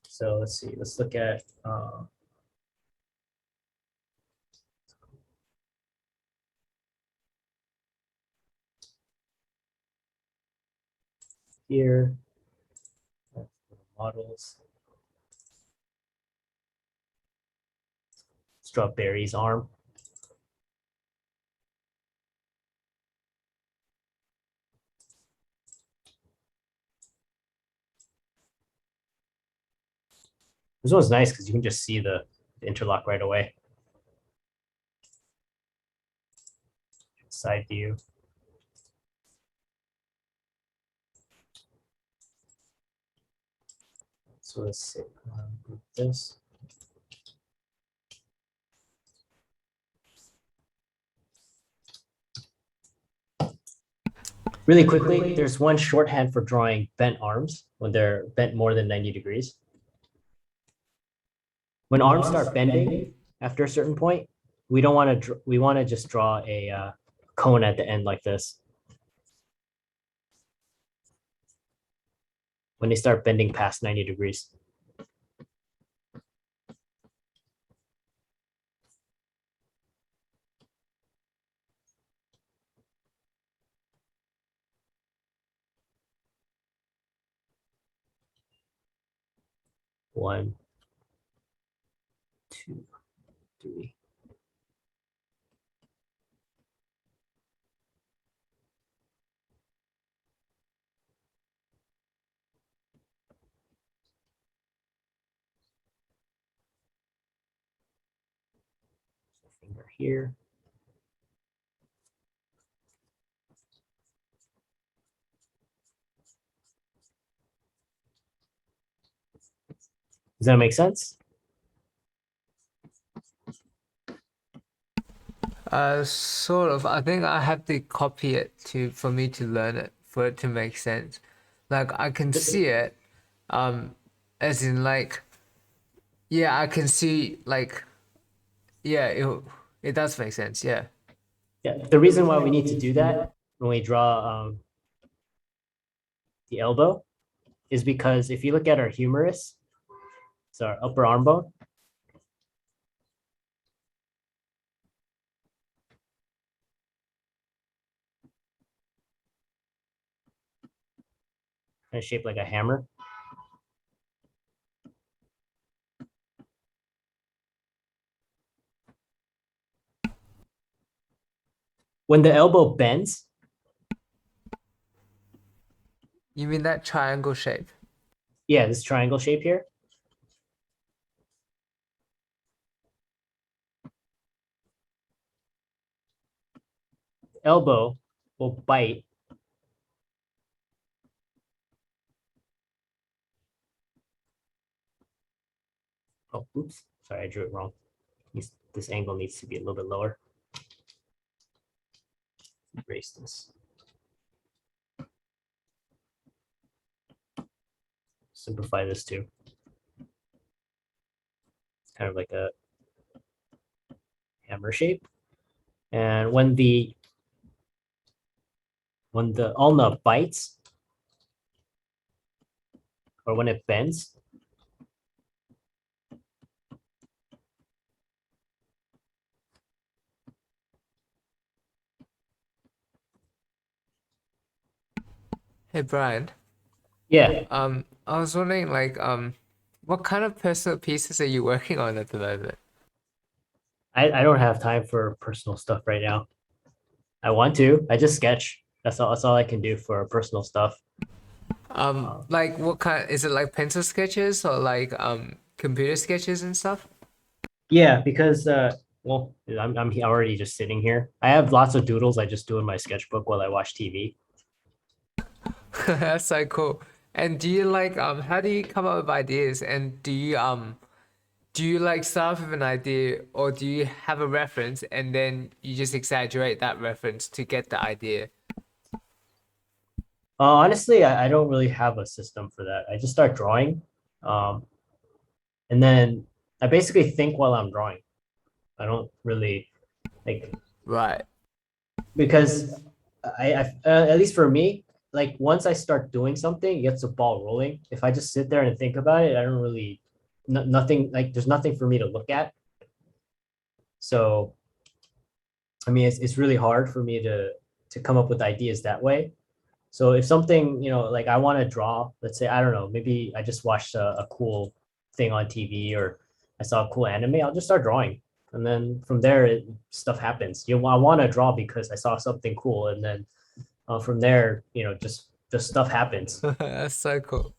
[SPEAKER 1] So let's see, let's look at here, models. Let's draw Barry's arm. This one's nice because you can just see the interlock right away. Side view. So let's see, group this. Really quickly, there's one shorthand for drawing bent arms when they're bent more than 90 degrees. When arms start bending after a certain point, we don't want to, we want to just draw a cone at the end like this. When they start bending past 90 degrees. One, two, three. Finger here. Does that make sense?
[SPEAKER 2] Sort of. I think I have to copy it for me to learn it, for it to make sense. Like I can see it, as in like, yeah, I can see like, yeah, it does make sense. Yeah.
[SPEAKER 1] Yeah. The reason why we need to do that when we draw the elbow is because if you look at our humerus, it's our upper arm bone. Kind of shaped like a hammer. When the elbow bends,
[SPEAKER 2] You mean that triangle shape?
[SPEAKER 1] yeah, this triangle shape here. elbow will bite. Oh, oops. Sorry, I drew it wrong. This angle needs to be a little bit lower. Erase this. Simplify this too. It's kind of like a hammer shape. And when the ulna bites, or when it bends,
[SPEAKER 2] Hey Brian,
[SPEAKER 1] yeah,
[SPEAKER 2] I was wondering like what kind of personal pieces are you working on at the moment?
[SPEAKER 1] I don't have time for personal stuff right now. I want to. I just sketch. That's all I can do for personal stuff.
[SPEAKER 2] Like what kind, is it like pencil sketches or like computer sketches and stuff?
[SPEAKER 1] Yeah, because well, I'm already just sitting here. I have lots of doodles I just do in my sketchbook while I watch TV.
[SPEAKER 2] That's so cool. And do you like how do you come up with ideas and do you like start off with an idea or do you have a reference and then you just exaggerate that reference to get the idea?
[SPEAKER 1] Honestly, I don't really have a system for that. I just start drawing, um, and then I basically think while I'm drawing. I don't really like
[SPEAKER 2] Right.
[SPEAKER 1] because at least for me, like once I start doing something, it gets the ball rolling. If I just sit there and think about it, I don't really nothing like there's nothing for me to look at. So I mean, it's really hard for me to come up with ideas that way. So if something, like I want to draw, let's say, I don't know, maybe I just watched a cool thing on TV or I saw a cool anime, I'll just start drawing. And then from there, stuff happens. I want to draw because I saw something cool. And then from there, just stuff happens.
[SPEAKER 2] That's so cool.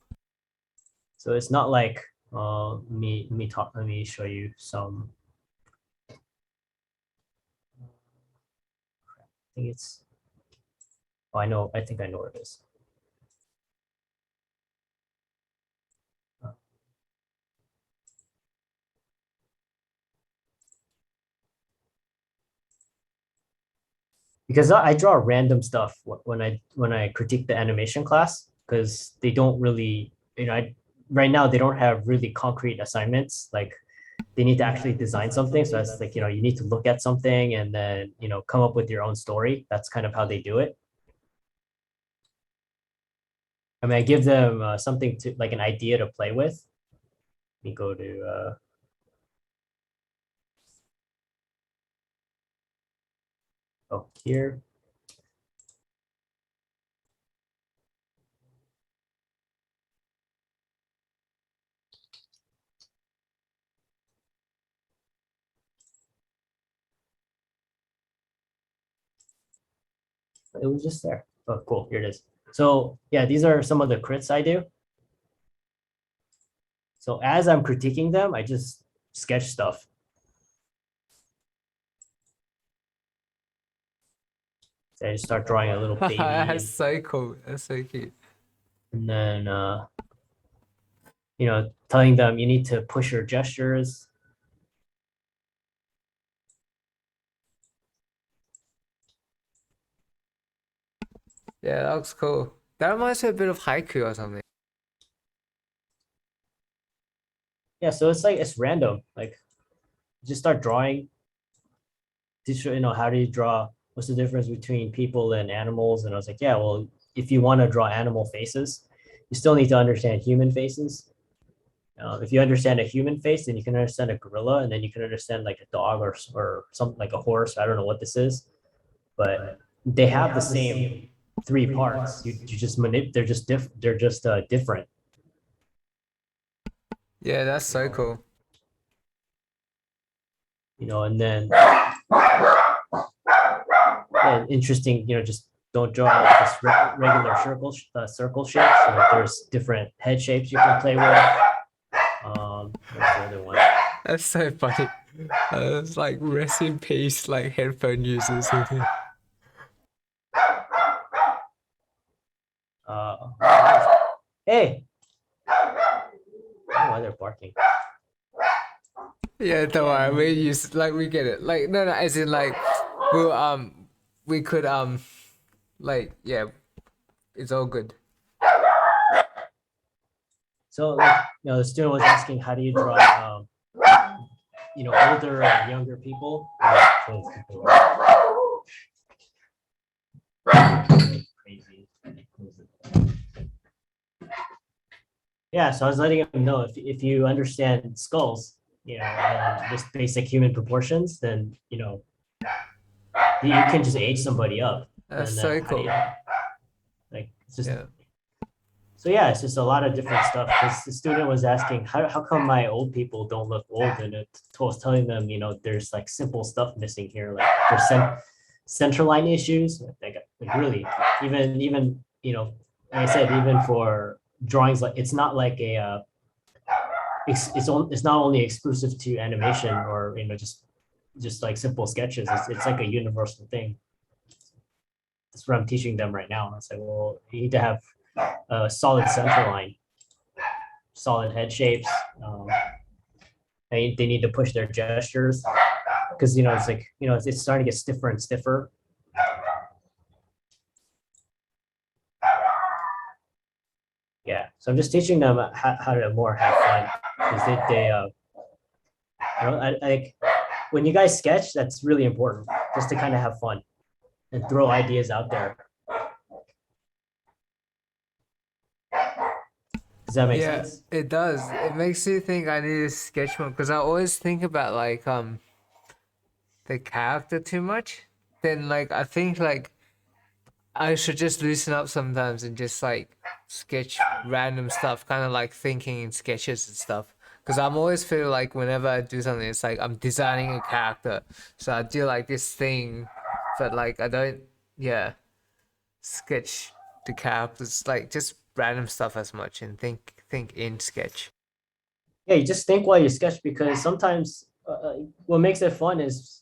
[SPEAKER 1] So it's not like let me show you some. I think it's, oh, I think I know where it is. Because I draw random stuff when I critique the animation class because they don't really, right now they don't have really concrete assignments. Like they need to actually design something. So that's like, you need to look at something and then, come up with your own story. That's kind of how they do it. I mean, I give them something to like an idea to play with. Let me go to here. It was just there. Oh, cool. Here it is. So yeah, these are some of the crits I do. So as I'm critiquing them, I just sketch stuff. So I just start drawing a little baby.
[SPEAKER 2] That's so cool. That's so cute.
[SPEAKER 1] And then, telling them you need to push your gestures.
[SPEAKER 2] Yeah, that looks cool. That reminds me a bit of haiku or something.
[SPEAKER 1] Yeah, so it's random. Like just start drawing. How do you draw? What's the difference between people and animals? And I was like, yeah, well, if you want to draw animal faces, you still need to understand human faces. If you understand a human face, then you can understand a gorilla, and then you can understand like a dog or something like a horse. I don't know what this is, but they have the same three parts. You just they're just different.
[SPEAKER 2] Yeah, that's so cool.
[SPEAKER 1] And then interesting, just don't draw just regular circle shapes. There's different head shapes you can play with. What's the other one?
[SPEAKER 2] That's so funny. It's like rest in peace, like headphone users.
[SPEAKER 1] Hey, I don't know why they're barking.
[SPEAKER 2] Yeah, don't worry. We use like we get it. Like no, as in like we could like yeah, it's all good.
[SPEAKER 1] So like, the student was asking, how do you draw, older and younger people? Those people are crazy. Yeah, so I was letting him know if you understand skulls, and just basic human proportions, then you can just age somebody up.
[SPEAKER 2] That's
[SPEAKER 1] And
[SPEAKER 2] so
[SPEAKER 1] then how do
[SPEAKER 2] cool.
[SPEAKER 1] you, like it's just
[SPEAKER 2] Yeah.
[SPEAKER 1] so yeah, it's just a lot of different stuff. Because the student was asking, how come my old people don't look old? And I was telling them, there's like simple stuff missing here, like there's central line issues. Like really, even like I said, even for drawings, like it's not like a it's not only exclusive to animation or just like simple sketches. It's like a universal thing. That's what I'm teaching them right now. It's like, well, you need to have a solid center line, solid head shapes. They need to push their gestures because it's like it's starting to get stiffer and stiffer. Yeah, so I'm just teaching them how to more have fun because like when you guys sketch, that's really important just to kind of have fun and throw ideas out there. Does that make
[SPEAKER 2] Yeah,
[SPEAKER 1] sense?
[SPEAKER 2] it does. It makes me think I need a sketch mode because I always think about like the character too much. Then like I think like I should just loosen up sometimes and just like sketch random stuff, kind of like thinking in sketches and stuff. Because I'm always feel like whenever I do something, it's like I'm designing a character. So I do like this thing, but like I don't, yeah, sketch the characters like just random stuff as much and think in sketch.
[SPEAKER 1] Yeah, you just think while you sketch because sometimes what makes it fun is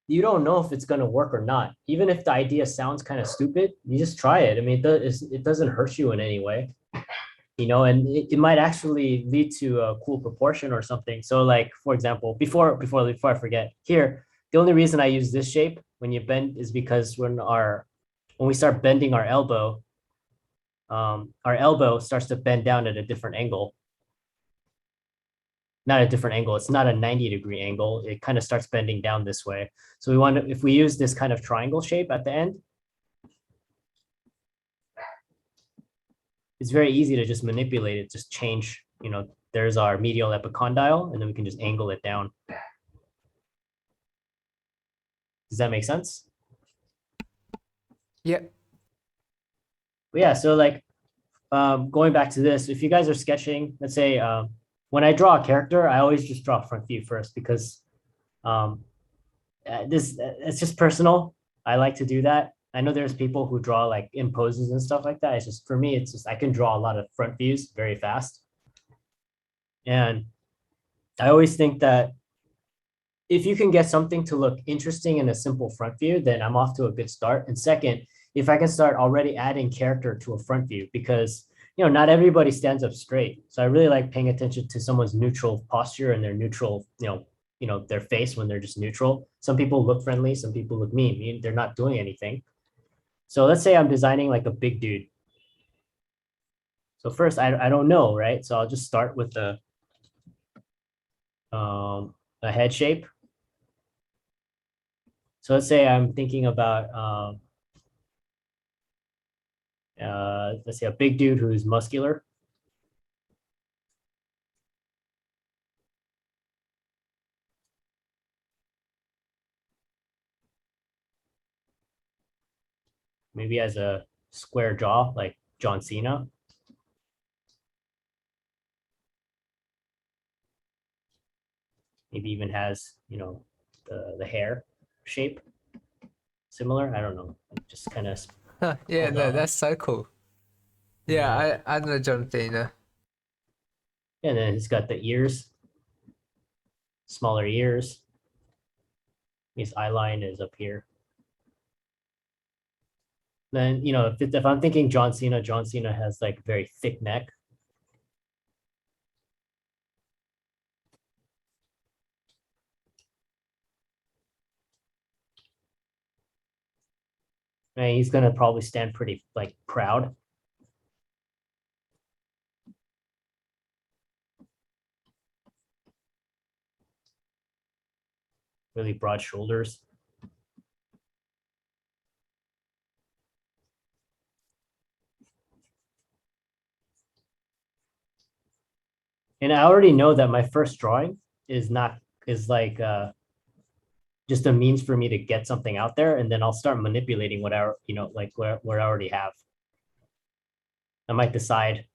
[SPEAKER 1] you don't know if it's going to work or not. Even if the idea sounds kind of stupid, you just try it. I mean, it doesn't hurt you in any way, and it might actually lead to a cool proportion or something. So like, for example, before I forget here, the only reason I use this shape when you bend is because when we start bending our elbow starts to bend down at a different angle. Not a different angle. It's not a 90-degree angle. It kind of starts bending down this way. So if we use this kind of triangle shape at the end, it's very easy to just manipulate it, just change, there's our medial epicondyle, and then we can just angle it down. Does that make sense?
[SPEAKER 2] Yeah.
[SPEAKER 1] But yeah, so like going back to this, if you guys are sketching, let's say when I draw a character, I always just draw front view first because it's just personal. I like to do that. I know there's people who draw like in poses and stuff like that. It's just for me, it's just I can draw a lot of front views very fast. And I always think that if you can get something to look interesting in a simple front view, then I'm off to a good start. And second, if I can start already adding character to a front view, because not everybody stands up straight. So I really like paying attention to someone's neutral posture and their neutral, their face when they're just neutral. Some people look friendly, some people look mean. They're not doing anything. So let's say I'm designing like a big dude. So first, I don't know, right? So I'll just start with a head shape. So let's say I'm thinking about, let's say a big dude who's muscular. Maybe has a square jaw like John Cena. Maybe even has, the hair shape similar. I don't know. Just kind of.
[SPEAKER 2] Yeah, no, that's so cool. Yeah, I know John Cena.
[SPEAKER 1] And then he's got the ears, smaller ears. His eye line is up here. Then, you know, if I'm thinking John Cena has like very thick neck. And he's gonna probably stand pretty like proud. Really broad shoulders. And I already know that my first drawing is like just a means for me to get something out there, and then I'll start manipulating whatever, you know, like where I already have. I might decide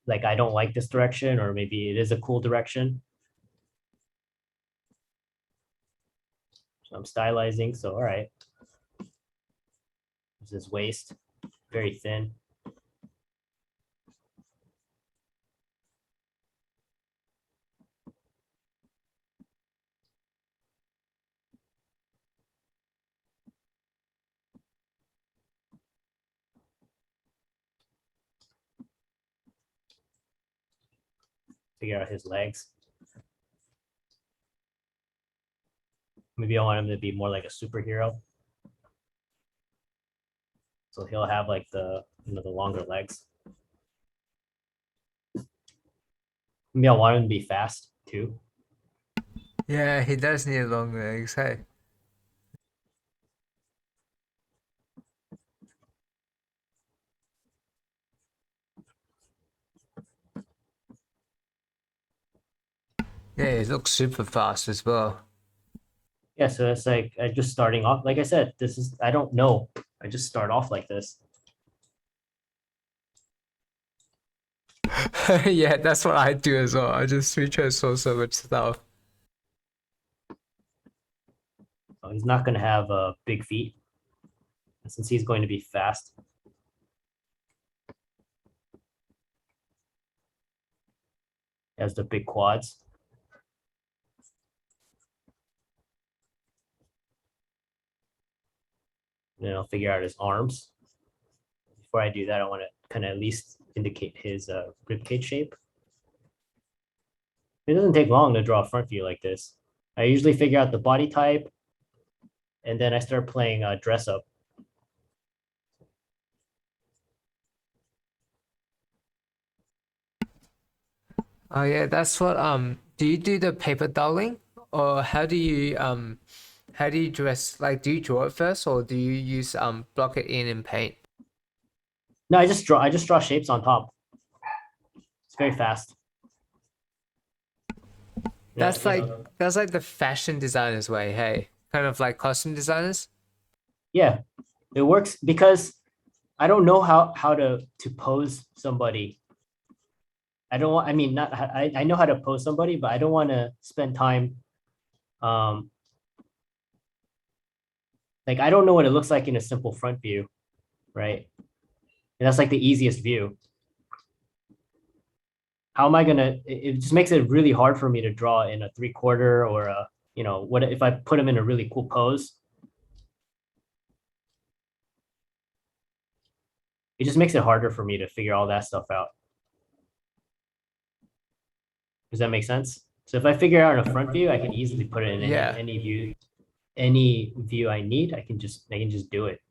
[SPEAKER 1] like I don't like this direction, or maybe it is a cool direction. So I'm stylizing. So all right. This is waist, very thin. Figure out his legs. Maybe I want him to be more like a superhero. So he'll have like the, you know, the longer legs. Maybe I want him to be fast too.
[SPEAKER 2] Yeah, he does need long legs. Hey. Yeah, he looks super fast as well.
[SPEAKER 1] Yeah, so it's like I just starting off. Like I said, this is I don't know. I just start off like this.
[SPEAKER 2] Yeah, that's what I do as well. I just switch so much stuff.
[SPEAKER 1] So he's not going to have big feet since he's going to be fast. He has the big quads. Then I'll figure out his arms. Before I do that, I want to kind of at least indicate his rib cage shape. It doesn't take long to draw a front view like this. I usually figure out the body type, and then I start playing dress up.
[SPEAKER 2] Oh yeah, that's what do you do the paper doubling, or how do you dress, like do you draw it first, or do you use block it in paint?
[SPEAKER 1] No, I just draw. I just draw shapes on top. It's very fast. Yeah,
[SPEAKER 2] That's like that's like the fashion designers way, hey. Kind of like costume designers.
[SPEAKER 1] yeah, it works because I don't know how to pose somebody. I don't want. I mean, not. I know how to pose somebody, but I don't want to spend time. Um, like I don't know what it looks like in a simple front view, right? And that's like the easiest view. How am I gonna? It just makes it really hard for me to draw in a 3/4 or a, you know, what if I put him in a really cool pose? It just makes it harder for me to figure all that stuff out. Does that make sense? So if I figure out a front view, I can easily put it in
[SPEAKER 2] Yeah.
[SPEAKER 1] any view I need. I can just do it.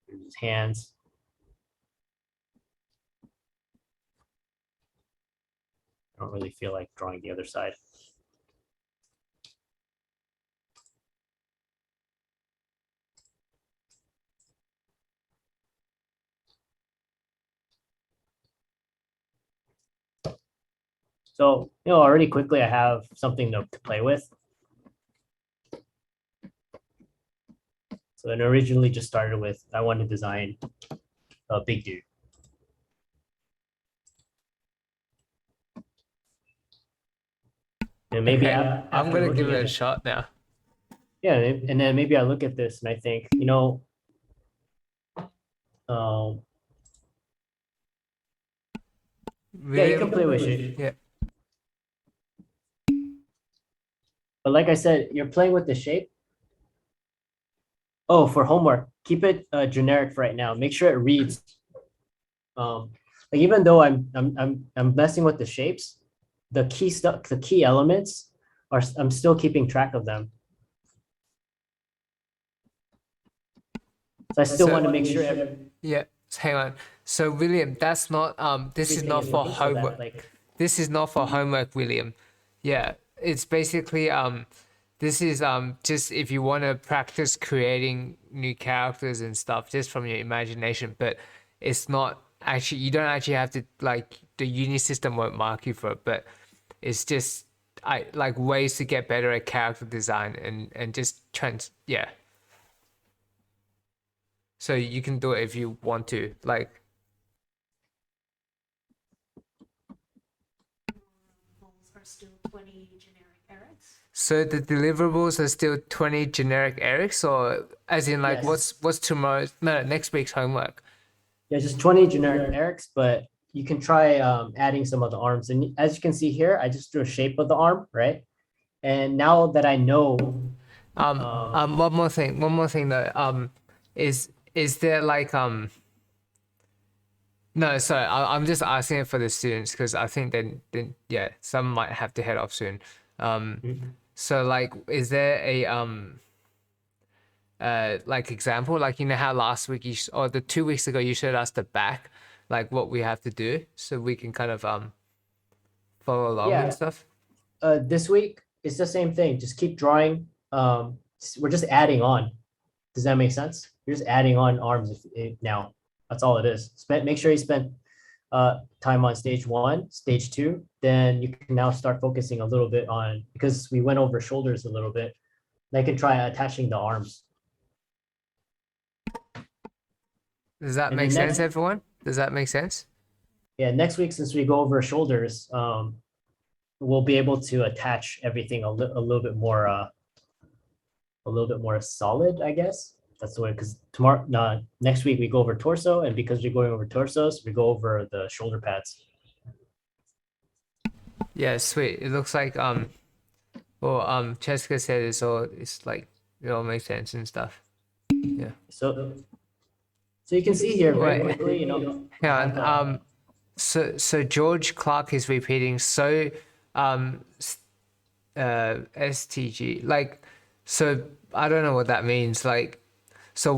[SPEAKER 1] His hands. I don't really feel like drawing the other side. So, you know, already quickly I have something to play with. So then originally just started with, I wanted to design a big dude. And maybe
[SPEAKER 2] Okay, I'm
[SPEAKER 1] after
[SPEAKER 2] gonna
[SPEAKER 1] looking
[SPEAKER 2] give
[SPEAKER 1] at
[SPEAKER 2] it a
[SPEAKER 1] this,
[SPEAKER 2] shot now.
[SPEAKER 1] yeah, and then maybe I look at this and I think, you know, um, yeah, you can play with shape.
[SPEAKER 2] Yeah.
[SPEAKER 1] But like I said, you're playing with the shape, Oh, for homework, keep it generic for right now. Make sure it reads. Like even though I'm messing with the shapes, the key stuff, the key elements are I'm still keeping track of them. So I still
[SPEAKER 2] So-
[SPEAKER 1] want to make sure
[SPEAKER 2] Yeah, hang on. So William, that's not this is
[SPEAKER 1] everything
[SPEAKER 2] not
[SPEAKER 1] is
[SPEAKER 2] for
[SPEAKER 1] working so that
[SPEAKER 2] homework.
[SPEAKER 1] like
[SPEAKER 2] This is not for homework, William. Yeah, it's basically this is just if you want to practice creating new characters and stuff just from your imagination, but it's not actually you don't actually have to like the uni system won't mark you for it, but it's just I like ways to get better at character design and just trans yeah. So you can do it if you want to. Like
[SPEAKER 3] Goals are still 20 generic errors.
[SPEAKER 2] so the deliverables are still 20 generic Erics or as in like
[SPEAKER 1] yes,
[SPEAKER 2] what's tomorrow's no next week's homework?
[SPEAKER 1] yeah, just 20 generic Erics, but you can try adding some of the arms. And as you can see here, I just drew a shape of the arm, right? And now that I know,
[SPEAKER 2] One more thing though. Is there like no, sorry, I'm just asking it for the students because I think then yeah, some might have to head off soon. So like, is there a like example, like you know how last week or the 2 weeks ago you showed us the back, like what we have to do so we can kind of follow along and
[SPEAKER 1] yeah,
[SPEAKER 2] stuff.
[SPEAKER 1] this week it's the same thing. Just keep drawing. We're just adding on. Does that make sense? You're just adding on arms now. That's all it is. Make sure you spend time on stage one, stage two. Then you can now start focusing a little bit on because we went over shoulders a little bit. They can try attaching the arms.
[SPEAKER 2] Does that
[SPEAKER 1] And
[SPEAKER 2] make
[SPEAKER 1] then
[SPEAKER 2] sense,
[SPEAKER 1] next,
[SPEAKER 2] everyone? Does that make sense?
[SPEAKER 1] yeah, next week since we go over shoulders, we'll be able to attach everything a little bit more solid, I guess. That's the way because tomorrow, no, next week we go over torso, and because we're going over torsos, we go over the shoulder pads.
[SPEAKER 2] Yeah, sweet. It looks like well Jessica said it's like it all makes sense and stuff. Yeah.
[SPEAKER 1] So you can see here very
[SPEAKER 2] Wait,
[SPEAKER 1] quickly, you know, I
[SPEAKER 2] hang
[SPEAKER 1] have
[SPEAKER 2] on. So George Clark is repeating so STG like so I don't know what that means like so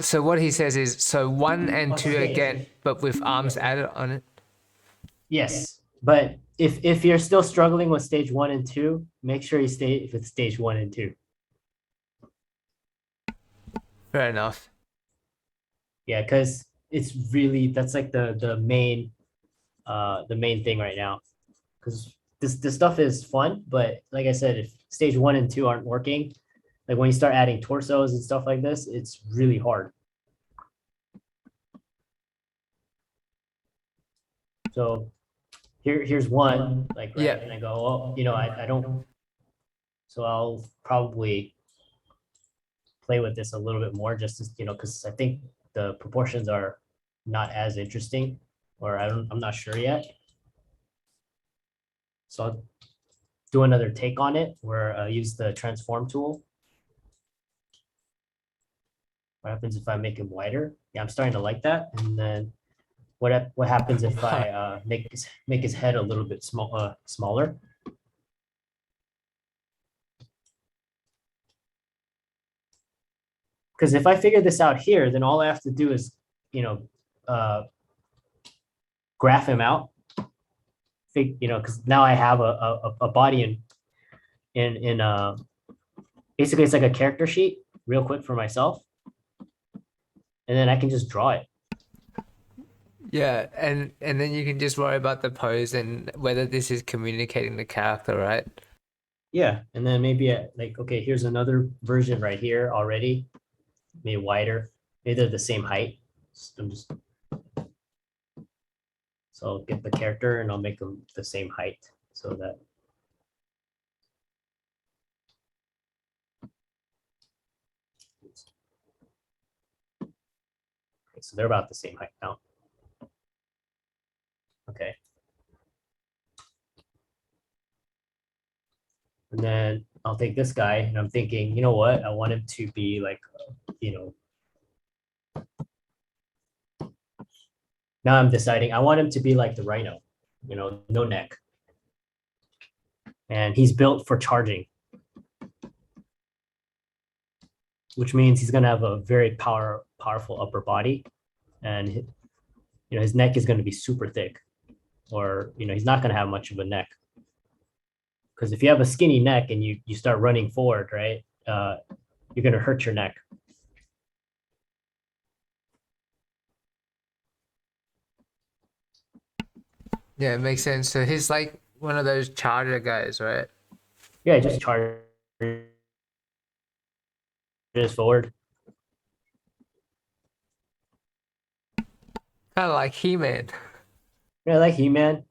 [SPEAKER 2] so what he says is so one and two
[SPEAKER 1] stage.
[SPEAKER 2] again but with arms added on it.
[SPEAKER 1] Yes, but if you're still struggling with stage one and two, make sure you stay with stage one and two.
[SPEAKER 2] Fair enough.
[SPEAKER 1] Yeah, because it's really that's like the main thing right now. Because this stuff is fun, but like I said, if stage one and two aren't working, like when you start adding torsos and stuff like this, it's really hard. So here's one, like right,
[SPEAKER 2] Yeah.
[SPEAKER 1] and I go, oh, you know, I don't. So I'll probably play with this a little bit more, just to, you know, because I think the proportions are not as interesting, or I'm not sure yet. So I'll do another take on it where I use the transform tool. What happens if I make him wider? Yeah, I'm starting to like that. And then what happens if I make his head a little bit smaller? Because if I figure this out here, then all I have to do is, you know, graph him out. You know, because now I have a body in basically it's like a character sheet real quick for myself. And then I can just draw it.
[SPEAKER 2] Yeah, and then you can just worry about the pose and whether this is communicating the character, right?
[SPEAKER 1] Yeah, and then maybe like, okay, here's another version right here already, maybe wider, maybe they're the same height. So I'll get the character and I'll make them the same height so that. Okay, so they're about the same height now. Okay. And then I'll take this guy and I'm thinking, you know what? I want him to be like you know, now I'm deciding I want him to be like the rhino, no neck. And he's built for charging, which means he's going to have a very powerful upper body, and his neck is going to be super thick, or he's not going to have much of a neck. Because if you have a skinny neck and you start running forward, right, you're going to hurt your neck.
[SPEAKER 2] Yeah, it makes sense. So he's like one of those charger guys, right?
[SPEAKER 1] Yeah, just charge forward.
[SPEAKER 2] Kind of like He-Man.
[SPEAKER 1] Yeah, like He-Man.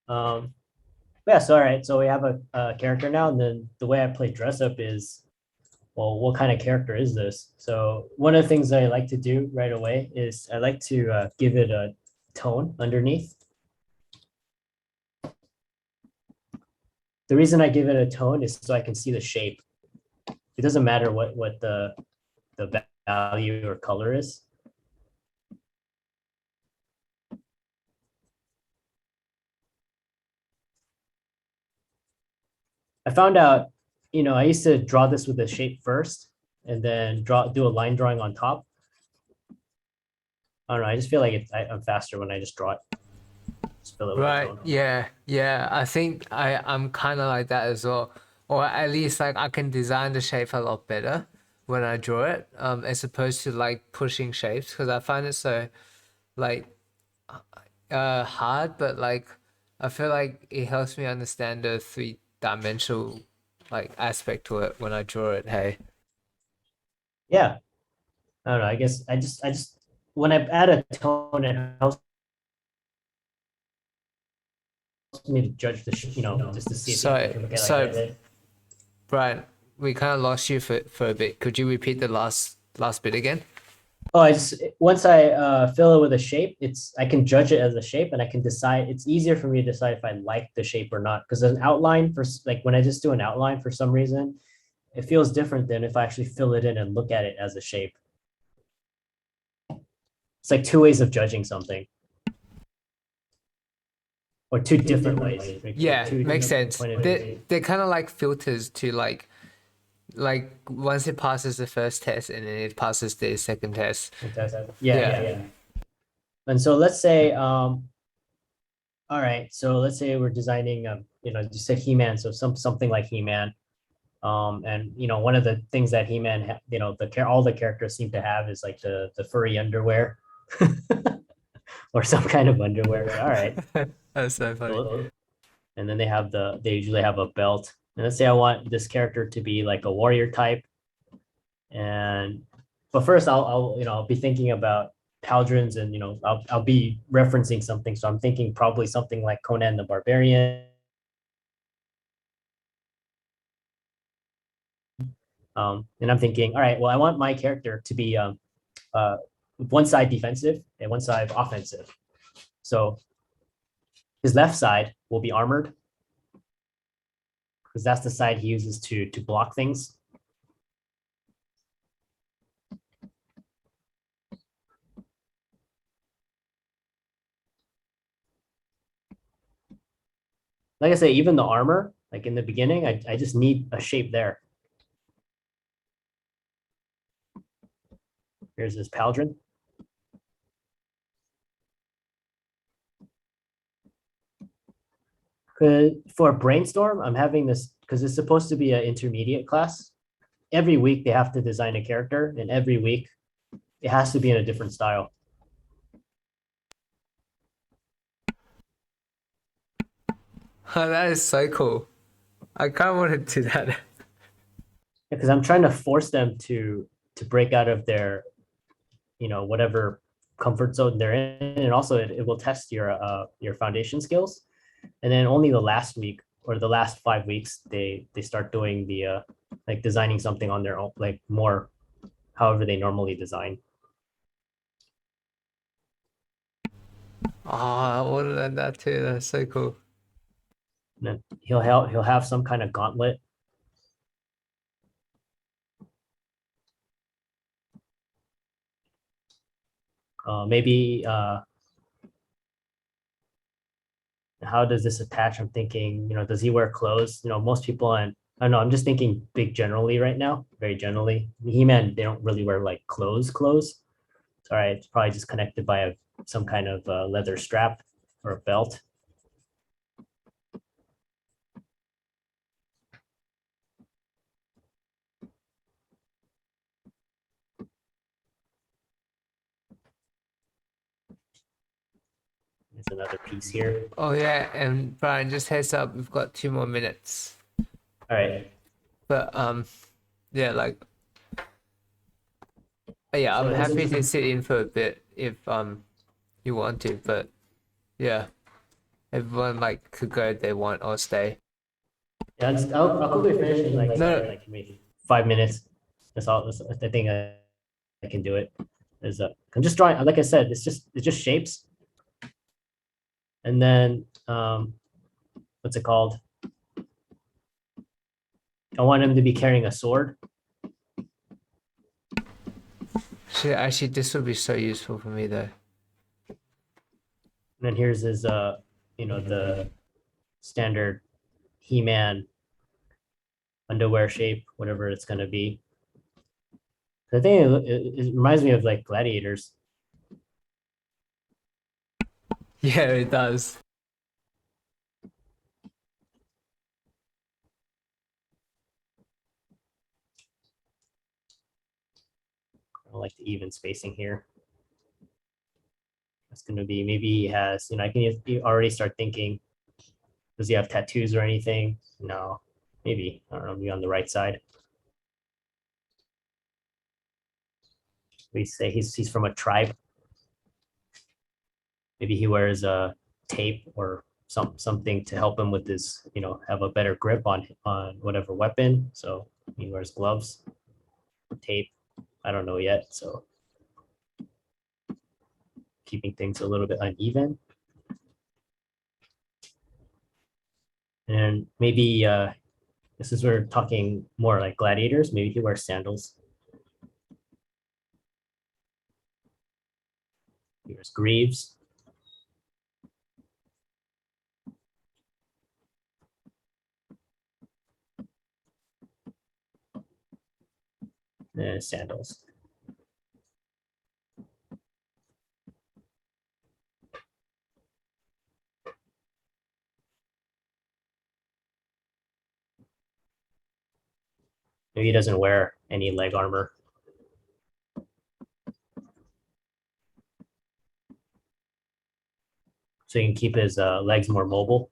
[SPEAKER 1] Yeah, so all right, so we have a character now, and then the way I play dress up is, well, what kind of character is this? So one of the things that I like to do right away is I like to give it a tone underneath. The reason I give it a tone is so I can see the shape. It doesn't matter what the value or color is. I found out, I used to draw this with the shape first and then do a line drawing on top. I don't know. I just feel like I'm faster when I just draw it. Just fill it with a
[SPEAKER 2] Right.
[SPEAKER 1] tone.
[SPEAKER 2] Yeah. I think I'm kind of like that as well. Or at least like I can design the shape a lot better when I draw it, as opposed to like pushing shapes, because I find it so like hard, but like I feel like it helps me understand the three-dimensional like aspect to it when I draw it. Hey.
[SPEAKER 1] Yeah. I don't know. I guess I just when I add a tone, it helps me to judge just to see if I can get like it.
[SPEAKER 2] Brian, we kind of lost you for a bit. Could you repeat the last bit again?
[SPEAKER 1] Oh, once I fill it with a shape, I can judge it as a shape, and I can decide. It's easier for me to decide if I like the shape or not, because an outline like when I just do an outline for some reason, it feels different than if I actually fill it in and look at it as a shape. It's like two ways of judging something, or two different ways.
[SPEAKER 2] Yeah,
[SPEAKER 1] two
[SPEAKER 2] makes sense.
[SPEAKER 1] point of views.
[SPEAKER 2] They're kind of like filters to like once it passes the first test and then it passes the second test.
[SPEAKER 1] Yeah. And so let's say, all right, so let's say we're designing, you said He-Man, so something like He-Man. And one of the things that He-Man, all the characters seem to have is like the furry underwear, or some kind of underwear. All right.
[SPEAKER 2] That's so funny.
[SPEAKER 1] And then they usually have a belt. And let's say I want this character to be like a warrior type. But first I'll be thinking about Pauldrons, and I'll be referencing something. So I'm thinking probably something like Conan the Barbarian. And I'm thinking, all right, well, I want my character to be one side defensive and one side offensive. So his left side will be armored, because that's the side he uses to block things. Like I say, even the armor, like in the beginning, I just need a shape there. Here's his Pauldron. For Brainstorm, I'm having this because it's supposed to be an intermediate class. Every week they have to design a character, and every week it has to be in a different style.
[SPEAKER 2] Oh, that is so cool. I kind of want to do that.
[SPEAKER 1] Because I'm trying to force them to break out of their, whatever comfort zone they're in, and also it will test your foundation skills. And then only the last week or the last 5 weeks they start doing the like designing something on their own, like more however they normally design.
[SPEAKER 2] Oh, I want to learn that too. That's so cool.
[SPEAKER 1] And then he'll have some kind of gauntlet. Maybe how does this attach? I'm thinking, does he wear clothes? Most people, and I don't know, I'm just thinking big generally right now, very generally. He-Man, they don't really wear like clothes. All right, it's probably just connected by some kind of leather strap or a belt. There's another piece here.
[SPEAKER 2] Oh yeah, and Brian, just heads up, we've got 2 more minutes.
[SPEAKER 1] All right.
[SPEAKER 2] But yeah, like yeah, I'm
[SPEAKER 1] So this
[SPEAKER 2] happy
[SPEAKER 1] is
[SPEAKER 2] to sit in for a bit if you want to, but yeah, everyone like could go if they want or stay.
[SPEAKER 1] yeah, I'll quickly finish in
[SPEAKER 2] No,
[SPEAKER 1] like maybe 5 minutes. That's all. I think I can do it. I'm just drawing. Like I said, it's just shapes, and then what's it called? I want him to be carrying a sword.
[SPEAKER 2] shit, actually, this would be so useful for me though.
[SPEAKER 1] And then here's his the standard He-Man underwear shape, whatever it's gonna be. I think it reminds me of like gladiators.
[SPEAKER 2] Yeah, it does.
[SPEAKER 1] I like the even spacing here. It's gonna be maybe he has, I can you already start thinking, does he have tattoos or anything? No, maybe. I don't know, maybe on the right side. We say he's from a tribe. Maybe he wears a tape or something to help him with his, have a better grip on whatever weapon. So he wears gloves, tape. I don't know yet. So keeping things a little bit uneven. And maybe this is where we're talking more like gladiators. Maybe he wears sandals. He wears greaves. And sandals. Maybe he doesn't wear any leg armor. So he can keep his legs more mobile.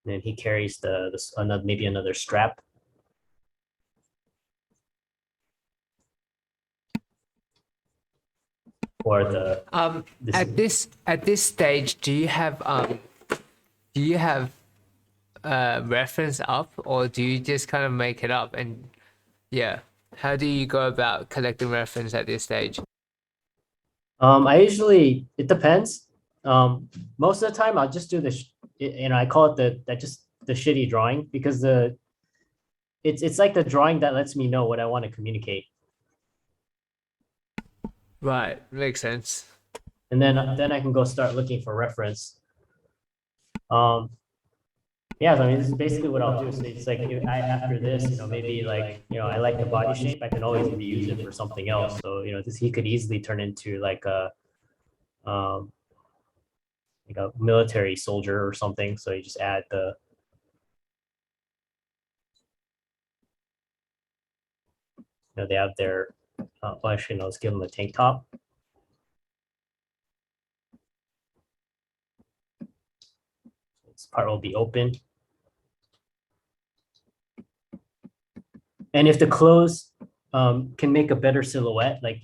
[SPEAKER 1] And then he carries maybe another strap. Or
[SPEAKER 2] At this stage, do you have reference up, or do you just kind of make it up? And yeah, how do you go about collecting reference at this stage?
[SPEAKER 1] it depends. Most of the time I'll just do I call it the shitty drawing because it's like the drawing that lets me know what I want to communicate.
[SPEAKER 2] Right, makes sense.
[SPEAKER 1] And then I can go start looking for reference. Yeah, so I mean, this is basically what I'll do. So it's like after this, maybe like, I like the body shape, I can always reuse it for something else. So, he could easily turn into um, like a military soldier or something. So you just add they have their, well, actually, no, let's give them a tank top. This part will be open. And if the clothes can make a better silhouette, like,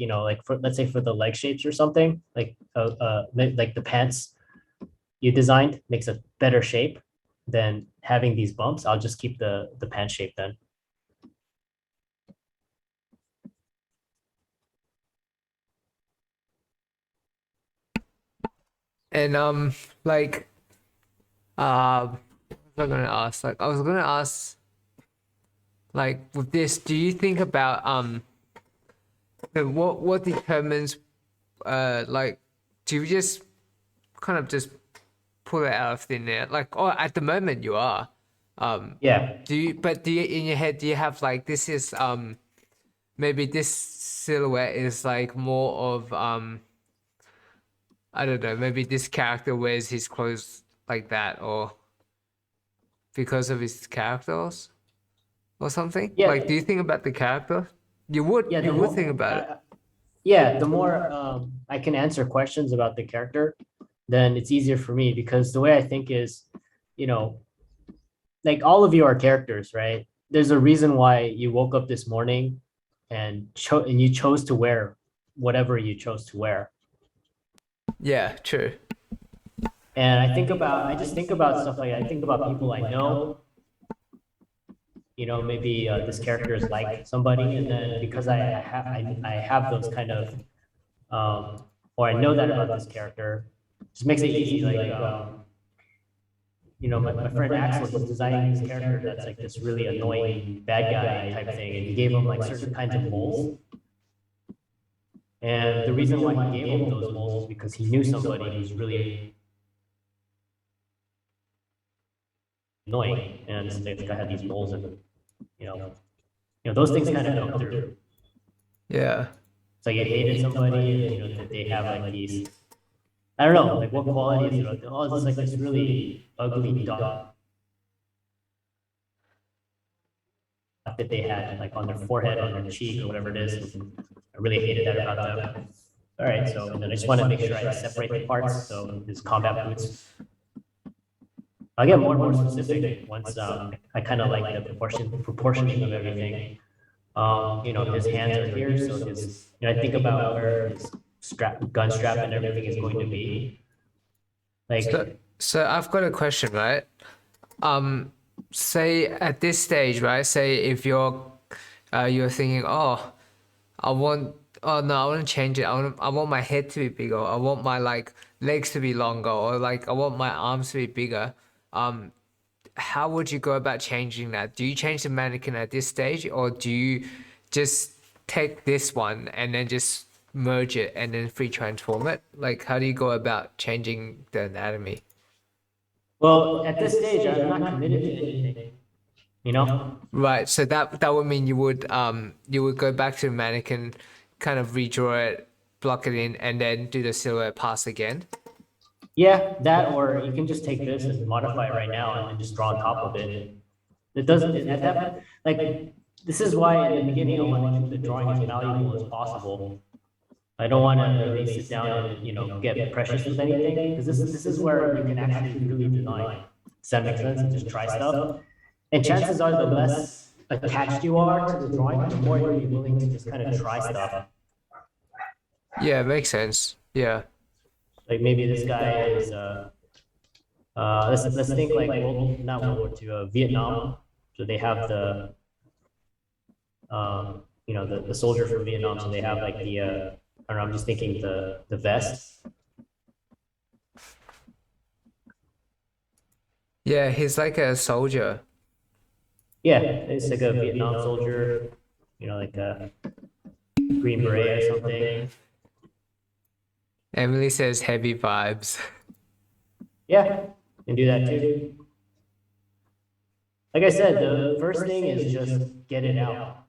[SPEAKER 1] let's say for the leg shapes or something, like the pants you designed makes a better shape than having these bumps, I'll just keep the pant shape then.
[SPEAKER 2] And like what was I gonna ask? Like I was gonna ask Like with this, do you think about what determines like do you just kind of just pull it out of thin air? Like, oh, at the moment you are.
[SPEAKER 1] Yeah.
[SPEAKER 2] Do you in your head do you have like this is maybe this silhouette is like more of I don't know, maybe this character wears his clothes like that or because of his characters or something? Like, do
[SPEAKER 1] Yeah.
[SPEAKER 2] you think about the character?
[SPEAKER 1] Yeah.
[SPEAKER 2] You would think about it.
[SPEAKER 1] Yeah. The more I can answer questions about the character, then it's easier for me because the way I think is, you know, like all of you are characters, right? There's a reason why you woke up this morning and you chose to wear whatever you chose to wear.
[SPEAKER 2] Yeah, true.
[SPEAKER 1] And I just think about stuff like I think about people I know, maybe this character is like somebody, and then because I have those kind of or I know that about this character, just makes it easy. Like my friend Axel, he's designing this character that's like this really annoying bad guy type thing, and he gave him like certain kinds of moles. And the reason why he gave him those moles is because he knew somebody who's really annoying, and this guy had these moles, and you know, those things kind of come through.
[SPEAKER 2] Yeah.
[SPEAKER 1] It's like you hated somebody, and that they have like these. I don't know, like what quality is it? Oh, it's like this really ugly dot that they had like on their forehead, on their cheek, or whatever it is. I really hated that about them. All right, so and then I just want to make sure I separate the parts. So his combat boots. I'll get more and more specific once I kind of like the proportioning of everything. His hands are here, so I think about where his gun strap and everything is going to be. Like,
[SPEAKER 2] So I've got a question, right? Say at this stage, right? Say if you're thinking, oh, I want to change it. I want my head to be bigger. I want my like legs to be longer, or like I want my arms to be bigger. How would you go about changing that? Do you change the mannequin at this stage, or do you just take this one and then just merge it and then free transform it? Like, how do you go about changing the anatomy?
[SPEAKER 1] well, at this stage, I'm not committed to anything. You know?
[SPEAKER 2] Right. So that would mean you would go back to the mannequin, kind of redraw it, block it in, and then do the silhouette pass again.
[SPEAKER 1] Yeah, that or you can just take this and modify it right now and then just draw on top of it. It doesn't at that like this is why in the beginning I want to keep the drawing as malleable as possible. I don't want to really sit down and get precious with anything because this is where you can actually really design. Does that make sense? And just try stuff. And chances are the less attached you are to the drawing, the more you'll be willing to just kind of try stuff.
[SPEAKER 2] Yeah, makes sense. Yeah.
[SPEAKER 1] Like maybe this guy is let's think like not World War II, Vietnam. So they have the the soldier from Vietnam. So they have like the I don't know. I'm just thinking the vest.
[SPEAKER 2] Yeah, he's like a soldier.
[SPEAKER 1] Yeah, it's like a Vietnam soldier. Like a Green Beret or something.
[SPEAKER 2] Emily says heavy vibes.
[SPEAKER 1] Yeah, can do that too. Like I said, the first thing is just get it out.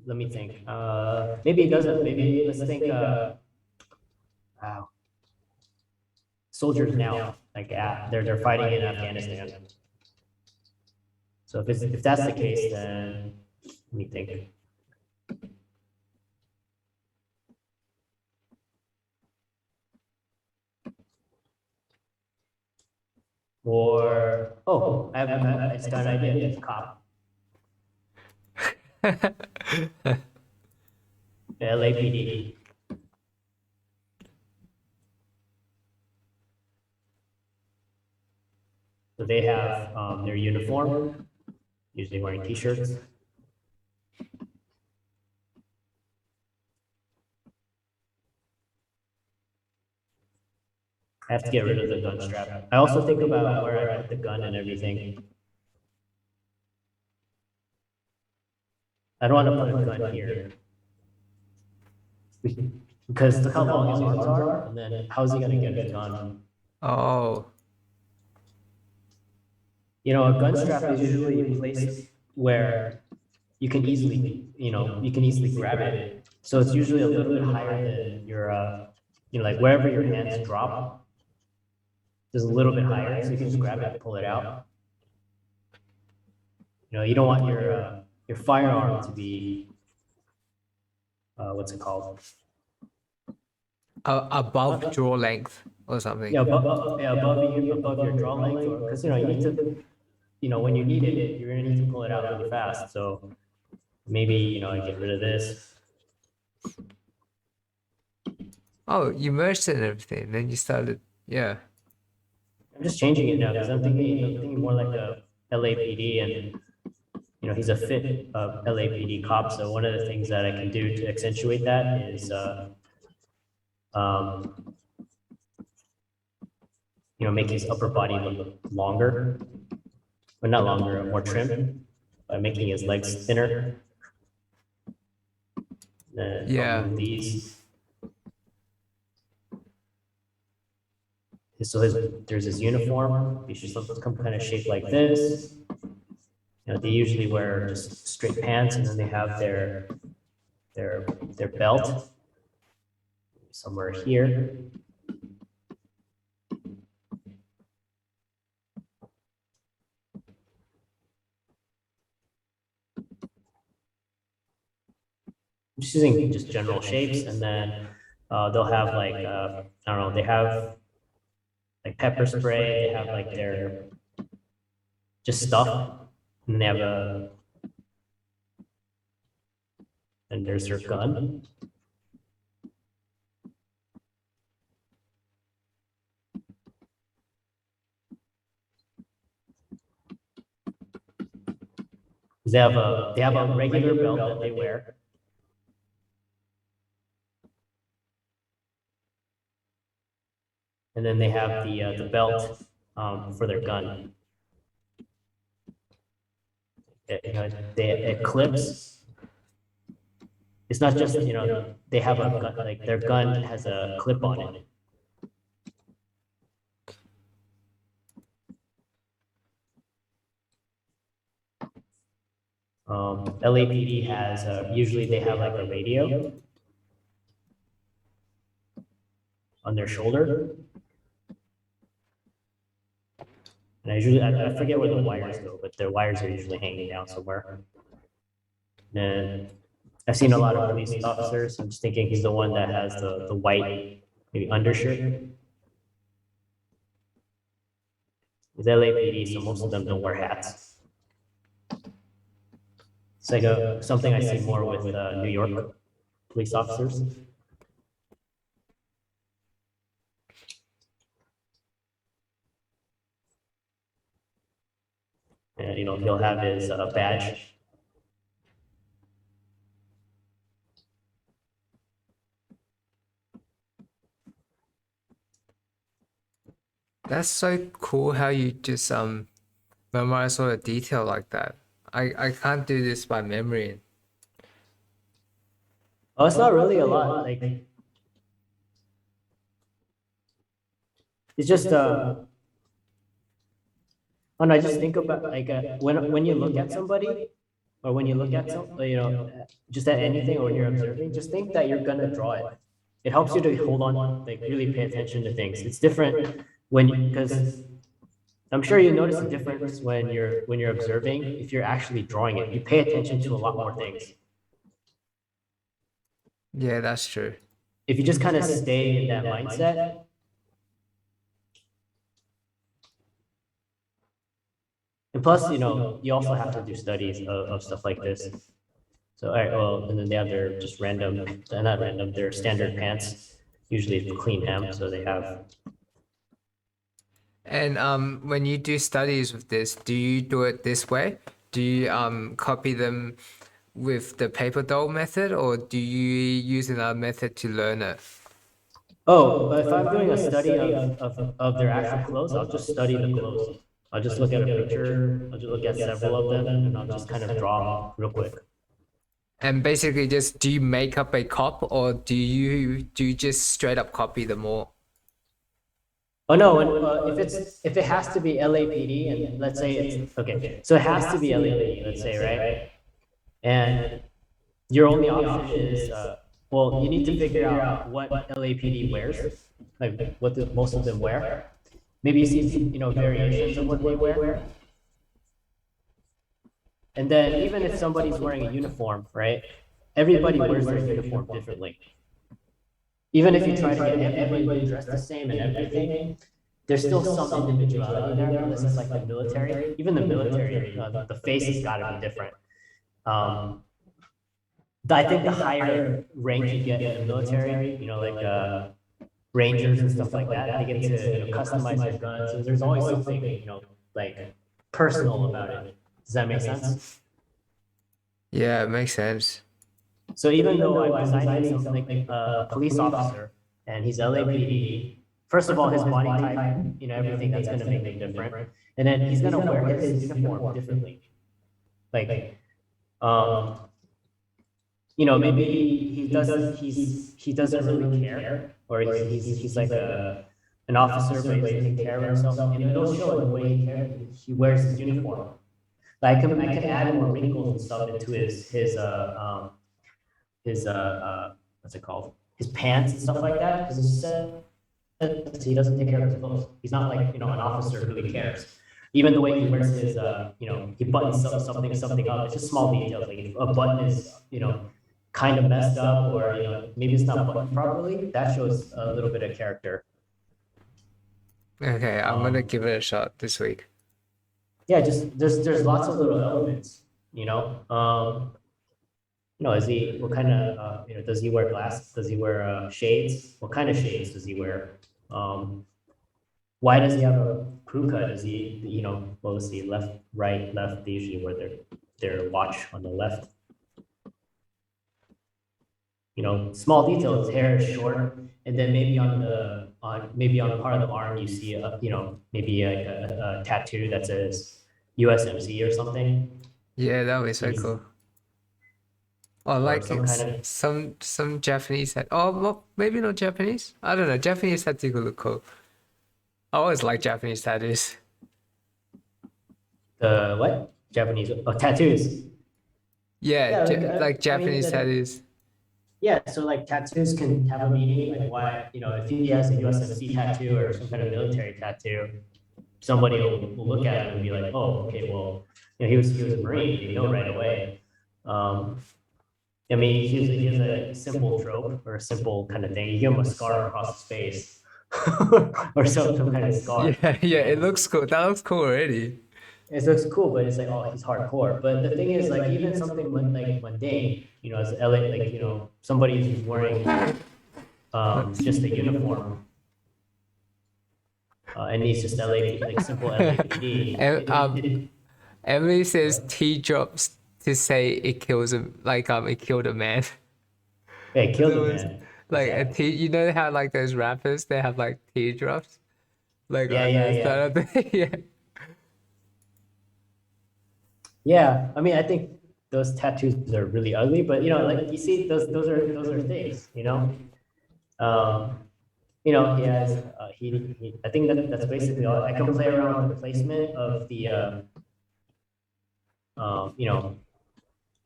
[SPEAKER 1] Let me think. Maybe it doesn't. Maybe let's think. Wow. Soldiers now, like they're fighting in Afghanistan. So if that's the case, then let me think. Or I just got an idea. It's a cop. LAPD. So they have their uniform, usually wearing t-shirts. have to get rid of the gun strap. I also think about where I put the gun and everything. I don't want to put a gun here. Because look how long his arms are, and then how's he gonna get a gun?
[SPEAKER 2] Oh,
[SPEAKER 1] A gun strap is usually placed where you can easily, you can easily grab it. So it's usually a little bit higher than your, like wherever your hands drop, there's a little bit higher, so you can just grab it and pull it out. You don't want your firearm to be, what's it called?
[SPEAKER 2] above draw length or something.
[SPEAKER 1] Yeah, above your draw length, or because you need to, when you need it, you're gonna need to pull it out really fast. So maybe I get rid of this.
[SPEAKER 2] Oh, you merged it and everything. Then you started, yeah.
[SPEAKER 1] I'm just changing it now because I'm thinking more like a LAPD, and he's a fit LAPD cop. So one of the things that I can do to accentuate that is, make his upper body look longer, but not longer, more trim, by making his legs thinner. Then
[SPEAKER 2] Yeah.
[SPEAKER 1] I'll move these. So there's his uniform. He should come kind of shaped like this. They usually wear just straight pants, and then they have their belt somewhere here. I'm just using just general shapes, and then they'll have like I don't know, they have like pepper spray, they have like their just stuff, and they have and there's their gun. They have a regular belt that they wear. And then they have the belt for their gun. It clips. It's not just, they have a gun, like their gun has a clip on it. LAPD has, usually they have like a radio on their shoulder. And I forget where the wires go, but their wires are usually hanging down somewhere. And I've seen a lot of police officers. I'm just thinking he's the one that has the white, maybe undershirt. It's LAPD, so most of them don't wear hats. It's like something I see more with New York police officers. And he'll have his badge.
[SPEAKER 2] That's so cool how you just memorize all the detail like that. I can't do this by memory.
[SPEAKER 1] Oh, it's not really a lot. Like, it's just oh no, I just think about like when you look at somebody, or when you look at just at anything, or when you're observing, just think that you're gonna draw it. It helps you to hold on, like really pay attention to things. It's different because I'm sure you notice a difference when you're observing. If you're actually drawing it, you pay attention to a lot more things.
[SPEAKER 2] Yeah, that's true.
[SPEAKER 1] If you just kind of stay in that mindset, and plus, you also have to do studies of stuff like this. So, all right, well, and then they have their just random, not random, their standard pants, usually clean hem, so they have.
[SPEAKER 2] And when you do studies with this, do you do it this way? Do you copy them with the paper doll method, or do you use another method to learn it?
[SPEAKER 1] Oh, if I'm doing a study of their actual clothes, I'll just study the clothes. I'll just look at a picture. I'll just look at several of them, and I'll just kind of draw real quick.
[SPEAKER 2] And basically, just do you make up a cop, or do you just straight up copy them all?
[SPEAKER 1] Oh no, if it has to be LAPD, and let's say it's okay, so it has to be LAPD, let's say, right? And your only option is well, you need to figure out what LAPD wears, like what most of them wear. Maybe you see, variations of what they wear. And then even if somebody's wearing a uniform, right? Everybody wears their uniform differently. Even if you try to get everybody dressed the same and everything, there's still some individuality there, unless it's like the military. Even the military, the face has got to be different. I think the higher rank you get in the military, like rangers and stuff like that, they get to customize their guns. So there's always something, like personal about it. Does that make sense?
[SPEAKER 2] Yeah, it makes sense.
[SPEAKER 1] So even though I'm designing something like a police officer and he's LAPD, first of all, his body type, everything that's going to make him different. And then he's going to wear his uniform differently. Like, maybe he doesn't really care, or he's like an officer, but he doesn't take care of himself. And it'll show the way he wears his uniform. Like I can add more wrinkles and stuff into his what's it called? His pants and stuff like that, because he doesn't take care of his clothes. He's not like an officer who really cares. Even the way he wears his he buttons something up. It's just small details. Like if a button is kind of messed up, or maybe it's not buttoned properly, that shows a little bit of character.
[SPEAKER 2] Okay, I'm gonna give it a shot this week.
[SPEAKER 1] Yeah, just there's lots of little elements, is he, what kind of, does he wear glasses? Does he wear shades? What kind of shades does he wear? Why does he have a crew cut? Is he, what was he, left, right, left? They usually wear their watch on the left. Small details. His hair is short, and then maybe on part of the arm you see maybe a tattoo that says USMC or something.
[SPEAKER 2] Yeah, that would be so cool. Or like
[SPEAKER 1] some kind of
[SPEAKER 2] some Japanese well, maybe not Japanese. I don't know. Japanese tattoo could look cool. I always like Japanese tattoos.
[SPEAKER 1] The what? Japanese tattoos.
[SPEAKER 2] Yeah, like Japanese tattoos.
[SPEAKER 1] Yeah, so like tattoos can have a meaning, like why, if he has a USMC tattoo or some kind of military tattoo, somebody will look at it and be like, oh, okay, well, he was a Marine, you know right away. I mean, he has a simple trope or a simple kind of thing. You give him a scar across his face or some kind of scar.
[SPEAKER 2] Yeah, it looks cool. That looks cool already.
[SPEAKER 1] It looks cool, but it's like, oh, he's hardcore. But the thing is, like, even something like mundane, as LA, like, somebody who's wearing just a uniform, and he's just LA, like simple LAPD.
[SPEAKER 2] And Emily says T drops to say it kills him, like it killed a man.
[SPEAKER 1] Yeah, it killed a man.
[SPEAKER 2] Like a T, you know how like those rappers they have like teardrops, like
[SPEAKER 1] yeah.
[SPEAKER 2] Yeah.
[SPEAKER 1] Yeah, I mean, I think those tattoos are really ugly, but like you see, those are things, he has he I think that's basically all. I can play around with the placement of the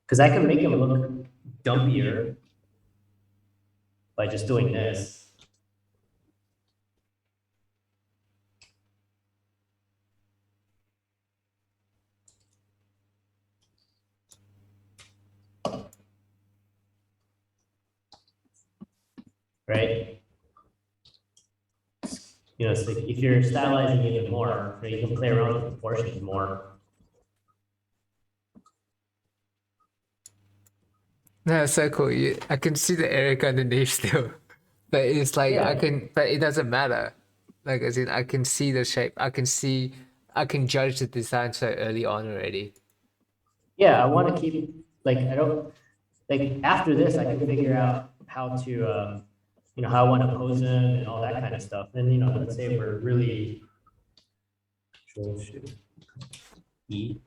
[SPEAKER 1] because I can make him look dumpier by just doing this. Right? So if you're stylizing even more, you can play around with the proportions more.
[SPEAKER 2] No, it's so cool. I can see the Eric underneath still, but it's like but it doesn't matter. Like as in, I can see the shape. I can judge the design so early on already.
[SPEAKER 1] Yeah, I want to keep like I don't like after this I can figure out how to how I want to pose them and all that kind of stuff. And let's say we're really Control Shift E.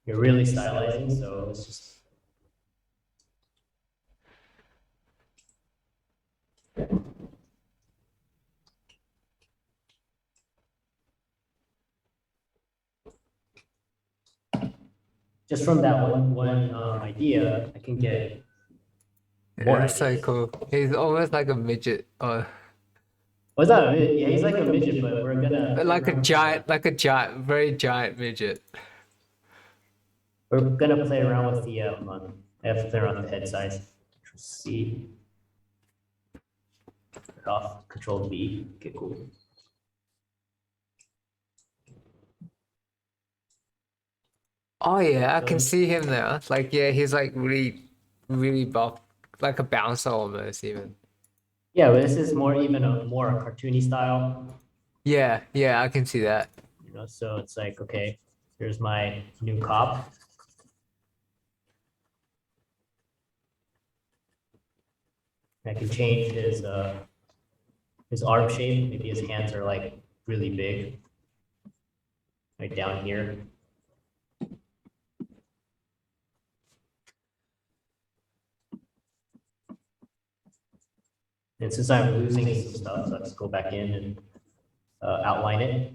[SPEAKER 1] You're really stylizing, so let's just just from that one idea, I can get more
[SPEAKER 2] That's so
[SPEAKER 1] ideas.
[SPEAKER 2] cool. He's almost like a midget, or
[SPEAKER 1] What's that? Yeah, he's like a midget, but we're gonna
[SPEAKER 2] like a giant, very giant midget.
[SPEAKER 1] play around with the hold on. I have to play around with the head size. Control C. Off. Control V. Okay, cool.
[SPEAKER 2] Oh yeah, I can see him now. Like yeah, he's like really buff, like a bouncer almost even.
[SPEAKER 1] Yeah, but this is more even a more cartoony style.
[SPEAKER 2] Yeah, yeah, I can see that.
[SPEAKER 1] So it's like, okay, here's my new cop. I can change his arm shape. Maybe his hands are like really big, right down here. And since I'm losing some stuff, let's go back in and outline it.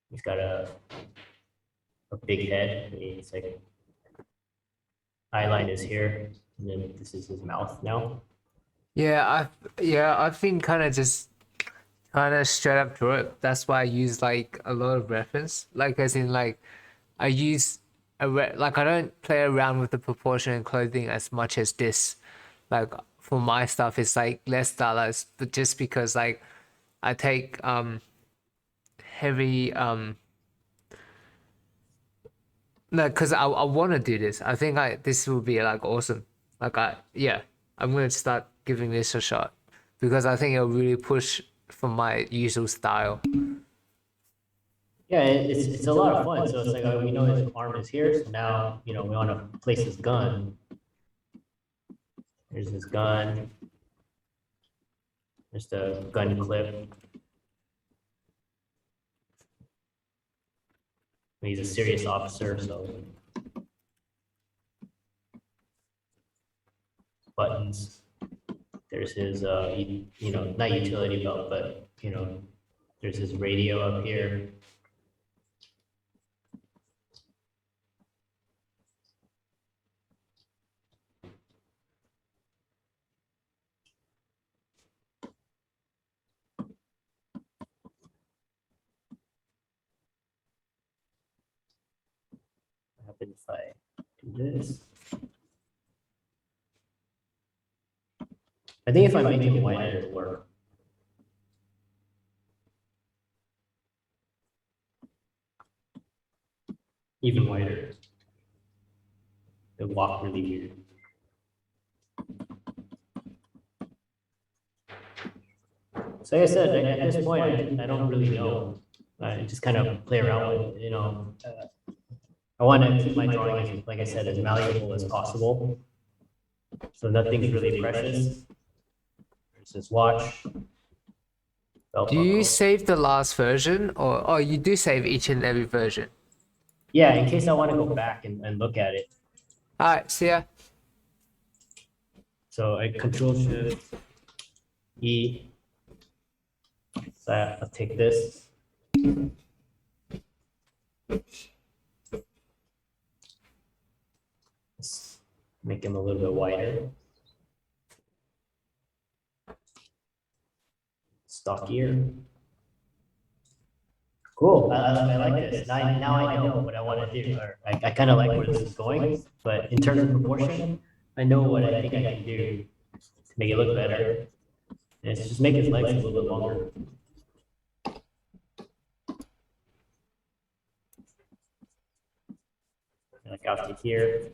[SPEAKER 1] He's got a big head. It's like eyeline is here, and then this is his mouth now.
[SPEAKER 2] I've been kind of just kind of straight up draw it. That's why I use like a lot of reference, like as in like I use like I don't play around with the proportion and clothing as much as this. Like for my stuff, it's like less stylized, but just because like I take heavy no, because I want to do this. I think this will be like awesome. Like I'm gonna start giving this a shot because I think it'll really push from my usual style.
[SPEAKER 1] Yeah, it's a lot of fun. So it's like, we know his arm is here. So now, we want to place his gun. Here's his gun. There's the gun clip. He's a serious officer, so buttons. There's his, not utility belt, but there's his radio up here. What happens if I do this? I think if I make it wider, it'll work. Even wider. It'll walk really weird. So like I said, at this point, I don't really know. I just kind of play around with, I want to keep my drawing, like I said, as malleable as possible. So nothing's really precious. There's this watch.
[SPEAKER 2] Do you save the last version, or oh, you do save each and every version?
[SPEAKER 1] Yeah, in case I want to go back and look at it.
[SPEAKER 2] All right, see ya.
[SPEAKER 1] So I Control Shift E. So I'll take this. Let's make him a little bit wider. Stockier. Cool. I like this. Now I know what I want to do. Or I kind of like where this is going, but in terms of proportion, I know what I think I can do to make it look better. And it's just make his legs a little bit longer. Like out to here.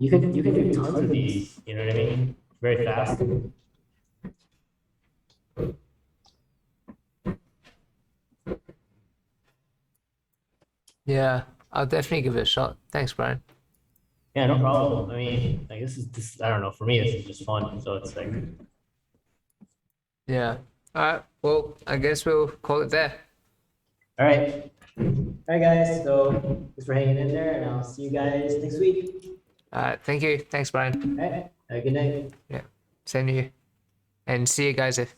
[SPEAKER 1] you can do tons of these. You know what I mean? Very fast.
[SPEAKER 2] Yeah, I'll definitely give it a shot. Thanks, Brian.
[SPEAKER 1] Yeah, no problem. I mean, like this. I don't know. For me, this is just fun. So it's like,
[SPEAKER 2] Yeah. All right. Well, I guess we'll call it there.
[SPEAKER 1] all right, all right, guys. So thanks for hanging in there, and I'll see you guys next week.
[SPEAKER 2] All right. Thank you. Thanks, Brian.
[SPEAKER 1] All right. Have a good night.
[SPEAKER 2] Yeah. Same to you. And see you guys if.